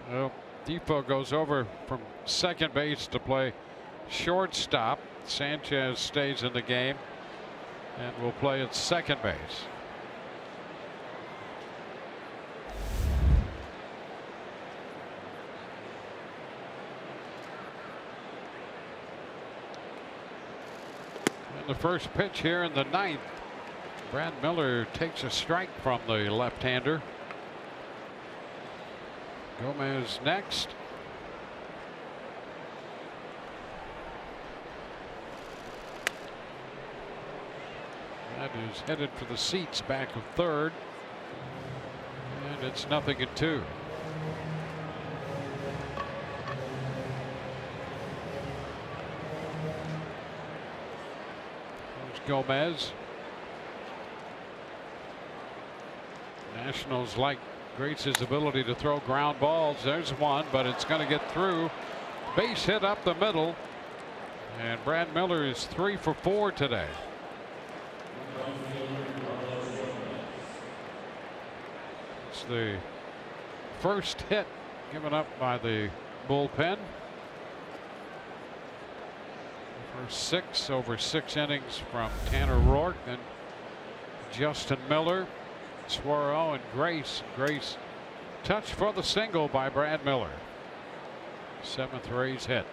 Well, Defoe goes over from second base to play shortstop. Sanchez stays in the game and will play at second base. The first pitch here in the 9th. Brad Miller takes a strike from the left-hander. Gomez next. That is headed for the seats back of third. And it's 0-2. Gomez. Nationals like Grace's ability to throw ground balls. There's one, but it's going to get through. Base hit up the middle. And Brad Miller is 3 for 4 today. It's the first hit given up by the bullpen. First 6 over 6 innings from Tanner Roark, then Justin Miller, Suero, and Grace. Grace touched for the single by Brad Miller. 7th Rays hit.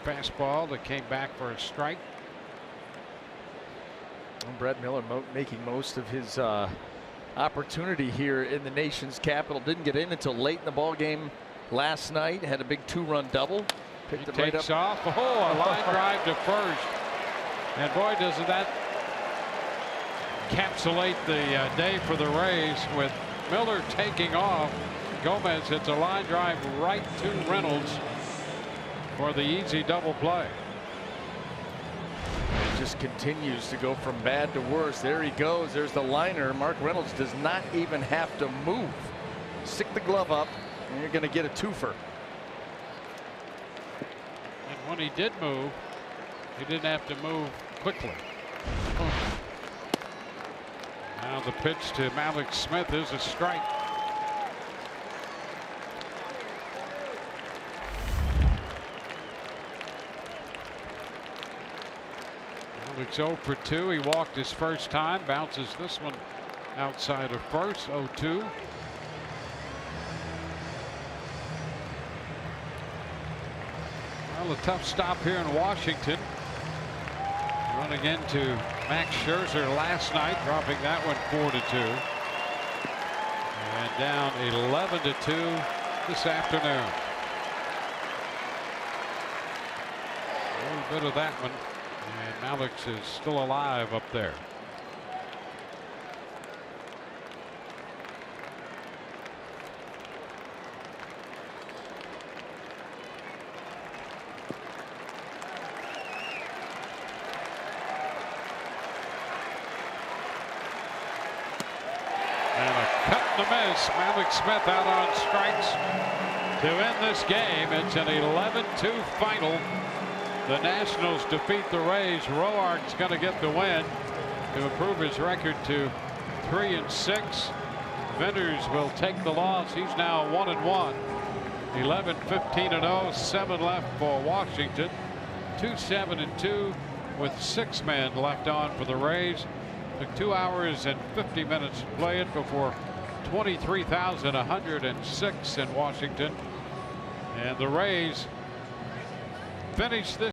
There's a fastball that came back for a strike. And Brad Miller making most of his opportunity here in the nation's capital. Didn't get in until late in the ball game last night. Had a big 2-run double. Picked it right Takes up. off. Oh, a line drive to first. And boy, doesn't that encapsulate the day for the Rays with Miller taking off. Gomez hits a line drive right to Reynolds for the easy double play. It just continues to go from bad to worse. There he goes. There's the liner. Mark Reynolds does not even have to move. Stick the glove up, and you're going to get a twofer. And when he did move, he didn't have to move quickly. Now the pitch to Malik Smith is a strike. Malik's 0 for 2. He walked his first time. Bounces this one outside of first. 0-2. Well, a tough stop here in Washington. Running into Max Scherzer last night, dropping that one 4-2. And down 11-2 this afternoon. A little bit of that one. And Alex is still alive up there. The miss. Malik Smith out on strikes to end this game. It's an 11-2 final. The Nationals defeat the Rays. Roark's going to get the win to improve his record to 3-6. Venters will take the loss. He's now 1-1. 11-15-0. 7 left for Washington. 2-7-2 with 6 men left on for the Rays. Took 2 hours and 50 minutes to play it before 23,106 in Washington. And the Rays finished this